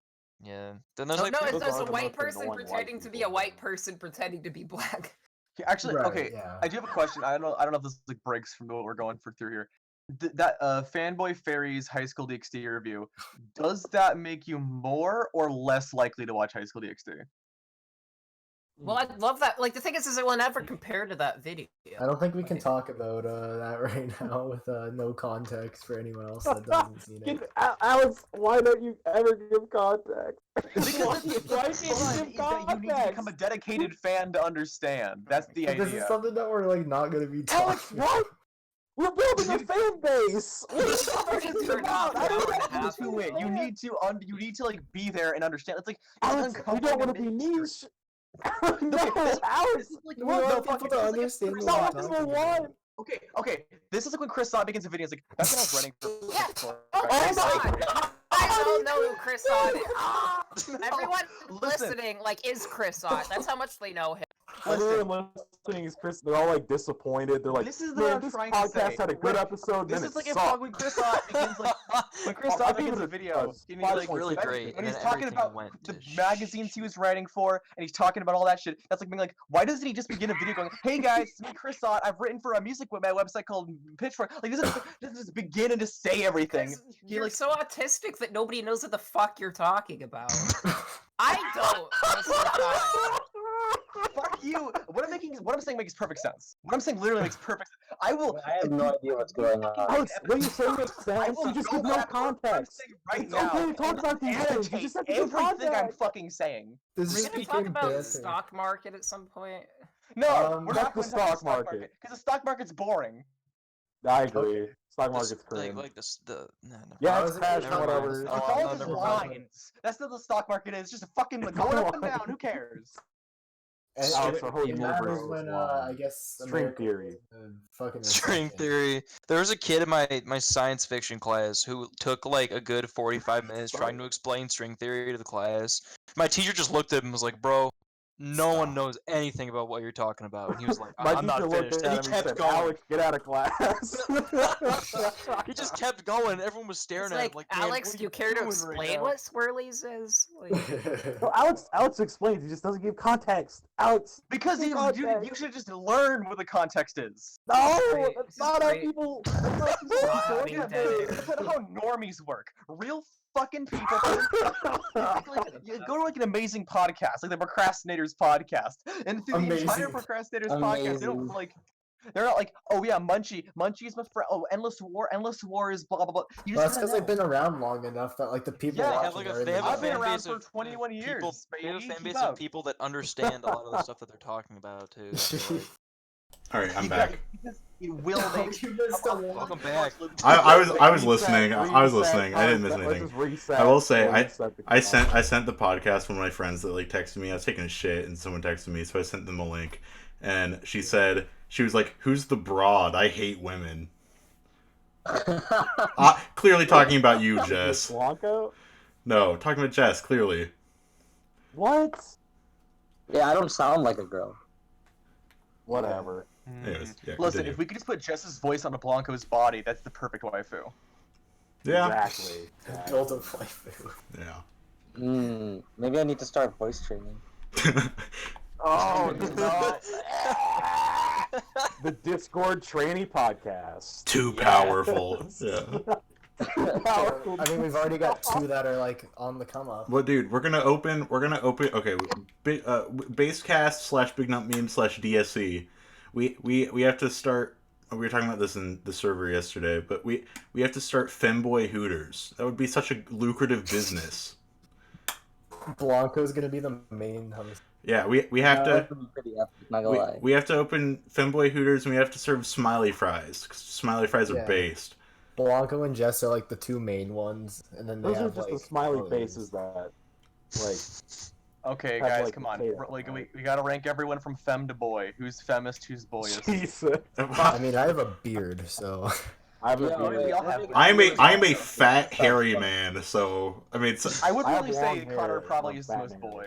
Yeah. Then there's No, like no, people- it's just a are the white most person annoying white pretending to be a people. white person pretending to be black. Actually, Right, okay. yeah. I do have a question. I don't know if this like breaks from what we're going for through here. That Fanboy Fairies High School DxD review, does that make you more or less likely to watch High School DxD? Well, I love that. Like the thing is it will never compare to that video. I don't think we can talk about that right now with no context for anyone else that doesn't see it. Alex, why don't you ever give context? Because Why it's can't you fun, give is that you need to context? become a dedicated fan to understand. That's the But this idea. is something that we're like not gonna be talking Alex, what? We're building a fan base. What are you Started talking turning about? an I don't hour and a know. half To it. You need to like be there and understand. It's like it's Alex, we uncomfortable don't want to to be make niche. Okay, No, this Alex. is like We what want the fuck? people to This is like understand Chris what Rock we're is talking like- about. Okay. This is like when Chris Saw begins a video. It's like that's when I was running. Yeah. For Oh Chris my Saw. God. I don't know who Chris Ott is. Everyone Listen. listening, like, is Chris Ott. That's how much they know him. Everyone listening is Chris. They're all like disappointed. They're like, This is what man, I'm this trying to podcast say. had a good episode. This then is it like if sucked. when Chris Saw begins like when Chris I'll Saw give begins it a a video. buzz. He Five like points. really when great, when and he's then talking everything about went the to magazines he was writing for, and he's talking about all that shit. That's like being like, why doesn't he just begin a video going, "Hey guys, it's me, Chris Saw. I've written for a music website called Pitchfork." Like this is just begin and just say everything. Because He you're like so autistic that nobody knows what the fuck you're talking about. I don't most of the time. fuck you. What I'm saying makes perfect sense. What I'm saying literally makes perfect sense. I will. I have no idea what's going on. Alex, what you're saying makes I sense. will You just go give no back to what I'm context. saying right It's now. okay to talk and about these things. You annotate just have to give everything I'm context. fucking saying. This We're is gonna talk speaking about the banter. stock market at some point. No, we're fuck not the going to talk stock market. because the stock market's boring. I agree. Stock the market's s- cringe. like the no. Yeah, I it's was- cash, never mind. whatever. It's Oh, all no, just never mind. lines. That's not the stock market is. It's just a fucking going up and down. Who cares? And Alex, it- our whole it universe matters is when, lying. I guess, String America theory. was in a fucking String recession. theory. There was a kid in my science fiction class who took like a good 45 minutes trying to explain string theory to the class. My teacher just looked at him and was like, "Bro, no one knows anything about what you're talking about. And he was like, My I'm not teacher looked finished. at And he him and kept said, going. Alex, get out of class. He just kept going. Everyone was staring It's at him like, like, man, Alex, what do you are care to doing right explain now?" what Swirly says? Like, No, Alex explains. He just doesn't give context. Alex, Because give you context. should just learn what the context is. No, Great. that's This is not how great. people. That's not people Not do having it. dead That's not how normies work. Real fucking people. You go to like an amazing podcast, like the Procrastinators podcast, and through the entire Amazing. Procrastinators podcast, they don't like. They're not like, oh yeah, Munchie's my friend. Oh, Endless War is blah blah blah. You Well, just that's because kinda they've know. been around long enough that like the people Yeah, They have watching like are a, in they the have a I've been fan know. around base for of 21 years, people. They have a baby. fan Keep base up. of people that understand a lot of the stuff that they're talking about too. So, like, All right, I'm You back. got- because it will make. welcome back. I was Reset, listening. I was listening. I didn't miss Let's anything. just reset. I will say We'll reset the I sent conversation. the podcast from my friends that like texted me. I was taking a shit and someone texted me, so I sent them a link, and she was like, "Who's the broad? I hate women." Clearly talking about you, Is this Jess. Blanco? No, talking about Jess. Clearly. What? Yeah, I don't sound like a girl. Whatever. Anyways, yeah, Listen, continue. if we could just put Jess's voice on a Blanco's body, that's the perfect waifu. Yeah. Exactly. Build a waifu. Yeah. Maybe I need to start voice training. Oh no! The Discord tranny podcast. Too powerful. Yeah. I mean, we've already got two that are like on the come up. Well, dude, we're gonna open. Okay, Basedcast / Big Nut Meme / DSC. We have to start. We were talking about this in the server yesterday, but we have to start femboy Hooters. That would be such a lucrative business. Blanco's gonna be the main host. Yeah, we have to. Pretty epic, not gonna lie. We have to open femboy Hooters, and we have to serve smiley fries. 'Cause smiley fries are Yeah. based. Blanco and Jess are like the two main ones, and then they Those are have just like the smiley others. faces that, like, Okay, Have, guys, like, come on. potato, Like, right? we gotta rank everyone from femme to boy. Who's femmest, who's boyest? Jesus. I mean, I have a beard, so I have a Yeah, beard. we all have- I'm a fat hairy man, so I mean, it's, I would I have probably say long hair Connor and probably I'm is the most Batman. boy.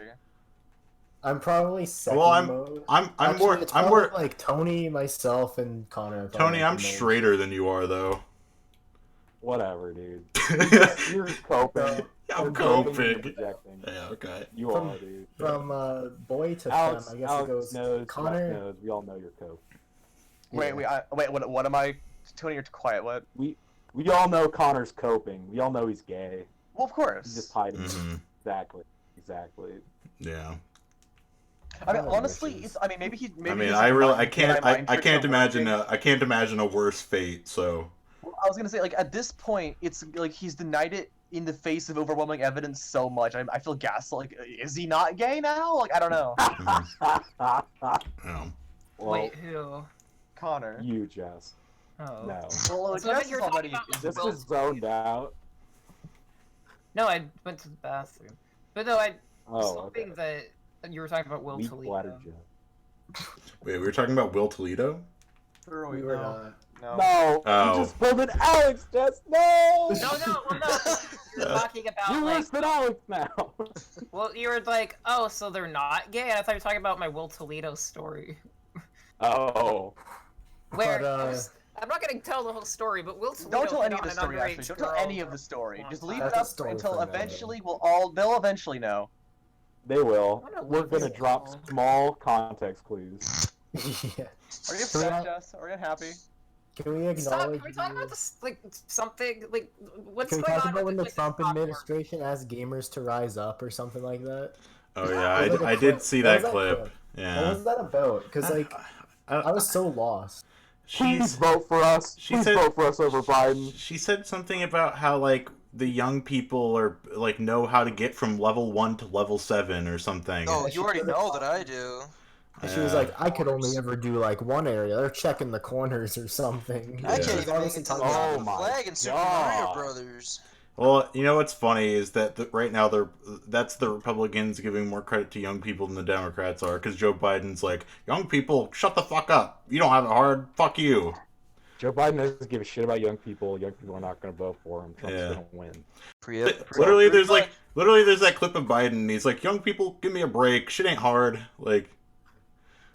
I'm probably second well, mode. I'm Actually, more it's I'm probably, more like Tony, myself, and Connor. are probably, Tony. like, I'm the most. straighter than you are, though. Whatever, dude. Yeah, You're coping. I'm You're coping. projecting. Okay. You From- are, dude. From boy to Alex, femme, I guess Alex it goes knows. Connor. Knows. We all know you're coping. Wait, wait, what am I? Tony, you're quiet. What? We all know Connor's coping. We all know he's gay. Well, of course. He's just hiding. hmm Exactly. Yeah. I mean, Oh, honestly, wishes. it's. I mean, maybe he. Maybe I mean, he's I really, I mind can't, I tricked can't him imagine watching. I can't imagine a worse fate. So. I was gonna say, like, at this point, it's like he's denied it in the face of overwhelming evidence so much. I feel gaslit. Like, is he not gay now? Like, I don't know. Yeah. Well, wait, who? Connor. you, Jess. Oh. No. Well, like, So then Jess you're is talking already. about, like, This Will is zoned out. No, I went to the bathroom. But no, I was Oh, hoping okay. that you were talking about Will Weak bladder Toledo. Jess. Wait, we were talking about Will Toledo. We were not. No. No, Oh. you just pulled an Alex, Jess. No. No, well, no. You were talking about You're like, worse than Alex now. well, you were like, oh, so they're not gay. I thought you were talking about my Will Toledo story. Oh. Where But, I'm not gonna tell the whole story, but Will Toledo Don't tell hit any of on the an story. underage Actually, don't tell girl any of the story. long Just time. leave That's it a up story until for another eventually day. they'll eventually know. They will. I wanna We're live gonna this drop long. small context clues. Yeah. Are you Can we upset, all- Jess? Are you unhappy? Can we Stop! acknowledge? Can we talk about this, like something, like what's Can we going talk on about with when the with this Trump platform? administration asked gamers to rise up or something like that? Oh yeah, Was that a I clip? did see What that was that clip. clip? What Yeah. was that about? Because like I was so lost. Please She's vote for us. she Please said- vote for us over Biden. she said something about how like the young people are like know how to get from level 1 to level 7 or something. Oh, she you already could've know thought- that I do. And she was like, I could only ever do like one area. They're checking the corners or something. Yeah. I She can't was even make obviously it to the talking top Oh of the my flag in Super God. Mario Brothers. Well, you know what's funny is that right now that's the Republicans giving more credit to young people than the Democrats are, because Joe Biden's like, young people, shut the fuck up. You don't have it hard. Fuck you. Joe Biden doesn't give a shit about young people. Young people are not going to vote for him. Trump's Yeah. going to win. Literally, there's that clip of Biden, and he's like, "Young people, give me a break. Shit ain't hard." Like,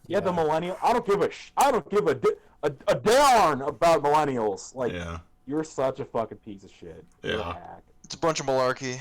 Yeah, the millennial. I don't give a darn about millennials. Like, yeah, you're such a fucking piece of shit. You're a yeah. hack. It's a bunch of malarkey.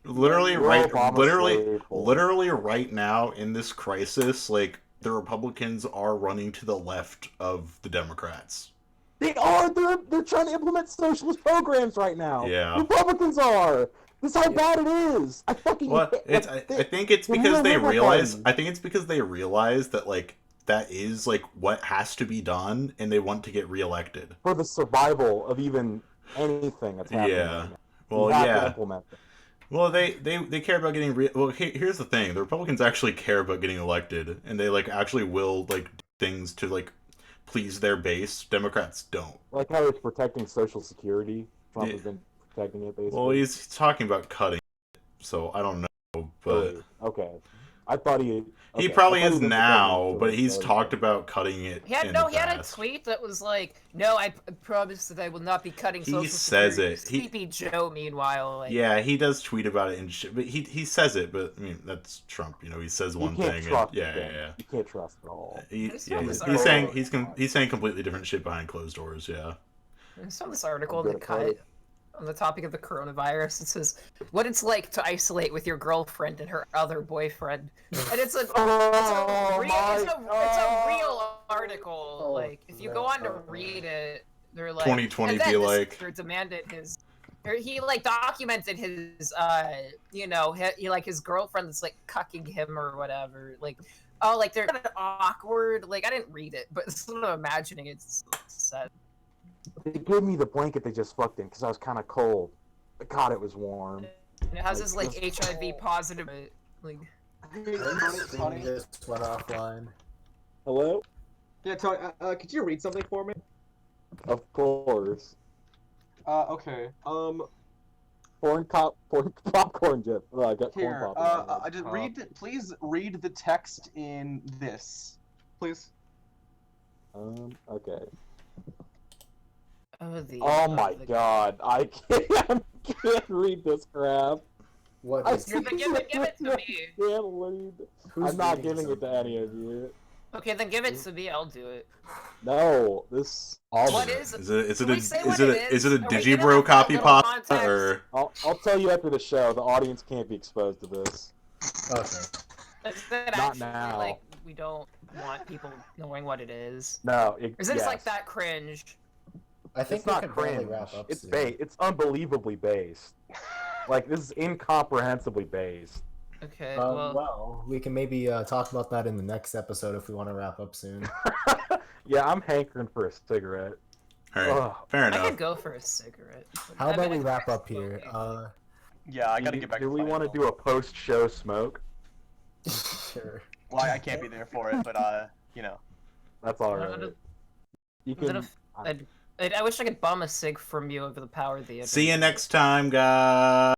Literally, You're right, Obama's slave holder. literally right now in this crisis, like the Republicans are running to the left of the Democrats. They are. They're trying to implement socialist programs right now. Yeah. Republicans are. This is how bad it is. I fucking. Well, I think it's because they realize. I think it's because they realize that like that is like what has to be done, and they want to get reelected for the survival of even anything that's happening. Yeah. Right now. Well, you have yeah. to implement them. Well, they care about getting well. Here's the thing: the Republicans actually care about getting elected, and they like actually will like do things to like please their base. Democrats don't. Like how he's protecting Social Security. Trump has been protecting it basically. Well, he's talking about cutting it, so I don't know, but okay. I thought he. He probably is now, but he's talked about cutting it. He had a tweet that was like, "No, I promise that I will not be cutting." He Social says Security. it. Sleepy Joe, meanwhile, like, yeah, he does tweet about it and shit, but he says it. But I mean, that's Trump. You know, he says one thing. And, yeah. You can't trust at all. He's saying completely different shit behind closed doors. Yeah. I saw this article in the Cut on the topic of the coronavirus. It says what it's like to isolate with your girlfriend and her other boyfriend, and it's a real article. Like if you go on to read it, they're like 2020 be like demanded his. He like documented his he like his girlfriend that's like cucking him or whatever. Like oh like they're kind of awkward. Like I didn't read it, but sort of imagining it's sad. They gave me the blanket they just fucked in because I was kind of cold. But God, it was warm. And it has this like HIV positive like. Tony just went offline. Hello? Yeah, Tony. Could you read something for me? Of course. Okay. Popcorn Jeff. I got Here. corn pop. I just please read the text in this, please. Okay. Oh my God! I can't read this crap. What? Give it to me. I'm not giving it to any of you. Okay, then give it to me. I'll do it. No, this. What is it? Is it a Are Digibro copy pot or? I'll tell you after the show. The audience can't be exposed to this. Okay. Is that Not actually, now. like we don't want people knowing what it is? No. Or is it just like that cringe? I think it's not cringe. wrap up it's It's unbelievably based. Like this is incomprehensibly based. Okay. Well, we can maybe talk about that in the next episode if we want to wrap up soon. Yeah, I'm hankering for a cigarette. All right. Fair enough. I could go for a cigarette. How about we wrap up here? Yeah, I gotta get back. Do we want to do a post-show smoke? Sure. Well, I can't be there for it, but you know. That's all right. You can. I wish I could bum a cig from you over the power of the internet. See you next time, guys.